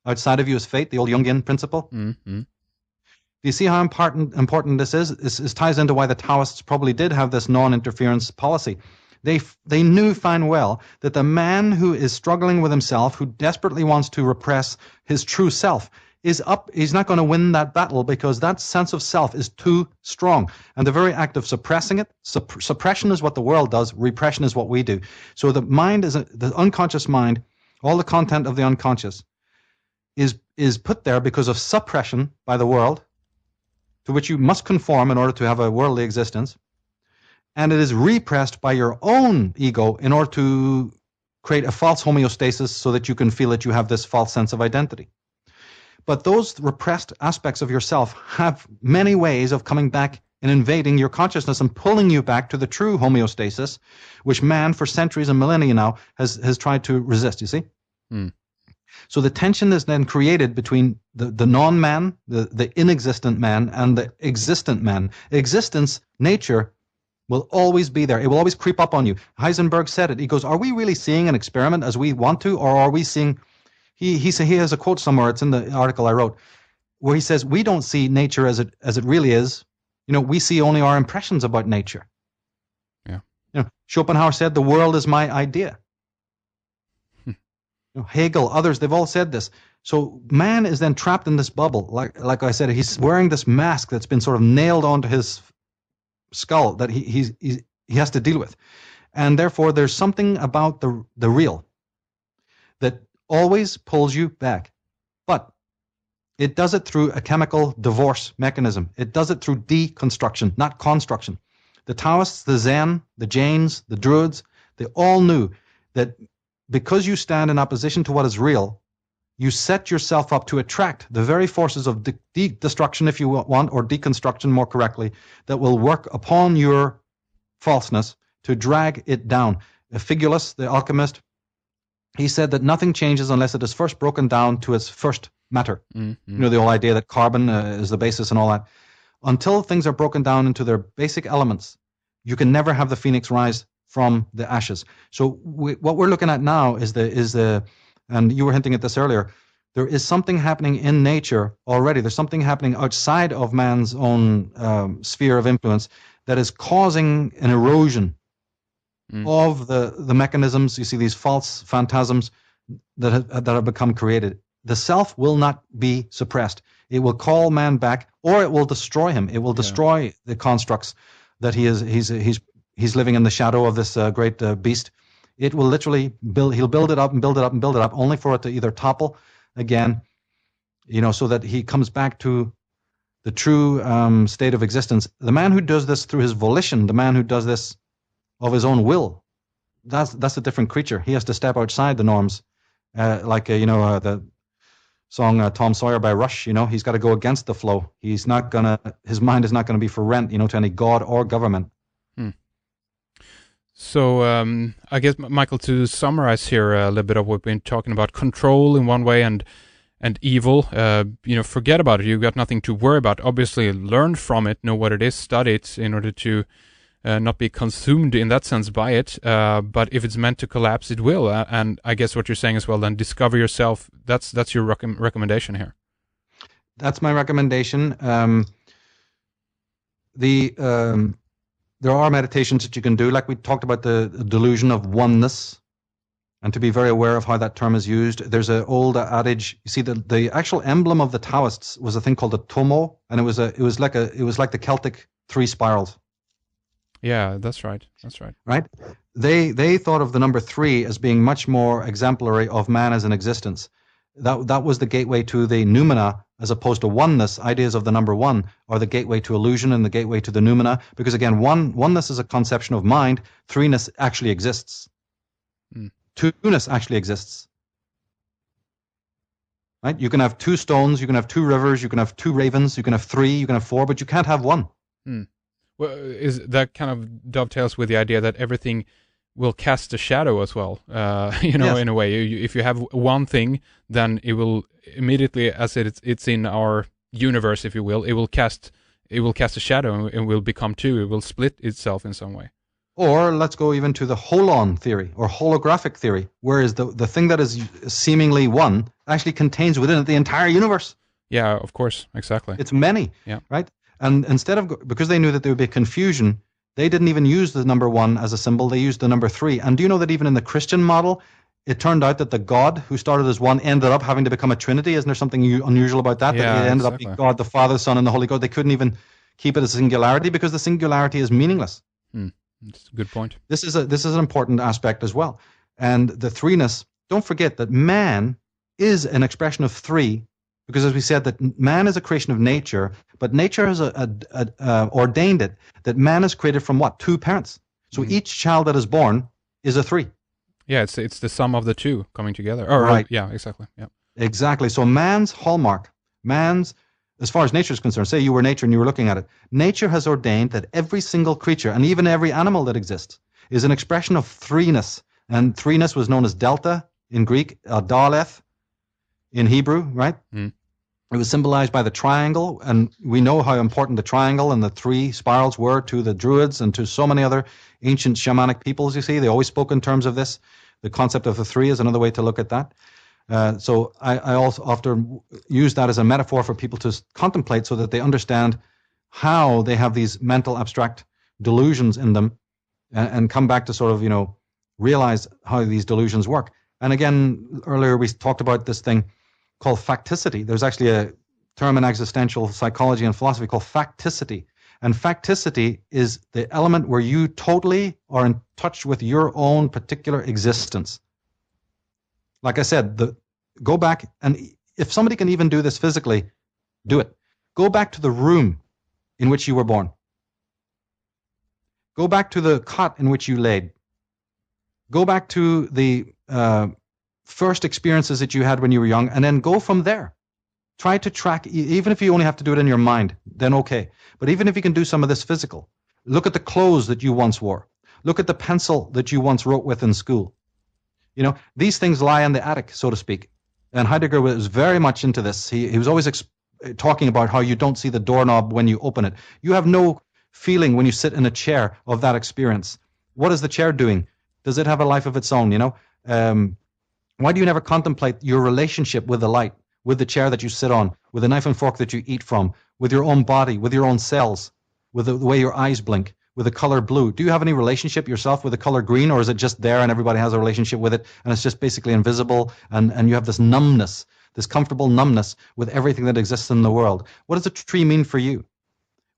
Outside of you is fate, the old Jungian principle. Mm-hmm. Do you see how important this is? This ties into why the Taoists probably did have this non-interference policy. They knew fine well that the man who is struggling with himself, who desperately wants to repress his true self, he's not going to win that battle because that sense of self is too strong. And the very act of suppressing it, suppression is what the world does, repression is what we do. So the mind the unconscious mind, all the content of the unconscious is put there because of suppression by the world, to which you must conform in order to have a worldly existence. And it is repressed by your own ego in order to create a false homeostasis so that you can feel that you have this false sense of identity. But those repressed aspects of yourself have many ways of coming back and invading your consciousness and pulling you back to the true homeostasis, which man for centuries and millennia now has tried to resist, you see? Mm. So the tension is then created between the non-man, the inexistent man, and the existent man. Existence, nature, will always be there. It will always creep up on you. Heisenberg said it. He goes, are we really seeing an experiment as we want to, or are we seeing... He has a quote somewhere, it's in the article I wrote, where he says, we don't see nature as it really is. We see only our impressions about nature. Yeah. Schopenhauer said, the world is my idea. Hegel, others, they've all said this. So man is then trapped in this bubble. Like I said, he's wearing this mask that's been sort of nailed onto his skull that he has to deal with. And therefore, there's something about the real that always pulls you back. But it does it through a chemical divorce mechanism. It does it through deconstruction, not construction. The Taoists, the Zen, the Jains, the Druids, they all knew that because you stand in opposition to what is real, you set yourself up to attract the very forces of destruction, if you want, or deconstruction more correctly, that will work upon your falseness to drag it down. Figulus, the alchemist, he said that nothing changes unless it is first broken down to its first matter. Mm-hmm. The whole idea that carbon is the basis and all that. Until things are broken down into their basic elements, you can never have the phoenix rise from the ashes. So what we're looking at now is and you were hinting at this earlier, there is something happening in nature already. There's something happening outside of man's own sphere of influence that is causing an erosion of the mechanisms. You see these false phantasms that have become created. The self will not be suppressed. It will call man back, or it will destroy him. It will destroy the constructs that he's living in the shadow of this great beast. It will literally he'll build it up and build it up and build it up, only for it to either topple again, so that he comes back to the true state of existence. The man who does this through his volition, the man who does this of his own will, that's a different creature. He has to step outside the norms, the song Tom Sawyer by Rush. He's got to go against the flow. His mind is not going to be for rent, to any god or government. So I guess, Michael, to summarize here a little bit of what we've been talking about, control in one way and evil, forget about it. You've got nothing to worry about. Obviously, learn from it, know what it is, study it in order to not be consumed in that sense by it. But if it's meant to collapse, it will. And I guess what you're saying as well, then discover yourself. That's your recommendation here. That's my recommendation. There are meditations that you can do, like we talked about the delusion of oneness, and to be very aware of how that term is used. There's an old adage. You see, the actual emblem of the Taoists was a thing called a tomo, and it was like the Celtic three spirals. Yeah, that's right. That's right. Right? They thought of the number 3 as being much more exemplary of man as an existence. That was the gateway to the noumena, as opposed to oneness. Ideas of the number 1 are the gateway to illusion and the gateway to the noumena, because again, oneness is a conception of mind. 3ness actually exists. 2ness actually exists. Right? You can have 2 stones, you can have 2 rivers, you can have 2 ravens, you can have 3, you can have 4, but you can't have 1. Well, is that kind of dovetails with the idea that everything will cast a shadow as well? Yes. In a way, if you have one thing, then it will immediately, as it's in our universe, if you will, it will cast a shadow and will become 2. It will split itself in some way. Or let's go even to the holon theory or holographic theory, whereas the thing that is seemingly one actually contains within it the entire universe. Yeah, of course, exactly. It's many, Yeah. right? And instead of, because they knew that there would be confusion, they didn't even use the number 1 as a symbol. They used the number 3. And do you know that even in the Christian model, it turned out that the God who started as one ended up having to become a Trinity? Isn't there something unusual about that? Yeah, that it ended exactly. up being God, the Father, the Son, and the Holy Ghost. They couldn't even keep it as a singularity because the singularity is meaningless. That's a good point. This is an important aspect as well. And the threeness, don't forget that man is an expression of three, because as we said, that man is a creation of nature, but nature has ordained it that man is created from what? 2 parents. So each child that is born is a 3. Yeah, it's the sum of the two coming together. Or, Right. Yeah, exactly. Yeah. Exactly. So man's hallmark, as far as nature is concerned, say you were nature and you were looking at it, nature has ordained that every single creature, and even every animal that exists, is an expression of threeness. And threeness was known as delta in Greek, daleth in Hebrew, right? It was symbolized by the triangle, and we know how important the triangle and the 3 spirals were to the Druids and to so many other ancient shamanic peoples, you see. They always spoke in terms of this. The concept of the 3 is another way to look at that. So I also often use that as a metaphor for people to contemplate so that they understand how they have these mental abstract delusions in them and come back to sort of, realize how these delusions work. And again, earlier we talked about this thing called facticity. There's actually a term in existential psychology and philosophy called facticity. And facticity is the element where you totally are in touch with your own particular existence. Like I said, go back, and if somebody can even do this physically, do it. Go back to the room in which you were born. Go back to the cot in which you laid. Go back to the first experiences that you had when you were young, and then go from there. Try to track, even if you only have to do it in your mind, then okay. But even if you can do some of this physical, look at the clothes that you once wore. Look at the pencil that you once wrote with in school. These things lie in the attic, so to speak. And Heidegger was very much into this. He was always talking about how you don't see the doorknob when you open it. You have no feeling when you sit in a chair of that experience. What is the chair doing? Does it have a life of its own, Why do you never contemplate your relationship with the light, with the chair that you sit on, with the knife and fork that you eat from, with your own body, with your own cells, with the way your eyes blink, with the color blue? Do you have any relationship yourself with the color green, or is it just there and everybody has a relationship with it and it's just basically invisible, and you have this numbness, this comfortable numbness with everything that exists in the world? What does a tree mean for you?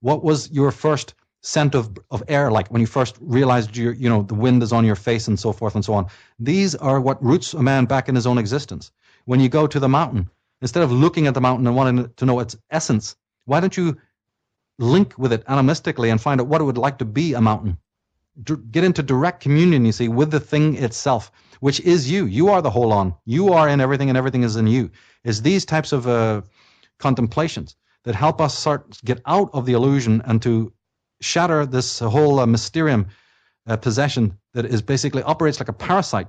What was your first scent of air like when you first realized the wind is on your face and so forth and so on? These are what roots a man back in his own existence. When you go to the mountain, instead of looking at the mountain and wanting to know its essence, why don't you link with it animistically and find out what it would like to be a mountain? Get into direct communion, you see, with the thing itself, which is you. You are the whole on. You are in everything and everything is in you. It's these types of contemplations that help us get out of the illusion and to shatter this whole Mysterium possession that is basically operates like a parasite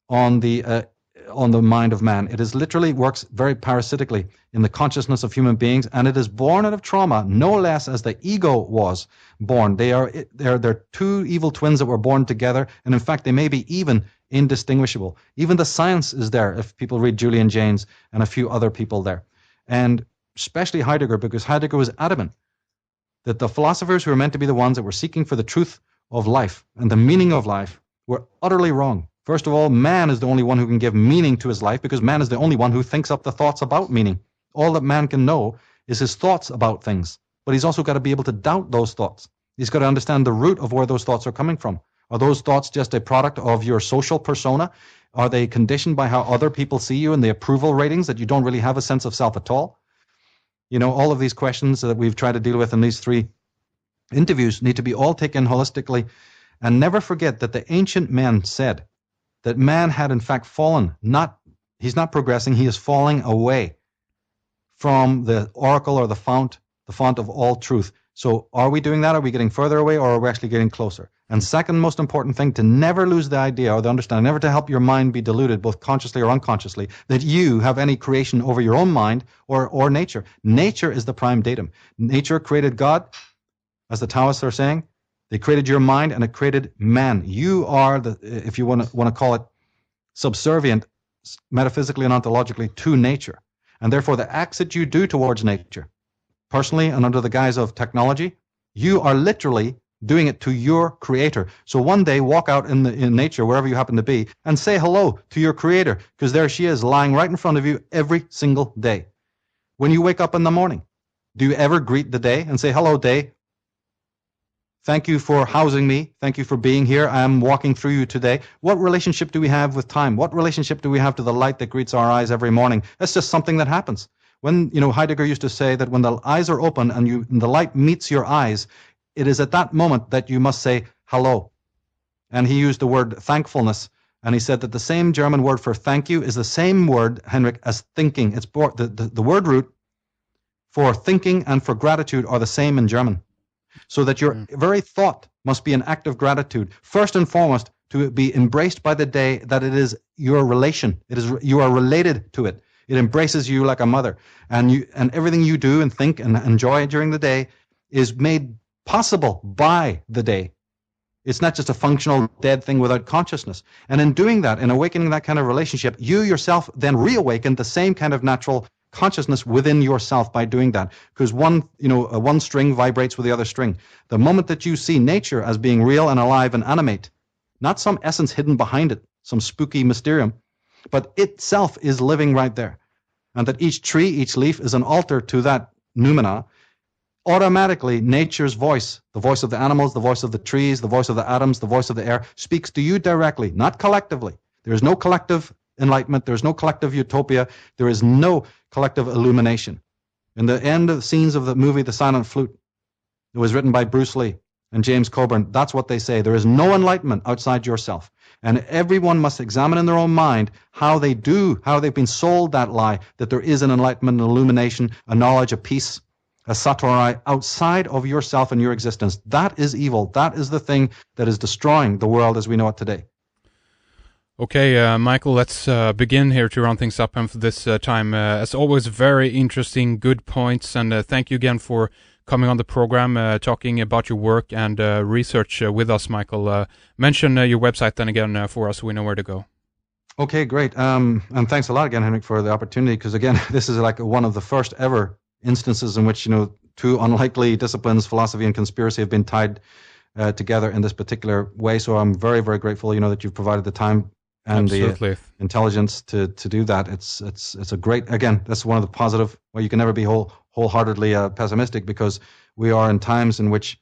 on the mind of man. It is literally works very parasitically in the consciousness of human beings, and it is born out of trauma, no less as the ego was born. They're 2 evil twins that were born together, and in fact they may be even indistinguishable. Even the science is there if people read Julian Jaynes and a few other people there, and especially Heidegger, because Heidegger was adamant that the philosophers who were meant to be the ones that were seeking for the truth of life and the meaning of life were utterly wrong. First of all, man is the only one who can give meaning to his life, because man is the only one who thinks up the thoughts about meaning. All that man can know is his thoughts about things, but he's also got to be able to doubt those thoughts. He's got to understand the root of where those thoughts are coming from. Are those thoughts just a product of your social persona? Are they conditioned by how other people see you and the approval ratings that you don't really have a sense of self at all? All of these questions that we've tried to deal with in these 3 interviews need to be all taken holistically. And never forget that the ancient men said that man had in fact fallen. He's not progressing, he is falling away from the oracle or the font of all truth. So are we doing that? Are we getting further away, or are we actually getting closer? And second most important thing, to never lose the idea or the understanding, never to help your mind be deluded, both consciously or unconsciously, that you have any creation over your own mind or nature. Nature is the prime datum. Nature created God, as the Taoists are saying, They created your mind, and it created man. You are the, if you want to call it, subservient, metaphysically and ontologically, to nature. And therefore, the acts that you do towards nature, personally and under the guise of technology, you are literally doing it to your creator. So one day, walk out in nature, wherever you happen to be, and say hello to your creator, because there she is, lying right in front of you every single day. When you wake up in the morning, do you ever greet the day and say, hello, day? Thank you for housing me. Thank you for being here. I am walking through you today. What relationship do we have with time? What relationship do we have to the light that greets our eyes every morning? That's just something that happens. When, Heidegger used to say that when the eyes are open and the light meets your eyes, it is at that moment that you must say hello. And he used the word thankfulness. And he said that the same German word for thank you is the same word, Henrik, as thinking. It's the word root for thinking and for gratitude are the same in German. So that your very thought must be an act of gratitude. First and foremost, to be embraced by the day that it is your relation. You are related to it. It embraces you like a mother. And everything you do and think and enjoy during the day is made possible by the day. It's not just a functional dead thing without consciousness. And in doing that, in awakening that kind of relationship, you yourself then reawaken the same kind of natural consciousness within yourself by doing that, because one string vibrates with the other string. The moment that you see nature as being real and alive and animate, not some essence hidden behind it, some spooky mysterium, but itself is living right there, and that each tree, each leaf is an altar to that noumena, automatically nature's voice, the voice of the animals, the voice of the trees, the voice of the atoms, the voice of the air, speaks to you directly, not collectively. There is no collective enlightenment. There is no collective utopia. There is no collective illumination. In the end of scenes of the movie The Silent Flute, it was written by Bruce Lee and James Coburn. That's what they say. There is no enlightenment outside yourself. And everyone must examine in their own mind how they've been sold that lie, that there is an enlightenment, an illumination, a knowledge, a peace, a satori outside of yourself and your existence. That is evil. That is the thing that is destroying the world as we know it today. Okay, Michael, let's begin here to round things up and for this time. As always, very interesting, good points, and thank you again for coming on the program, talking about your work and research with us, Michael. Mention your website then again for us so we know where to go. Okay, great. And thanks a lot again, Henrik, for the opportunity, because again, this is like one of the first ever instances in which, two unlikely disciplines, philosophy and conspiracy, have been tied together in this particular way. So I'm very, very grateful, that you've provided the time and Absolutely. The intelligence to do that. It's a great, again, that's one of the positive. Well, you can never be wholeheartedly pessimistic, because we are in times in which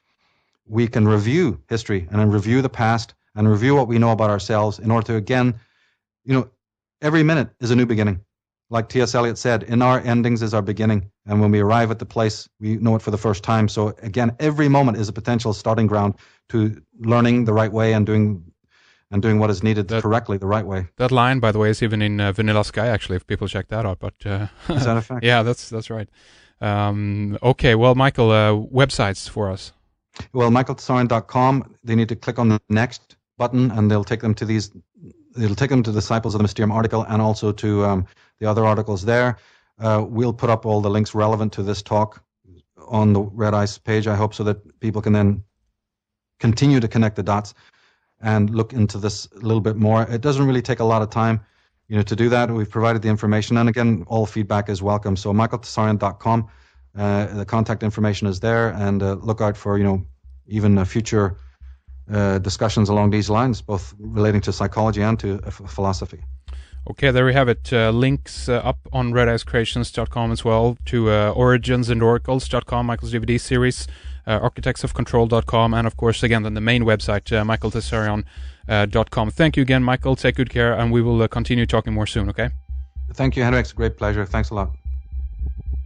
we can review history and then review the past and review what we know about ourselves in order to, again, every minute is a new beginning. Like T.S. Eliot said, in our endings is our beginning. And when we arrive at the place, we know it for the first time. So again, every moment is a potential starting ground to learning the right way and doing what is needed correctly, the right way. That line, by the way, is even in Vanilla Sky, actually, if people check that out. But is that a fact? Yeah, that's right. Okay, well, Michael, websites for us. Well, michaeltsarion.com. They need to click on the next button, and they'll take them to these. It'll take them to the Disciples of the Mysterium article and also to the other articles there. We'll put up all the links relevant to this talk on the Red Ice page, I hope, so that people can then continue to connect the dots and look into this a little bit more. It doesn't really take a lot of time, to do that. We've provided the information, and again, all feedback is welcome. So michaeltsarion.com, the contact information is there, and look out for, even future discussions along these lines, both relating to psychology and to philosophy. Okay, there we have it. Links up on redicecreations.com as well to originsandoracles.com, Michael's DVD series, architectsofcontrol.com, and of course, again, then the main website, michaeltsarion.com. Thank you again, Michael. Take good care, and we will continue talking more soon, okay? Thank you, Henrik. It's a great pleasure. Thanks a lot.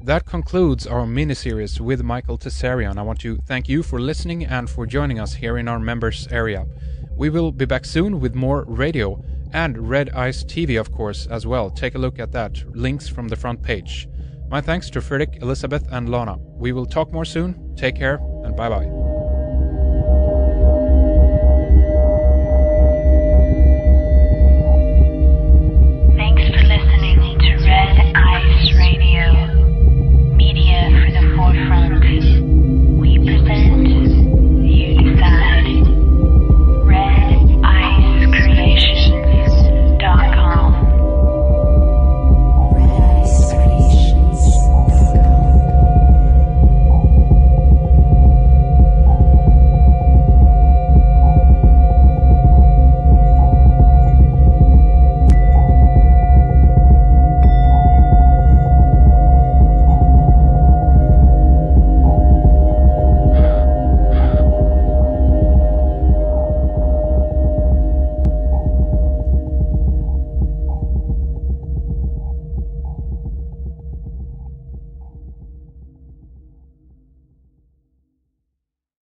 That concludes our mini-series with Michael Tsarion. I want to thank you for listening and for joining us here in our members area. We will be back soon with more radio and Red Ice TV, of course, as well. Take a look at that. Links from the front page. My thanks to Fredrik, Elizabeth, and Lana. We will talk more soon. Take care, and bye-bye.